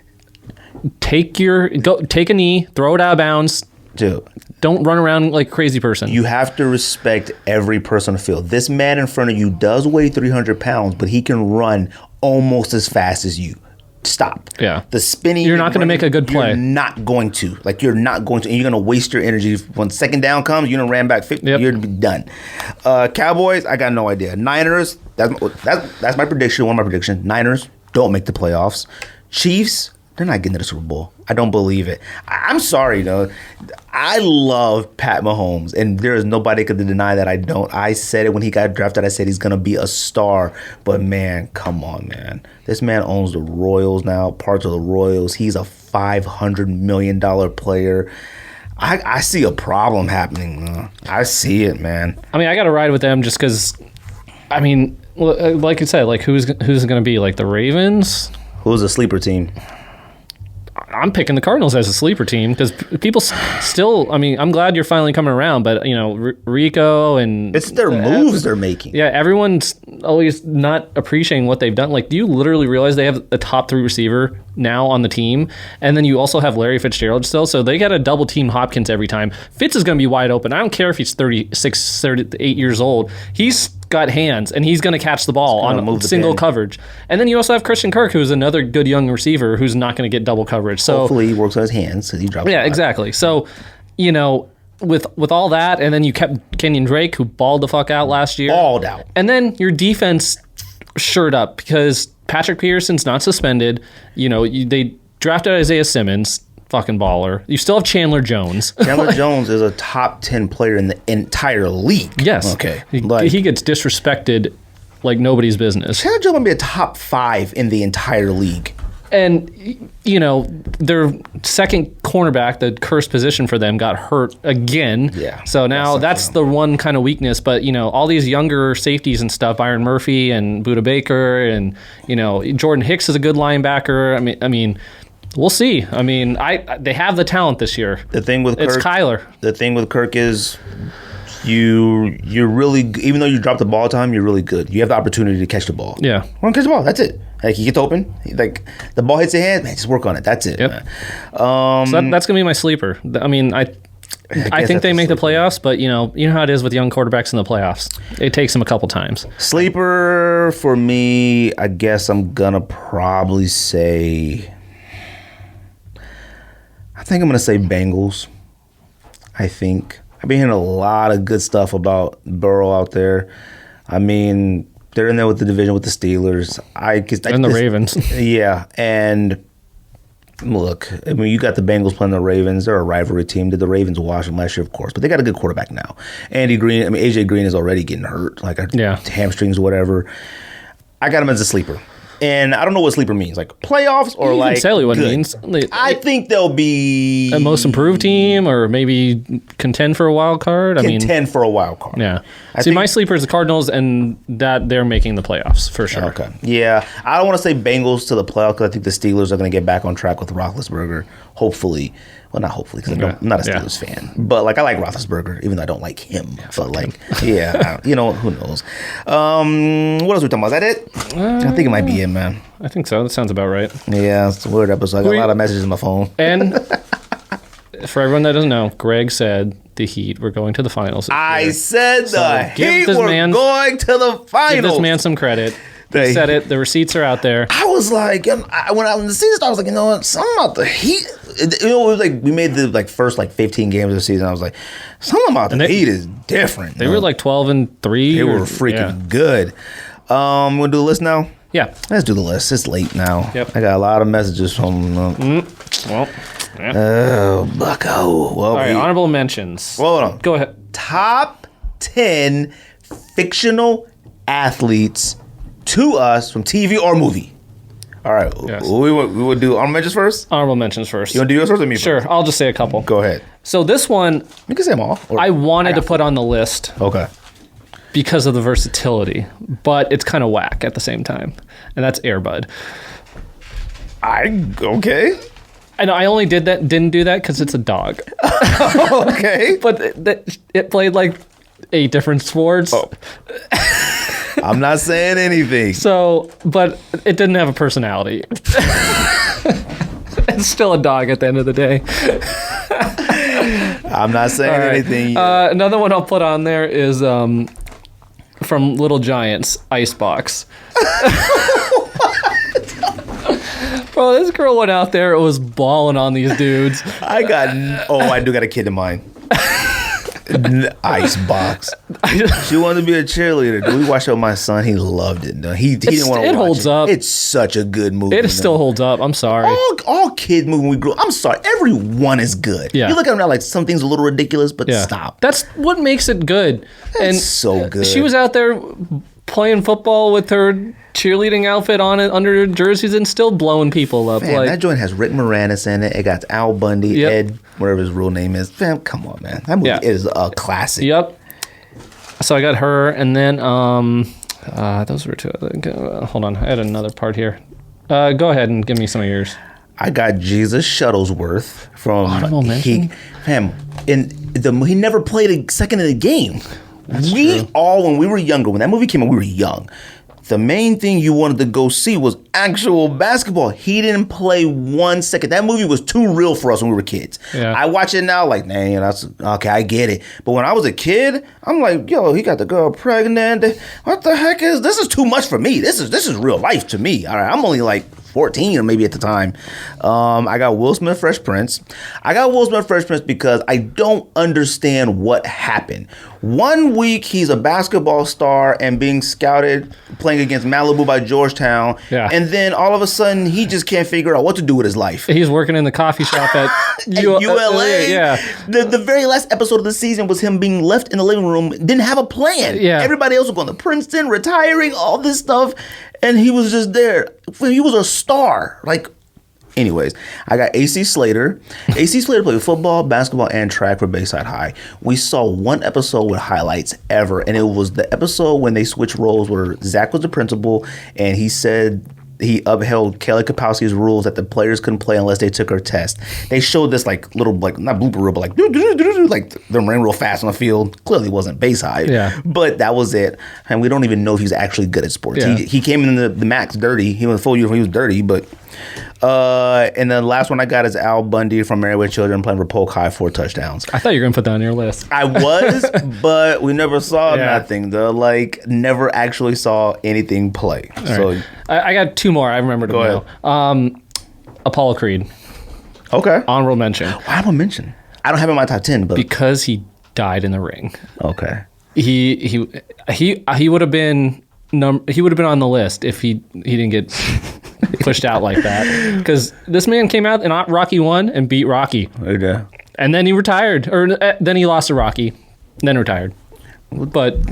take a knee, throw it out of bounds.
Dude,
don't run around like a crazy person.
You have to respect every person on the field. This man in front of you does weigh 300 pounds, but he can run almost as fast as you. stop.
Yeah.
The spinning.
You're not going to make a good play.
You're not going to. Like, you're not going to. And you're going to waste your energy. When second down comes, you're going to ram back 50. Yep. You're going to be done. Cowboys, I got no idea. Niners, that's my prediction. One of my predictions. Niners don't make the playoffs. Chiefs, they're not getting to the Super Bowl. I don't believe it. I'm sorry, though. I love Pat Mahomes, and there is nobody could deny that I don't. I said it when he got drafted. I said he's going to be a star. But, man, come on, man. This man owns the Royals now, parts of the Royals. He's a $500 million player. I see a problem happening. I see it, man.
I mean, I got to ride with them just because, I mean, like you said, like who's going to be? Like the Ravens?
Who's a sleeper team?
I'm picking the Cardinals as a sleeper team because people still. I mean, I'm glad you're finally coming around, but you know, Rico and
it's their moves they're making.
Yeah, everyone's always not appreciating what they've done. Like, do you literally realize they have a top 3 receiver now on the team, and then you also have Larry Fitzgerald still, so they got to double team Hopkins every time. Fitz is going to be wide open. I don't care if he's 38 years old. He's got hands, and he's going to catch the ball on single coverage. And then you also have Christian Kirk, who's another good young receiver who's not going to get double coverage. So
hopefully he works on his hands because he drops.
Yeah, exactly. So, you know, with all that, and then you kept Kenyon Drake, who balled the fuck out last year.
Balled out.
And then your defense shored up because Patrick Peterson's not suspended. You know, they drafted Isaiah Simmons. Fucking baller. You still have Chandler Jones.
Chandler Jones is a top 10 player in the entire league.
Yes.
Okay.
He gets disrespected like nobody's business.
Chandler Jones might be a top 5 in the entire league.
And, you know, their second cornerback, the cursed position for them, got hurt again.
Yeah.
So now that's the one kind of weakness. But, you know, all these younger safeties and stuff, Byron Murphy and Budda Baker and, you know, Jordan Hicks is a good linebacker. I mean, we'll see. I mean, they have the talent this year.
The thing with Kirk,
it's Kyler.
The thing with Kirk is you're really, even though you drop the ball time, you're really good. You have the opportunity to catch the ball.
Yeah.
Want to catch the ball. That's it. Like, he gets open. Like, the ball hits your hand, man, just work on it. That's it.
Yep.
Man.
So that's going to be my sleeper. I mean, I think they make the playoffs, but you know how it is with young quarterbacks in the playoffs. It takes them a couple times.
Sleeper for me, I guess I'm going to probably say, I think I'm going to say Bengals. I think. I've been hearing a lot of good stuff about Burrow out there. I mean, they're in there with the division with the Steelers.
And the Ravens.
Yeah, and look, I mean, you got the Bengals playing the Ravens. They're a rivalry team. Did the Ravens wash them last year? Of course, but they got a good quarterback now. Andy Green, I mean, AJ Green is already getting hurt, like hamstrings or whatever. I got him as a sleeper. And I don't know what sleeper means, like playoffs or like.
You can tell you what
good.
it means.
I think they'll be
a most improved team, or maybe contend for a wild card.
Contend for a wild card.
Yeah. My sleeper is the Cardinals, and that they're making the playoffs for sure.
Okay. Yeah, I don't want to say Bengals to the playoffs because I think the Steelers are going to get back on track with Roethlisberger. Hopefully. Well, not hopefully, because I'm not a Steelers fan. But, like, I like Roethlisberger, even though I don't like him. But, like, who knows? What else are we talking about? Is that it? I think it might be it, man.
I think so. That sounds about right.
Yeah, it's a weird episode. I got a lot of messages on my phone.
And for everyone that doesn't know, Greg said the Heat were going to the finals.
I said the Heat were going to the finals.
Give this man some credit. He said it. The receipts are out there.
I was like, when the season started, I was like, you know what? Something about the Heat. It was like we made the first 15 games of the season. I was like, something about the Heat is different.
They were like 12-3.
They were freaking good. Want to do the list now?
Yeah.
Let's do the list. It's late now.
Yep.
I got a lot of messages from. Bucko. Well,
all right, honorable mentions.
Well, hold on.
Go ahead.
Top 10 fictional athletes to us from TV or movie. All right. Yes. We would do honorable mentions first?
Honorable mentions first.
You want to do yours first or me first?
Sure. I'll just say a couple.
Go ahead.
So this one...
You can say them all.
I wanted to put on the list.
Okay.
Because of the versatility. But it's kind of whack at the same time. And that's Air Bud.
Okay.
And I only didn't do that because it's a dog.
Okay.
But it played like 8 different sports. Oh.
I'm not saying anything.
So, but it didn't have a personality. It's still a dog at the end of the day.
I'm not saying anything.
Another one I'll put on there is from Little Giants, Icebox. Bro, this girl went out there and was balling on these dudes.
I do got a kid in mind. Ice box. She wanted to be a cheerleader. We watched it with my son. He loved it. He didn't want to watch it.
It holds up.
It's such a good movie.
It still holds up. I'm sorry.
All kid movies when we grew up. I'm sorry. Everyone is good.
Yeah.
You look at them now like something's a little ridiculous, but stop.
That's what makes it good.
It's so good.
She was out there playing football with her cheerleading outfit on it under her jerseys and still blowing people up.
Man, that joint has Rick Moranis in it. It got Al Bundy, Ed, whatever his real name is. Fam, come on, man. That movie is a classic.
Yep. So I got her, and then those were two. Hold on, I had another part here. Go ahead and give me some of yours.
I got Jesus Shuttlesworth from
Mention?
He never played a second in the game. When we were younger, when that movie came out, we were young. The main thing you wanted to go see was actual basketball. He didn't play 1 second. That movie was too real for us when we were kids. Yeah. I watch it now like, man, that's okay, I get it. But when I was a kid, I'm like, yo, he got the girl pregnant. What the heck is this? Is too much for me. This is real life to me. All right, I'm only like 14 or maybe at the time. I got Will Smith, Fresh Prince. I got Will Smith, Fresh Prince because I don't understand what happened. 1 week, he's a basketball star and being scouted, playing against Malibu by Georgetown. Yeah. And then all of a sudden, he just can't figure out what to do with his life.
He's working in the coffee shop at
ULA. Yeah. The very last episode of the season was him being left in the living room, didn't have a plan. Yeah. Everybody else was going to Princeton, retiring, all this stuff. And he was just there. He was a star. Anyways, I got AC Slater. AC Slater played football, basketball, and track for Bayside High. We saw one episode with highlights ever, and it was the episode when they switched roles where Zach was the principal, and he said he upheld Kelly Kapowski's rules that the players couldn't play unless they took her test. They showed this little not blooper reel, but them ran real fast on the field. Clearly wasn't Bayside. Yeah. But that was it. And we don't even know if he's actually good at sports. Yeah. He came in the max dirty. He was full uniform. He was dirty, but and the last one I got is Al Bundy from Married with Children playing for Polk High, 4 touchdowns.
I thought you were going to put that on your list.
I was, but we never saw nothing. Never actually saw anything play.
Right. I got 2 more. I remember them now. Apollo Creed. Okay. Honorable mention.
Honorable mention. I don't have it in my top 10, but
because he died in the ring.
Okay.
He would have been he would have been on the list if he didn't get pushed out like that, because this man came out in Rocky 1 and beat Rocky.
Okay.
And then he retired, or then he lost to Rocky, then retired. But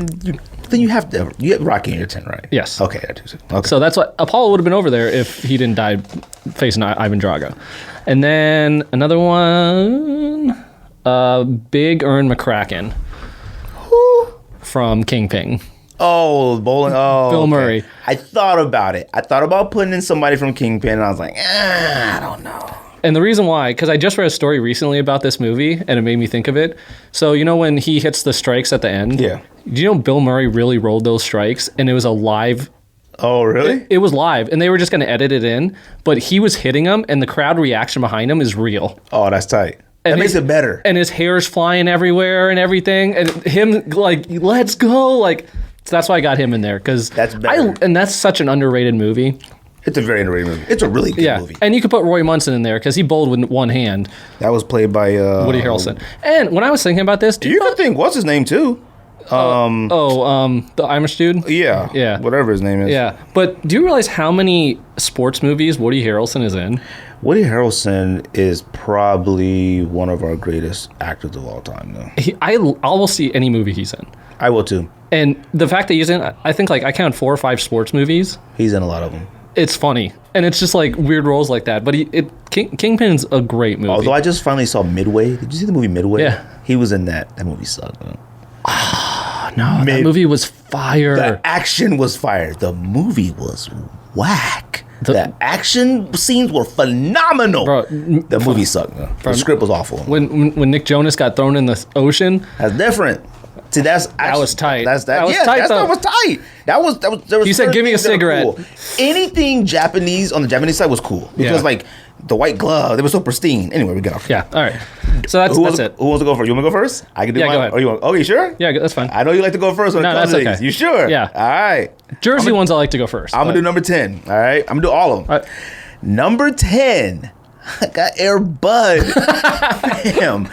then you have Rocky in your 10, right?
Yes.
Okay. Okay.
So that's what Apollo would have been over there if he didn't die facing Ivan Drago. And then another one, Big Ern McCracken from Kingpin.
Oh, bowling. Oh,
Bill Murray.
I thought about it. I thought about putting in somebody from Kingpin, and I was like, I don't know.
And the reason why, because I just read a story recently about this movie, and it made me think of it. So, when he hits the strikes at the end?
Yeah.
Do you know Bill Murray really rolled those strikes, and it was a live...
Oh, really?
It was live, and they were just going to edit it in, but he was hitting them, and the crowd reaction behind him is real.
Oh, that's tight. That makes it better.
And his hair's flying everywhere and everything, and him, let's go, So that's why I got him in there, because
that's better.
And that's such an underrated movie.
It's a very underrated movie. It's a really good movie.
And you could put Roy Munson in there because he bowled with one hand.
That was played by
Woody Harrelson. And when I was thinking about this,
you could think what's his name too?
The Irish dude.
Yeah, whatever his name is.
Yeah, but do you realize how many sports movies Woody Harrelson is in?
Woody Harrelson is probably one of our greatest actors of all time, though.
I will see any movie he's in.
I will too.
And the fact that he's in, I think I count 4 or 5 sports movies.
He's in a lot of them.
It's funny, and it's just weird roles like that. But Kingpin's a great movie.
Although I just finally saw Midway. Did you see the movie Midway?
Yeah,
he was in that. That movie sucked, though.
No, that movie was fire.
The action was fire. The movie was whack. The action scenes were phenomenal. Bro, the movie sucked. The script was awful.
When Nick Jonas got thrown in the ocean,
that's different. See, that
was tight.
That was tight. That was tight. That was.
You said, "Give me a cigarette."
Cool. Anything Japanese on the Japanese side was cool because the white glove, they were so pristine. Anyway, we get off.
Yeah. All right. So that's it.
Who wants to go first? You want to go first? I can do mine.
Go ahead.
Or you want? Okay, sure.
Yeah, that's fine.
I know you like to go first.
No, that's okay.
You sure?
Yeah.
All right.
Jersey ones I like to go first.
I'm gonna do number 10. All right. I'm gonna do all of them. Number 10, I got Air Bud. Damn.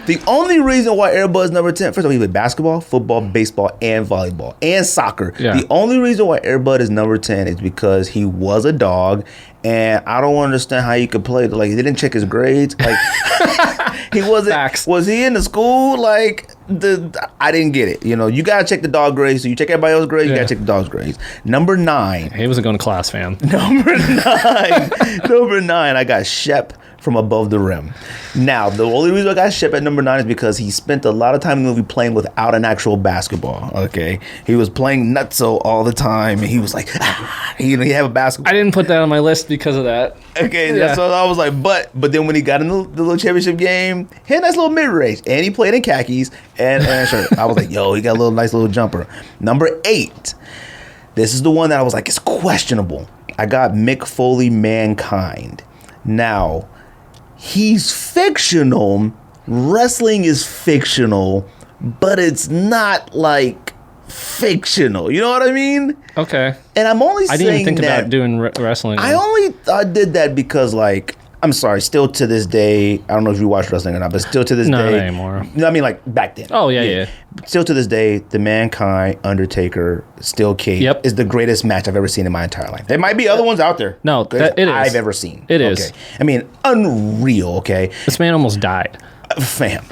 The only reason why Air Bud's number 10, first of all, he played basketball, football, baseball, and volleyball, and soccer. Yeah. The only reason why Air Bud is number 10 is because he was a dog, and I don't understand how he could play. Like, he didn't check his grades. Like, he wasn't. Facts. Was he in the school? Like, I didn't get it. You know, you gotta check the dog grades. So you check everybody else's grades. You gotta check the dog's grades. Number 9.
He wasn't going to class, fam.
Number 9. Number 9. I got Shep from Above the Rim. Now, the only reason I got Shep at number 9 is because he spent a lot of time in the movie playing without an actual basketball. Okay, he was playing nutso all the time, and he was like, he didn't have a basketball.
I didn't put that on my list because of that.
Okay, yeah. So I was like, but then when he got in the little championship game, he had a nice little mid-range, and he played in khakis and a shirt. I was like, yo, he got a nice little jumper. Number 8. This is the one that I was like, it's questionable. I got Mick Foley, Mankind. Now, he's fictional. Wrestling is fictional, but it's not like fictional. You know what I mean?
Okay.
And I'm only saying that.
I didn't even think about doing wrestling.
I only did that because, like, I'm sorry, still to this day, I don't know if you watch wrestling or not, but still to this day.
Not anymore.
No, I mean, like, back then.
Oh, yeah.
Still to this day, the Mankind, Undertaker, Steel Cage is the greatest match I've ever seen in my entire life. There might be other ones out there.
No, it is.
I've ever seen.
It is.
Okay. I mean, unreal, okay?
This man almost died.
Fam.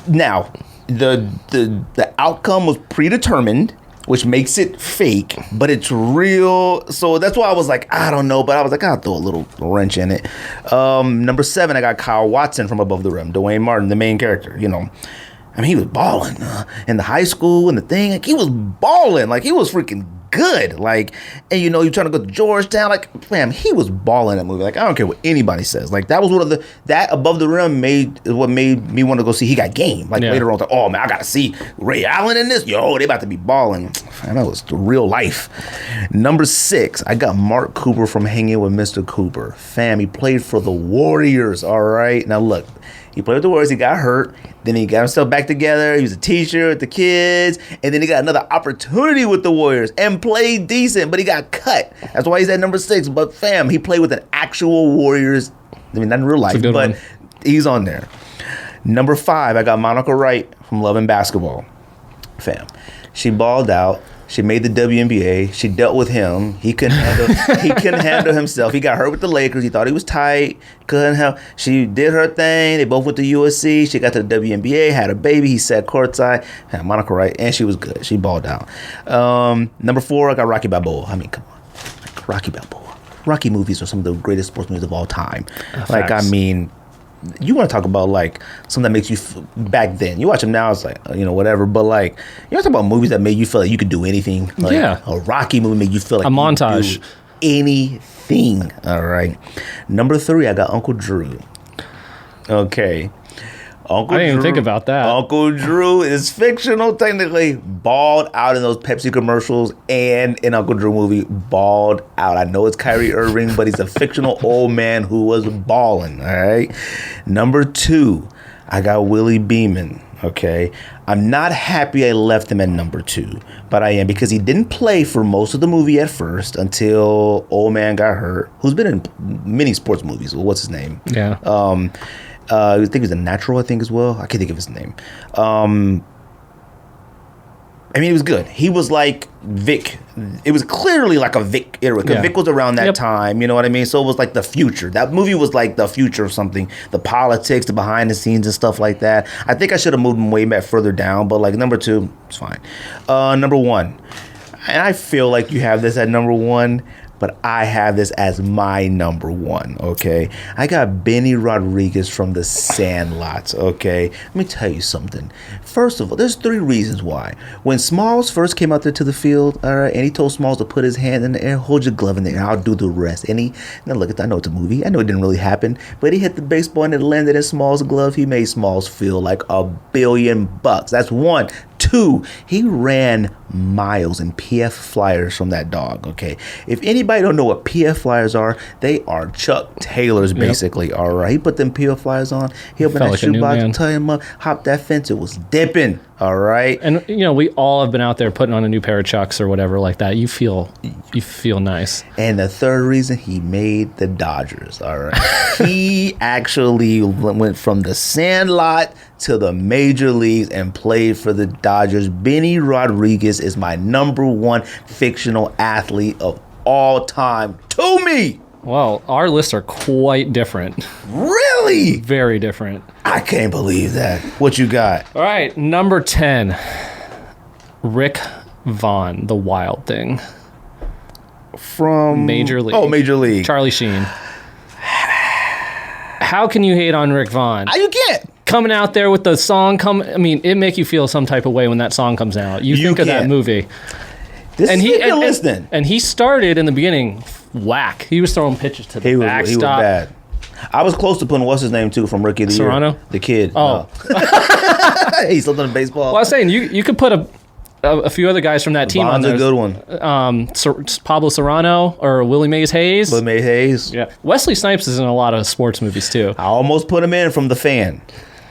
Now, the outcome was predetermined, which makes it fake, but it's real. So that's why I was like, I don't know, but I was like, I'll throw a little wrench in it. Number 7, I got Kyle Watson from Above the Rim, Dwayne Martin, the main character, you know. I mean, he was balling in the high school and the thing. Like, he was balling. Like, he was freaking good. Like, and you know, you're trying to go to Georgetown. Like, fam, he was balling in that movie. Like, I don't care what anybody says. Like, that was one of that Above the Rim is what made me want to go see. He got game. Like, later on, I was like, oh man, I gotta see Ray Allen in this. Yo, they about to be balling. And that was the real life. Number 6, I got Mark Cooper from Hanging with Mr. Cooper. Fam, he played for the Warriors. All right, now look. He played with the Warriors. He got hurt. Then he got himself back together. He was a teacher with the kids. And then he got another opportunity with the Warriors and played decent, but he got cut. That's why he's at number 6. But fam, he played with an actual Warriors. I mean, not in real life, but he's on there. Number 5, I got Monica Wright from Love and Basketball. Fam, she balled out. She made the WNBA. She dealt with him. He couldn't handle himself. He got hurt with the Lakers. He thought he was tight. Couldn't help. She did her thing. They both went to USC. She got to the WNBA, had a baby. He sat courtside. Monica Wright, and she was good. She balled out. Number 4, I got Rocky Balboa. I mean, come on. Like, Rocky Balboa. Rocky movies are some of the greatest sports movies of all time. Like, I mean, you want to talk about like something that makes you back then. You watch them now, it's like, you know, whatever. But like, you want to talk about movies that made you feel like you could do anything. Like, a Rocky movie made you feel like
a montage.
You could do anything. All right. Number 3, I got Uncle Drew. Okay.
I didn't even think about that.
Uncle Drew is fictional, technically. Balled out in those Pepsi commercials and in Uncle Drew movie. Balled out. I know it's Kyrie Irving, but he's a fictional old man who was balling. All right. Number 2, I got Willie Beeman. Okay. I'm not happy I left him at number 2, but I am because he didn't play for most of the movie at first until old man got hurt. Who's been in many sports movies. What's his name?
Yeah.
I think he was a natural, as well. I can't think of his name. I mean, he was good. He was like Vic. It was clearly like a Vic era. Because Vic was around that time, you know what I mean? So it was like the future. That movie was like the future of something. The politics, the behind the scenes and stuff like that. I think I should have moved him way back further down. But like number 2, it's fine. Number 1. And I feel like you have this at number 1. But I have this as my number 1, okay? I got Benny Rodriguez from The Sandlot, okay? Let me tell you something. First of all, there's 3 reasons why. When Smalls first came out there to the field, all right, and he told Smalls to put his hand in the air, hold your glove in the air, I'll do the rest. And now look, I know it's a movie. I know it didn't really happen, but he hit the baseball and it landed in Smalls' glove. He made Smalls feel like $1 billion. That's 1. 2, he ran miles in PF flyers from that dog, okay? If anybody don't know what PF flyers are, they are Chuck Taylors, basically, all right? He put them PF flyers on, he opened that shoebox, tie him up, hopped that fence, it was dipping, All right.
And, we all have been out there putting on a new pair of Chucks or whatever like that. You feel nice.
And the third reason, he made the Dodgers. All right. He actually went from the sandlot to the major leagues and played for the Dodgers. Benny Rodriguez is my number one fictional athlete of all time to me.
Well, our lists are quite different.
Really?
Very different.
I can't believe that. What you got?
All right, number 10. Rick Vaughn, the Wild Thing.
From
Major League.
Oh, Major League.
Charlie Sheen. How can you hate on Rick Vaughn?
You can't.
Coming out there with the song, it make you feel some type of way when that song comes out. You think of that movie.
Listening.
And he started in the beginning whack. He was throwing pitches to the backstop. He was
bad. I was close to putting what's his name too from Rookie of the
Serrano?
Year. The kid.
Oh,
no. He's still in baseball.
Well, I was saying you could put a few other guys from that team on there.
Vaughn's a good
one. Pablo Serrano or Willie Mays Hayes.
Willie Mays Hayes.
Yeah. Wesley Snipes is in a lot of sports movies too.
I almost put him in from The Fan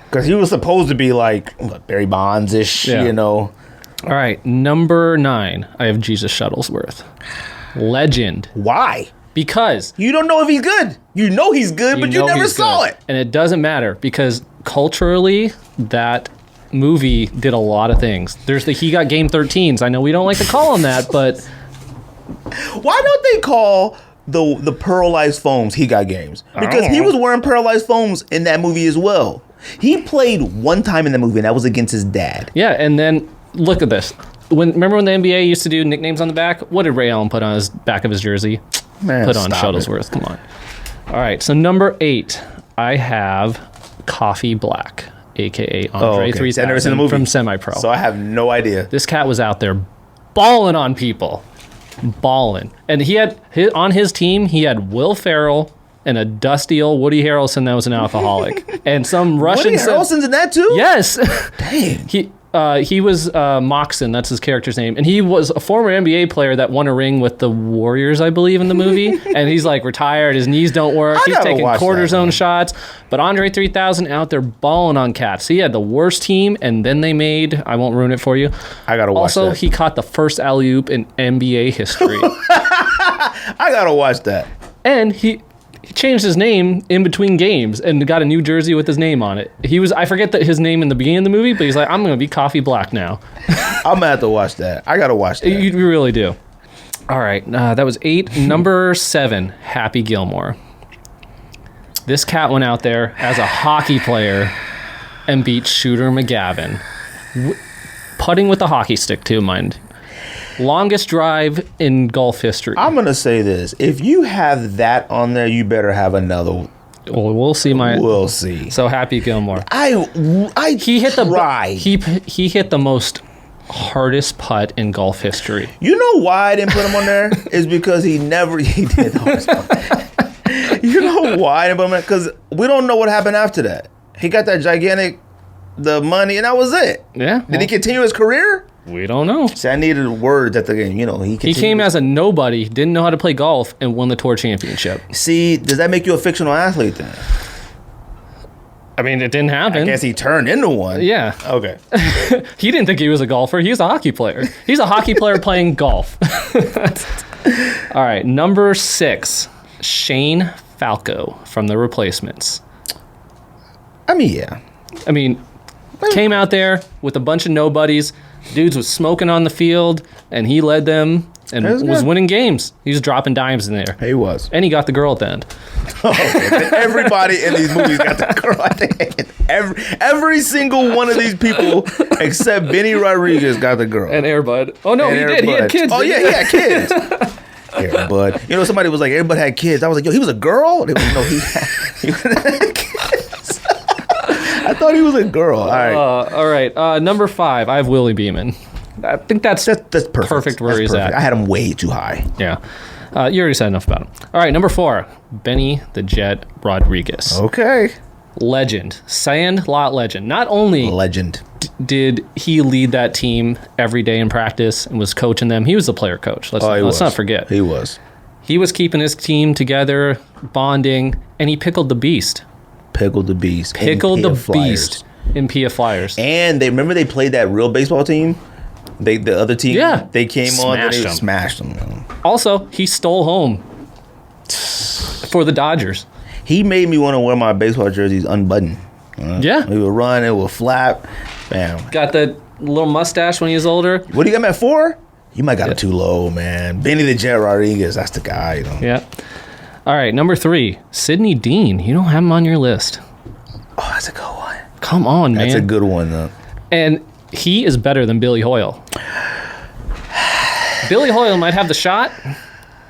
because he was supposed to be like Barry Bonds-ish, All
right, number 9. I have Jesus Shuttlesworth. Legend.
Why?
Because
you don't know if he's good. You know he's good, but you never saw it.
And it doesn't matter because culturally, that movie did a lot of things. There's the He Got Game 13s. I know we don't like to call them that, but
why don't they call the pearlized foams He Got Games? Because he was wearing pearlized foams in that movie as well. He played one time in the movie, and that was against his dad.
Yeah, and then look at this. Remember when the NBA used to do nicknames on the back? What did Ray Allen put on his back of his jersey?
Man,
put on Shuttlesworth. Come on. All right, so number 8, I have Coffee Black, a.k.a. Andre 3000 from Semi-Pro.
So I have no idea.
This cat was out there balling on people. Balling. And on his team, he had Will Ferrell and a dusty old Woody Harrelson that was an alcoholic. And some Russian...
Woody Harrelson's in that too?
Yes.
Dang.
He was Moxon, that's his character's name, and he was a former NBA player that won a ring with the Warriors, I believe, in the movie. And he's like retired, his knees don't work, he's taking cortisone shots. But Andre 3000 out there balling on cats. He had the worst team, and then they made, I won't ruin it for you.
I gotta watch that.
Also, he caught the first alley-oop in NBA history.
I gotta watch that.
And he changed his name in between games and got a new jersey with his name on it. I forget that his name in the beginning of the movie, but he's like, I'm going to be Coffee Black now.
I'm going to have to watch that. I got to watch that.
You really do. All right. That was 8. Number 7, Happy Gilmore. This cat went out there as a hockey player and beat Shooter McGavin. Putting with a hockey stick, too, mind. Longest drive in golf history.
I'm going to say this. If you have that on there, you better have another.
Well, we'll see.
We'll see.
So Happy Gilmore.
He hit
He hit the most hardest putt in golf history.
You know why I didn't put him on there? Is because he did the hardest putt. You know why I didn't put him on there? Because we don't know what happened after that. He got that the money, and that was it.
Yeah.
Did he continue his career?
We don't know.
See, I needed words at the game. He
came as a nobody, didn't know how to play golf, and won the tour championship.
See, does that make you a fictional athlete then?
I mean, it didn't happen.
I guess he turned into one.
Yeah.
Okay.
He didn't think he was a golfer. He was a hockey player. He's a hockey player playing golf. All right, number 6, Shane Falco from The Replacements.
Yeah.
Came out there with a bunch of nobodies. Dudes was smoking on the field, and he led them and was winning games. He was dropping dimes in there.
He was.
And he got the girl at the end.
Everybody in these movies got the girl at the end. Every single one of these people, except Benny Rodriguez, got the girl.
And Air Bud. Oh, no, he did. He had kids.
Oh, yeah, he had kids. Air Bud. Somebody was like, Air Bud had kids. I was like, yo, he was a girl? They was like, no, he had kids. I thought he was a girl. All right.
Number 5, I have Willie Beeman. I think that's perfect where he's at.
I had him way too high.
Yeah. You already said enough about him. All right, number 4, Benny the Jet Rodriguez.
Okay.
Legend. Sandlot legend. Not only did he lead that team every day in practice and was coaching them, he was the player coach. Let's not forget.
He was.
He was keeping his team together, bonding, and he pickled the beast.
Pickled the beast.
Pickled the beast. in PF Flyers.
And they played that real baseball team. The other team, they came on and they smashed them.
Also, he stole home for the Dodgers.
He made me want to wear my baseball jerseys unbuttoned.
Yeah.
He would run, it would flap. Bam.
Got that little mustache when he was older.
What do you got him at 4? You might got it too low, man. Benny the Jet Rodriguez, that's the guy. You know?
Yeah. All right, number 3, Sidney Dean. You don't have him on your list.
Oh, that's a good one.
Come on, man.
That's a good one, though.
And he is better than Billy Hoyle. Billy Hoyle might have the shot,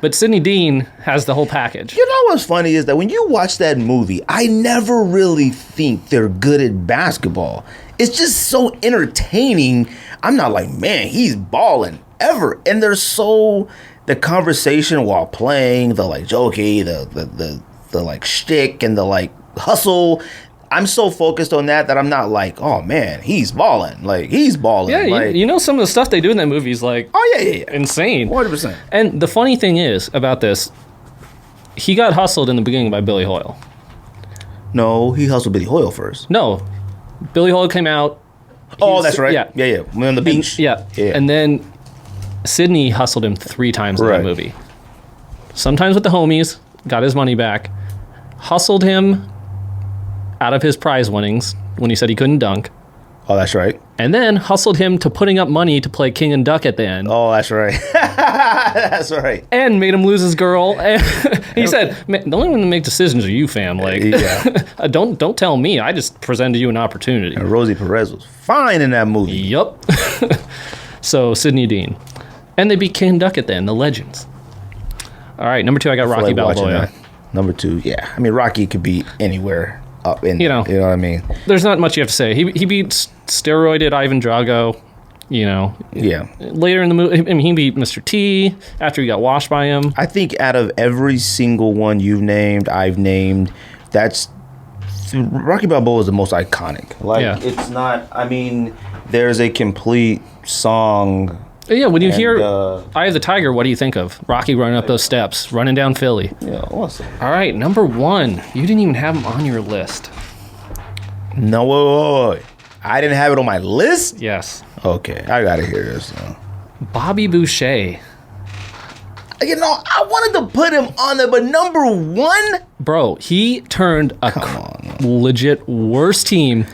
but Sidney Dean has the whole package.
You know what's funny is that when you watch that movie, I never really think they're good at basketball. It's just so entertaining. I'm not like, man, he's balling ever. And they're so, the conversation while playing, the like jokey, the like shtick and the like hustle. I'm so focused on that I'm not like, oh man, he's balling. Like, he's balling.
Yeah,
like,
you know some of the stuff they do in that movie is like,
oh yeah.
Insane.
100%.
And the funny thing is about this, he got hustled in the beginning by Billy Hoyle.
No, he hustled Billy Hoyle first.
No, Billy Hoyle came out.
That's right. Yeah. We're on the beach.
Yeah. And then Sidney hustled him 3 times in that movie. Sometimes with the homies, got his money back. Hustled him out of his prize winnings when he said he couldn't dunk.
Oh, that's right.
And then hustled him to putting up money to play King and Duck at the end.
Oh, that's right. That's right.
And made him lose his girl. And he said, man, the only one to make decisions are you, fam. Like, don't tell me. I just presented you an opportunity.
And Rosie Perez was fine in that movie.
Yup. So, Sidney Dean. And they beat King and Duck at the end, the legends. All right, number 2, I got Rocky Balboa.
Number 2, yeah. I mean, Rocky could be anywhere up in, you know what I mean?
There's not much you have to say. He beat steroided Ivan Drago, you know.
Yeah.
Later in the movie, I mean, he beat Mr. T after he got washed by him.
I think out of every single one you've named, I've named, that's Rocky Balboa is the most iconic. Like, it's not, I mean, there's a complete song.
Yeah, when you hear Eye of the Tiger, what do you think of? Rocky running up those steps, running down Philly.
Yeah, awesome.
All right, number 1. You didn't even have him on your list.
No, wait. I didn't have it on my list?
Yes.
Okay, I gotta hear this now.
Bobby Boucher.
You know, I wanted to put him on there, but number 1?
Bro, he turned a legit worst team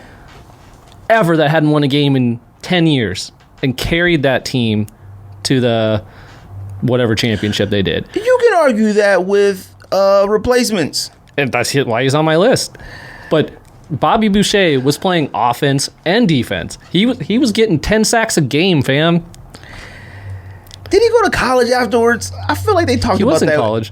ever that hadn't won a game in 10 years. And carried that team to the whatever championship they did.
You can argue that with replacements.
And that's why he's on my list. But Bobby Boucher was playing offense and defense. He was getting 10 sacks a game, fam.
Did he go to college afterwards? I feel like they talked about that.
He was in college.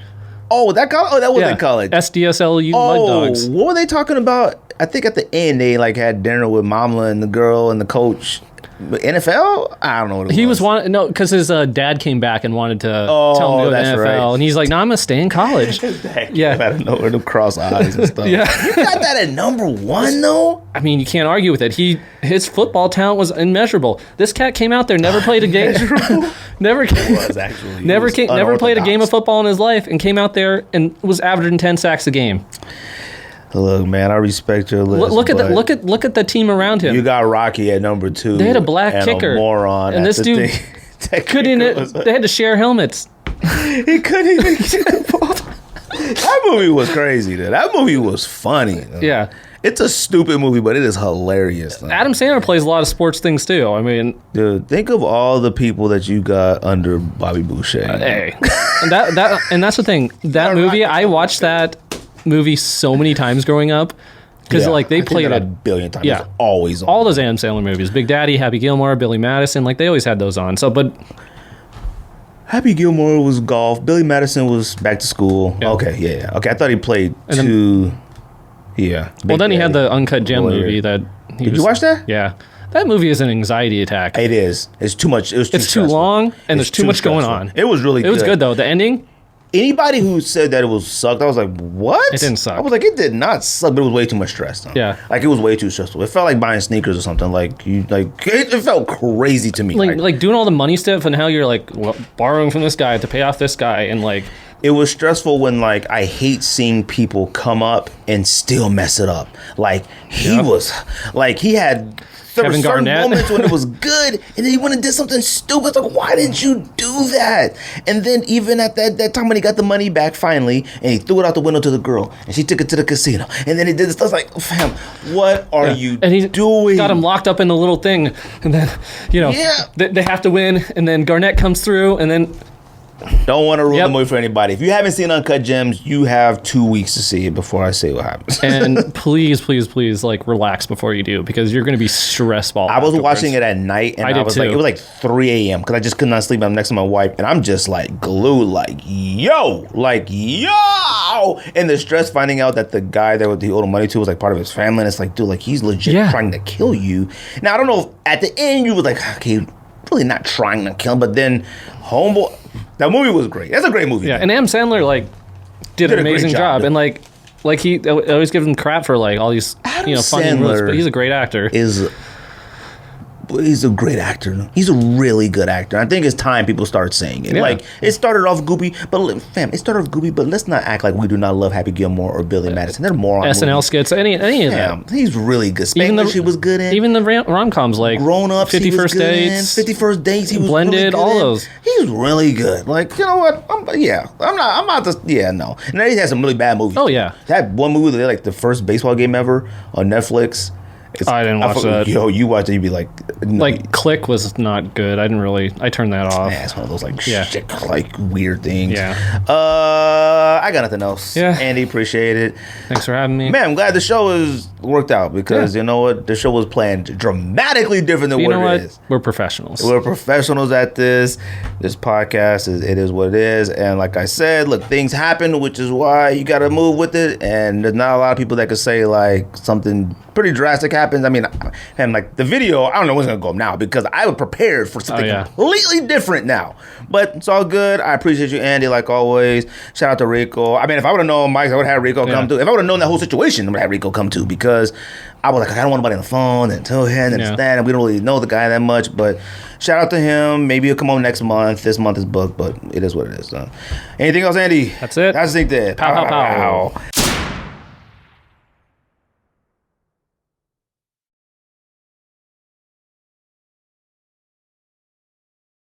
Oh, that college? Oh, that was in college.
SDSLU Mud Dogs.
What were they talking about? I think at the end they like had dinner with Mama and the girl and the coach. NFL? I don't know what it was.
Because his dad came back and wanted to tell him to go to the NFL. Right. And he's like, no, I'm going to stay in college.
Yeah. I don't know where to cross eyes and stuff. Yeah. You got that at number 1, though?
I mean, you can't argue with it. His football talent was immeasurable. This cat came out there, never played a game. never played a game of football in his life and came out there and was averaging 10 sacks a game.
Look, man, I respect your list.
Look at the team around him.
You got Rocky at number 2.
They had a black kicker,
a moron,
and this dude couldn't. They had to share helmets.
He couldn't even get the ball. That movie was crazy, dude. That movie was funny. Dude.
Yeah,
it's a stupid movie, but it is hilarious. Dude.
Adam Sandler plays a lot of sports things too. I mean,
dude, think of all the people that you got under Bobby Boucher.
Hey, and that's the thing. That movie, I watched that movie so many times growing up because like they played it
a billion times. Yeah, always on.
All those Adam Sandler movies, Big Daddy, Happy Gilmore, Billy Madison, like they always had those on. So, but
Happy Gilmore was golf. Billy Madison was back to school. Yeah. Okay, yeah. Okay, I thought he played two. Yeah.
Well, then he had the Uncut Gem movie that.
Did you watch that?
Yeah. That movie is an anxiety attack.
It is. It's too much. It's
too long, and there's too much going on.
It was really good.
It was good, though. The ending.
Anybody who said that it was sucked, I was like, what?
It didn't suck.
I was like, it did not suck, but it was way too much stress. Though.
Yeah.
Like, it was way too stressful. It felt like buying sneakers or something. It felt crazy to me.
Like doing all the money stuff and how you're, borrowing from this guy to pay off this guy. And,
It was stressful when, like, I hate seeing people come up and still mess it up. Like, he was, like, he had certain moments when it was good, and then he went and did something stupid. It's like, why did you do that? And then even at that time when he got the money back finally, and he threw it out the window to the girl, and she took it to the casino, and then he did this stuff. Like, fam, what are you
and he
doing?
Got him locked up in the little thing, and then, you know, they have to win, and then Garnett comes through, and then...
Don't want to ruin the movie for anybody. If you haven't seen Uncut Gems, you have 2 weeks to see it before I say what happens.
And please, like, relax before you do, because you're going to be stressed ball.
I was watching it at night, and I was like, it was like 3 a.m. because I just could not sleep. I'm next to my wife, and I'm just like glued, like, yo, and the stress finding out that the guy that he owed the money to was like part of his family, and it's like, dude, like, he's legit trying to kill you. Now I don't know if at the end you was like, okay, really not trying to kill him, but then homeboy. That movie was great. That's a great movie.
Yeah, and Adam Sandler, like, did an amazing job. And, like he always gives him crap for, like, all these, funny moves, but he's a great actor.
He's a great actor. He's a really good actor. I think it's time people start saying it. Yeah. Like, it started off goopy, but let's not act like we do not love Happy Gilmore or Billy Madison. They're more on
SNL skits, any of them.
He's really good. Spanglish, he was good in.
Even the rom-coms, like
Grown Ups,
50 First Dates.
50 First Dates, he was
Blended,
really good
all those.
He's really good. Like, you know what? I'm not just, no. And then he had some really bad movies.
Oh, yeah.
That one movie, they like the first baseball game ever on Netflix.
I didn't watch that.
Yo, you watched it, you'd be like... No.
Like, Click was not good. I turned that off.
Yeah, it's one of those, like, shit, like, weird things.
Yeah.
I got nothing else.
Yeah.
Andy, appreciate it.
Thanks for having me.
Man, I'm glad the show has worked out because, you know what? The show was planned dramatically different than what it is.
We're professionals.
We're professionals at this. This podcast, it is what it is. And like I said, look, things happen, which is why you got to move with it. And there's not a lot of people that could say, like, something pretty drastic happens. I mean, and like the video, I don't know what's going to go up now because I was prepared for something completely different now. But it's all good. I appreciate you, Andy, like always. Shout out to Rico. I mean, if I would have known Mike, I would have had Rico come too. If I would have known that whole situation, I would have had Rico come too because I was like, I don't want nobody on the phone and tell him and that. And we don't really know the guy that much. But shout out to him. Maybe he'll come on next month. This month is booked, but it is what it is. So. Anything else, Andy?
That's it.
That's it.
Pow, pow, pow.